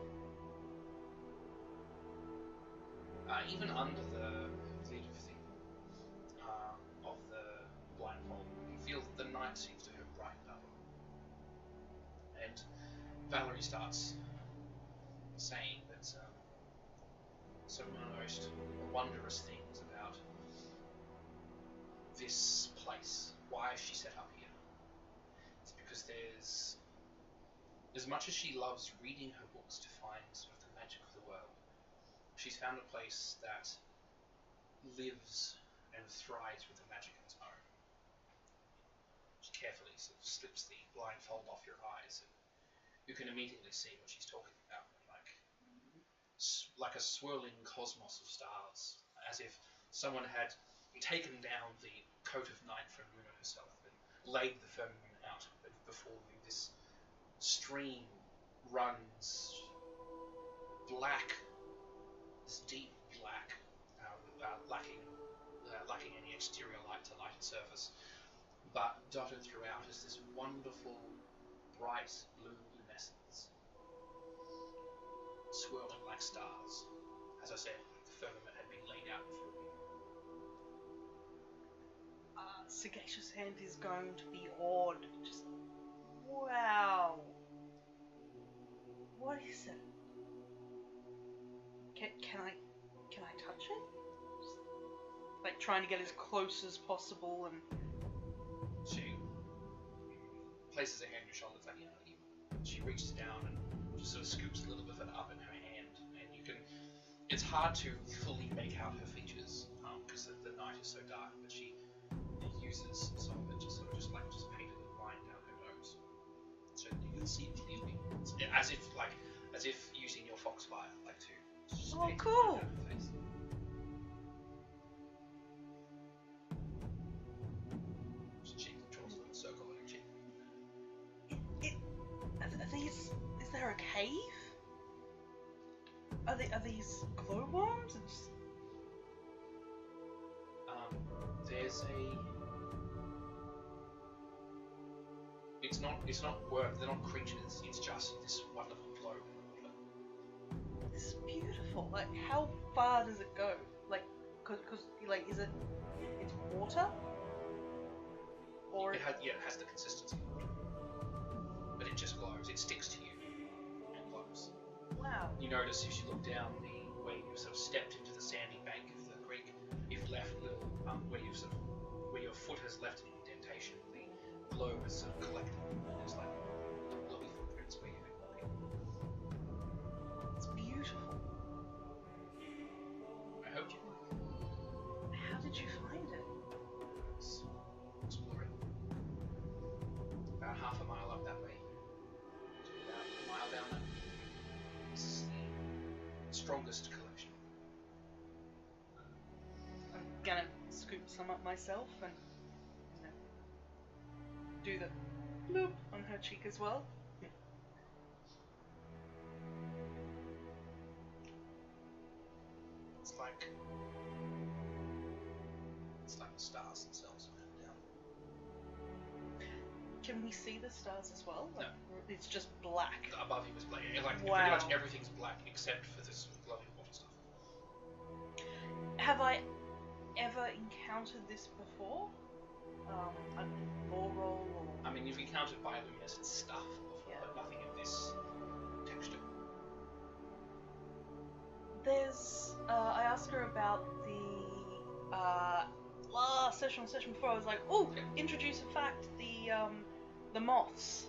Even under the lid of the blindfold, you feel that the night seems to have brightened up. And Valerie starts saying that some of the most wondrous things about this place. Why she set up here? It's because there's, as much as she loves reading her books to find sort of the magic of the world, she's found a place that lives and thrives with the magic of its own. She carefully sort of slips the blindfold off your eyes, and you can immediately see what she's talking about, like a swirling cosmos of stars, as if someone had taken down the coat of night from Luna herself and laid the firmament out before you. This stream runs black, this deep black, lacking any exterior light to light its surface, but dotted throughout is this wonderful, bright blue luminescence, swirling like stars. As I said, the firmament had been laid out before you. Sagacious Hand is going to be awed. Just, wow. What is it? Can I touch it? Just, trying to get as close as possible and. She places her hand on your shoulder. It's she reaches down and just sort of scoops a little bit of it up in her hand, and you can. It's hard to fully make out her features because the night is so dark, but she uses some of it just painted a line down her nose, so you can see it clearly. It's as if using your foxfire, to just paint a line cool. down her face. She draws a little circle on her cheek. Is there a cave? Are these glowworms? There's it's not worms, they're not creatures, it's just this wonderful glow. This is beautiful. How far does it go? Is it, it's water? Or it has the consistency of water. But it just glows, it sticks to you and glows. Wow. You notice as you look down where you sort of stepped into the sandy bank of the creek, you've left a little, where your foot has left an indentation, the glow is sort of collected, and there's lovely footprints where you've been walking. It's beautiful. half a mile up that way. So about a mile down that. This is the strongest collection. I'm gonna scoop some up myself and do the bloop on her cheek as well. It's like the stars themselves down. Can we see the stars as well? No. It's just black. Above you is black. Like Wow. pretty much everything's black except for this glowing water stuff. Have I ever encountered this before? A lore roll or... I mean, you've encountered bioluminescent stuff before, Yeah. but nothing in this texture. There's... I asked her about the... last session or session before, I was like, oh, introduce a fact, the moths.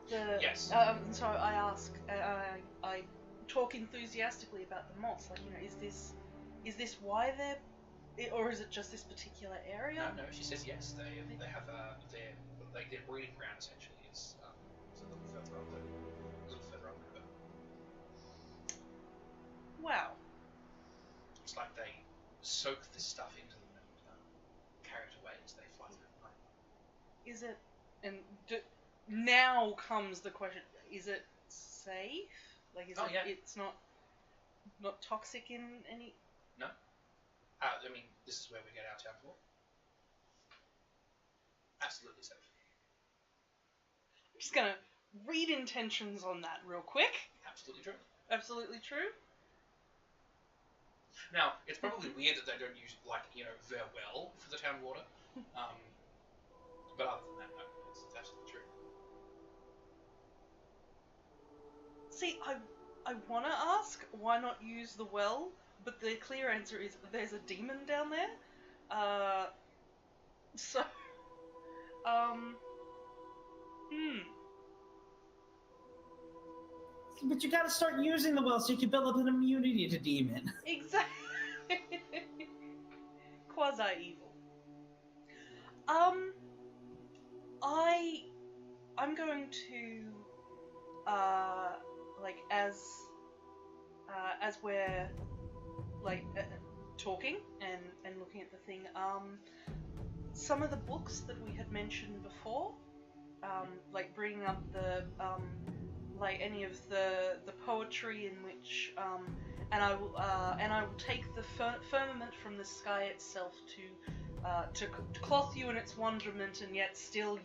Yes. So I ask, I talk enthusiastically about the moths, like, is this why they're... Or is it just this particular area? No, she says yes. They have their breeding ground essentially is a little further up the river. Wow. It's like they soak this stuff into them and carry it away as they fly through the night. Is it... And now comes the question, is it safe? Like, is it's not toxic in any... No. I mean, this is where we get our town for. Absolutely safe. I'm just gonna read intentions on that real quick. Absolutely true. Absolutely true. Now, it's probably weird that they don't use, their well for the town water. But other than that, no, it's absolutely true. See, I want to ask why not use the well, but the clear answer is there's a demon down there. But you gotta start using the well so you can build up an immunity to demon. Exactly. Quasi-evil. I'm going to, as we're, talking and looking at the thing, some of the books that we had mentioned before, bringing up the, any of the poetry in which, and I will take the firmament from the sky itself to cloth you in its wonderment, and yet still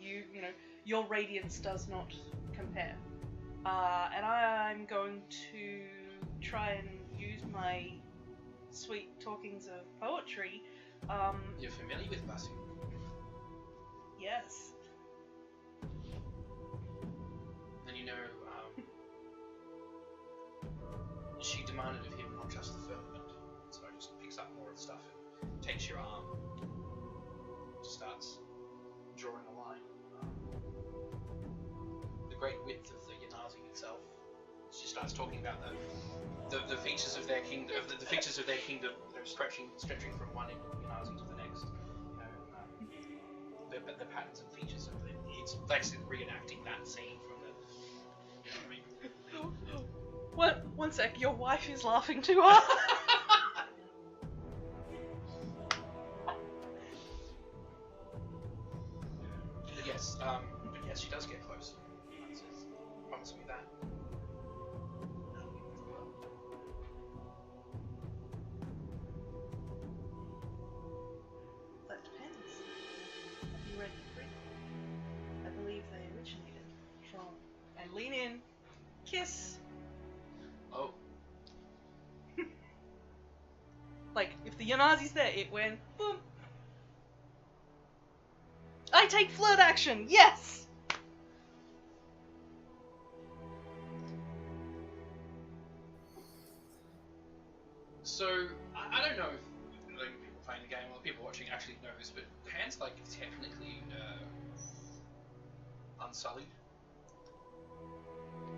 your radiance does not compare. And I'm going to try and use my sweet talkings of poetry. You're familiar with Basu? Yes. And she demanded of him not just the firmament, so he just picks up more of the stuff and takes your arm, just starts drawing a line. The great width of the Yanazi itself. She starts talking about the features of their kingdom, the features of their kingdom, stretching from one end of Yanazi to the next. The patterns and features of it. It's basically reenacting that scene from the. One sec, your wife is laughing too hard. But yes, she does get close. Says, promise me that. That depends. Have you read the Greek? I believe they originated from... And lean in. Kiss. Oh. If the Yanazi's there, it went boom. I take flirt action. Yes. So I don't know if people playing the game or people watching actually know this, but Pan's technically unsullied.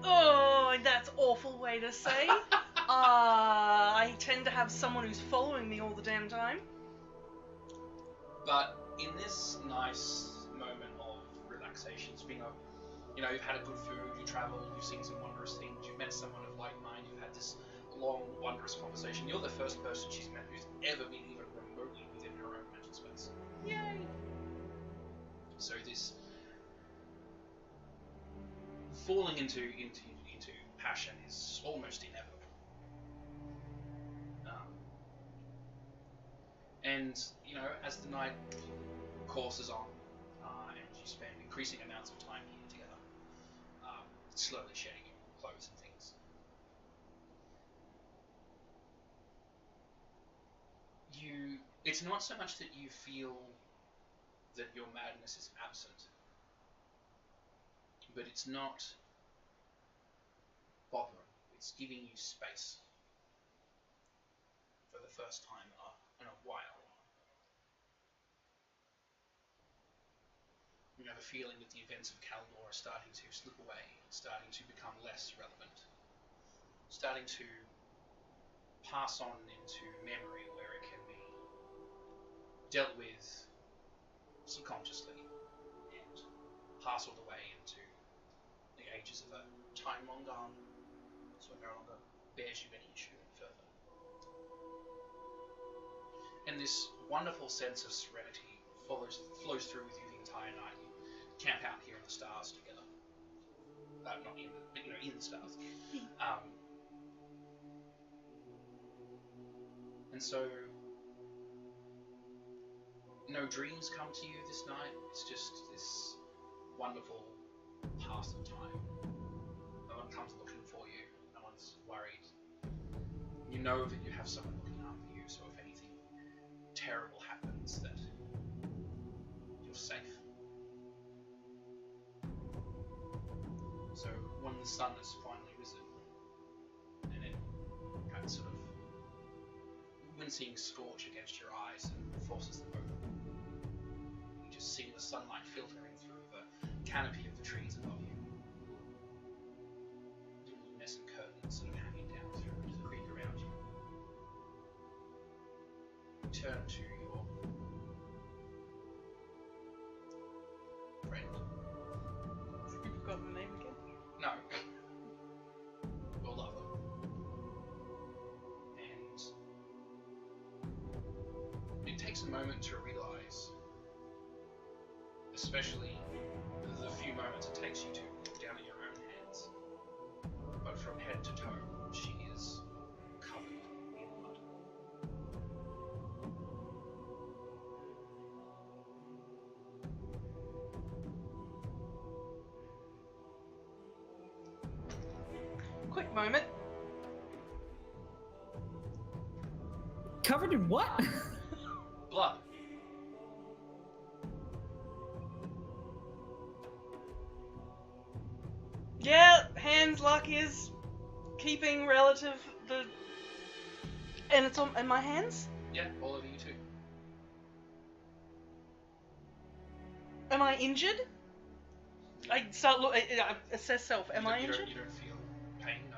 Oh, that's awful way to say. I tend to have someone who's following me all the damn time. But in this nice moment of relaxation, been a, you know, you've had a good food, you travelled, you've seen some wondrous things, you've met someone of like mind, you've had this long, wondrous conversation. You're the first person she's met who's ever been even remotely within her own mental space. Yay! So this falling into passion is almost inevitable. And you know, as the night courses on, and you spend increasing amounts of time here together, slowly shedding your clothes and things, it's not so much that you feel that your madness is absent, but it's not bothering. It's giving you space for the first time in a while. You have a feeling that the events of Caldor are starting to slip away, starting to become less relevant, starting to pass on into memory where it can be dealt with subconsciously and parceled away into the ages of a time long gone, so it no longer bears you any issue any further. And this wonderful sense of serenity flows through with you the entire night. You camp out here in the stars together. Not in the, but you know, in the stars. And so, no dreams come to you this night. It's just this wonderful pass of time. No one comes looking for you. No one's worried. You know that you have someone looking after you, so if anything terrible happens, that you're safe. So when the sun has finally risen, and it kind of sort of wincing scorch against your eyes and forces them open, you just see the sunlight filtering through the canopy of the trees above you. Luminescent curtains sort of hanging down through the creek around you. You turn to your friend. You forgot the name again? No. Your lover. And it takes a moment to realize, especially the few moments it takes you to look down at your own hands, but from head to toe, she is covered in blood. Quick moment. Covered in what? Blood. Yeah, hands luck is keeping relative the, and it's on in my hands. Yeah, all of you too. Am I injured? I start look. I assess self. Am I injured? You don't feel pain, no.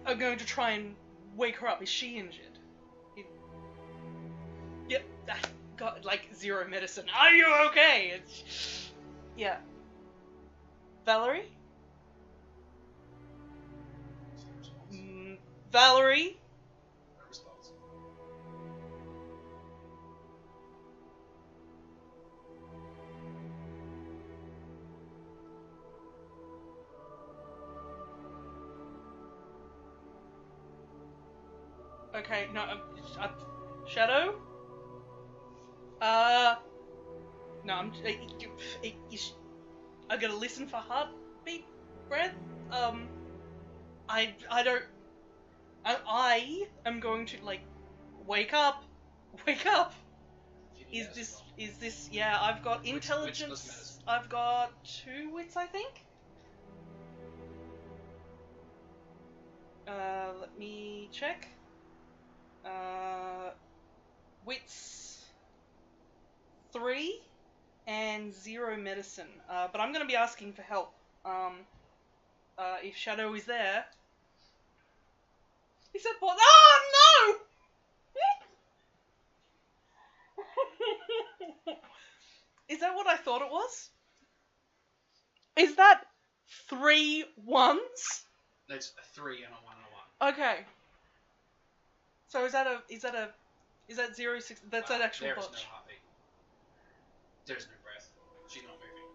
I'm going to try and wake her up. Is she injured? Yep. I got like 0 medicine. Are you okay? Yeah. Valerie? Valerie? No response. Okay, no, Shadow? No, I gotta listen for heartbeat, breath. I don't. I am going to like wake up. You need Is as this? well. Is this? Yeah, I've got Which intelligence. medicine? I've got 2 wits, I think. Let me check. Wits 3 and 0 medicine. But I'm gonna be asking for help. If Shadow is there. He said, "What? Oh no!" Is that what I thought it was? Is that 3 ones? That's a 3 and a 1 and a 1. Okay. So is that 0, 6? That's that actual There is botch. no heartbeat. There's no breath. She's not moving.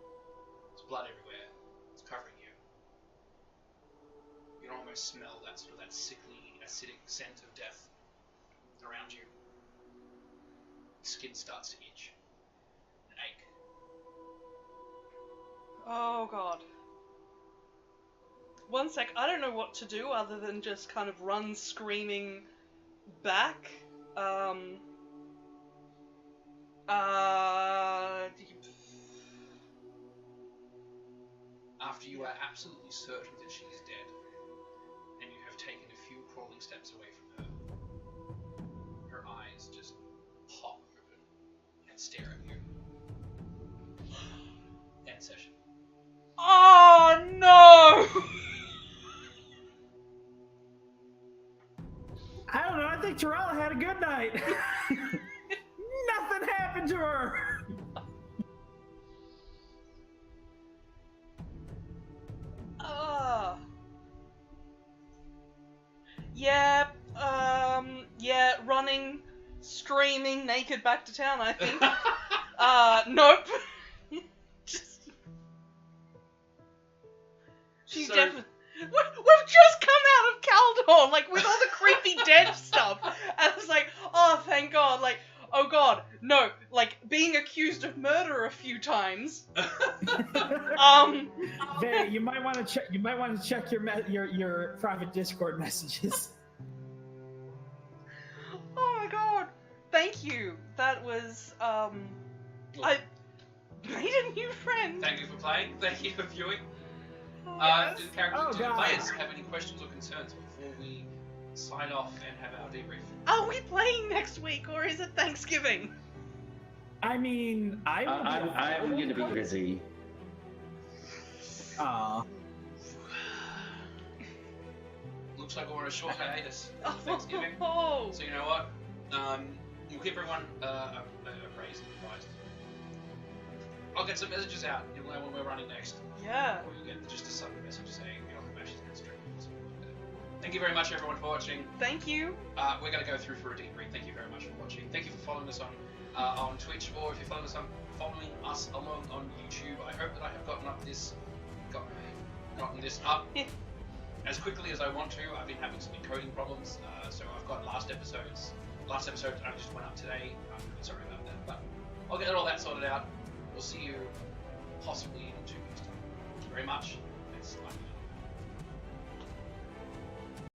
There's blood everywhere. It's covering you. You can almost smell that sort of that sickly, acidic scent of death around you. Skin starts to itch and ache. Oh god. One sec, I don't know what to do other than just kind of run screaming back. After you are absolutely certain that she is dead, and you have taken a few crawling steps away from her, her eyes just pop open and stare at you. End session. Oh no! I don't know. I think Terrell had a good night. Nothing happened to her. Yeah, running, screaming, naked back to town, I think. Nope. She's So- definitely... We've just come out of Caldor, like, with all the creepy dead stuff. And it's like, oh, thank God, like, oh God, no, like, being accused of murder a few times. Vay, you might want to check. You might want to check your private Discord messages. Oh my God, thank you. That was, I made a new friend. Thank you for playing. Thank you for viewing. Yes. Do the characters, Oh, do the God. players have any questions or concerns before we sign off and have our debrief? Are we playing next week, or is it Thanksgiving? I mean, I'm going to be busy. Aw. Looks like we're on a short hiatus for Thanksgiving. Oh. So you know what? We'll keep everyone appraised and advised. I'll get some messages out. You'll know when we're running next. Yeah. Or you'll get just a sudden message saying, you know, Ash's going to stream. Thank you very much, everyone, for watching. Thank you. We're going to go through for a debrief. Thank you very much for watching. Thank you for following us on Twitch, or if you're following us along on YouTube. I hope that I have gotten this up as quickly as I want to. I've been having some encoding problems, so I've got last episode I just went up today. I'm really sorry about that, but I'll get all that sorted out. We'll see you possibly in 2 weeks' time. Thank you very much. Thanks. Bye.